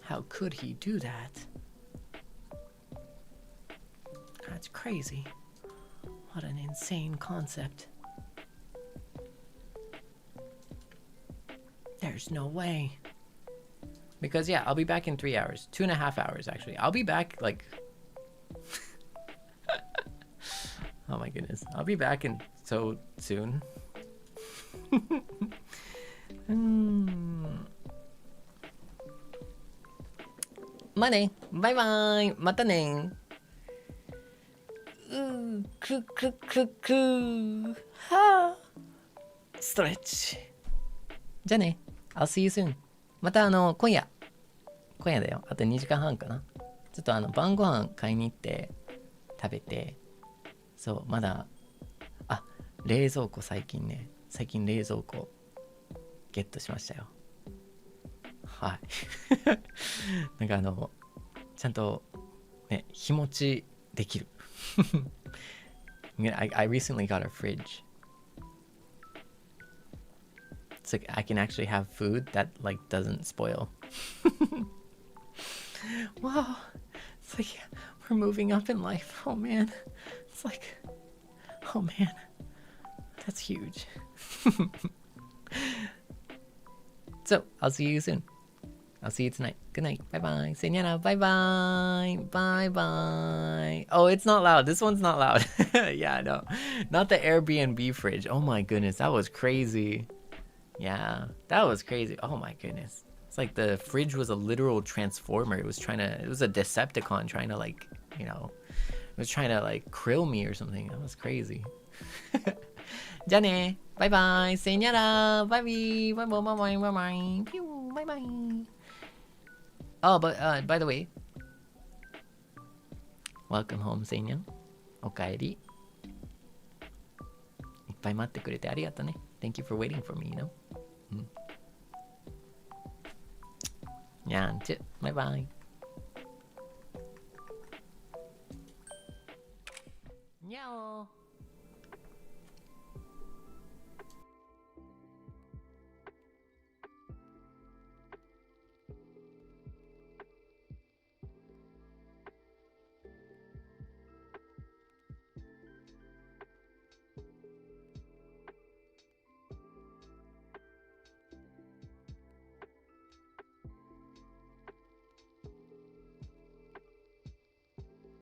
[SPEAKER 1] How could he do that? That's crazy. What an insane concept. There's no way. Because yeah, I'll be back in 3 hours. 2.5 hours actually. I'll be back like oh my goodness. I'll be back in so soon. Money. Bye bye. Mata ne. Ha. Stretch. じゃあね。I'll see you soon. また今夜だよ。あと2時間半かな。ちょっと晩ご飯買いに行って食べて、そうまだ冷蔵庫最近冷蔵庫ゲットしましたよ。はい。なんかちゃんとね日持ちできる。I recently got a fridge. It's like I can actually have food that like doesn't spoil. Wow. It's like we're moving up in life. Oh man. It's like, oh man. That's huge. So, I'll see you soon. I'll see you tonight. Good night. Bye bye. Seinyana. Bye bye. Bye bye. Oh, it's not loud. This one's not loud. Yeah, no. Not the Airbnb fridge. Oh my goodness. That was crazy. Yeah, that was crazy. Oh my goodness. It's like the fridge was a literal transformer. It was a Decepticon trying to like, you know, it was trying to like krill me or something. That was crazy. じゃあね。バイバイ。せいにゃら。バイビー。バイバイバイバイバイバイ。ピュー。バイバイ。Oh, but by the way, welcome home, Seinyan. おかえり。いっぱい待ってくれてありがとね。Thank you for waiting for me, you know? にゃんちゅ。バイバイ。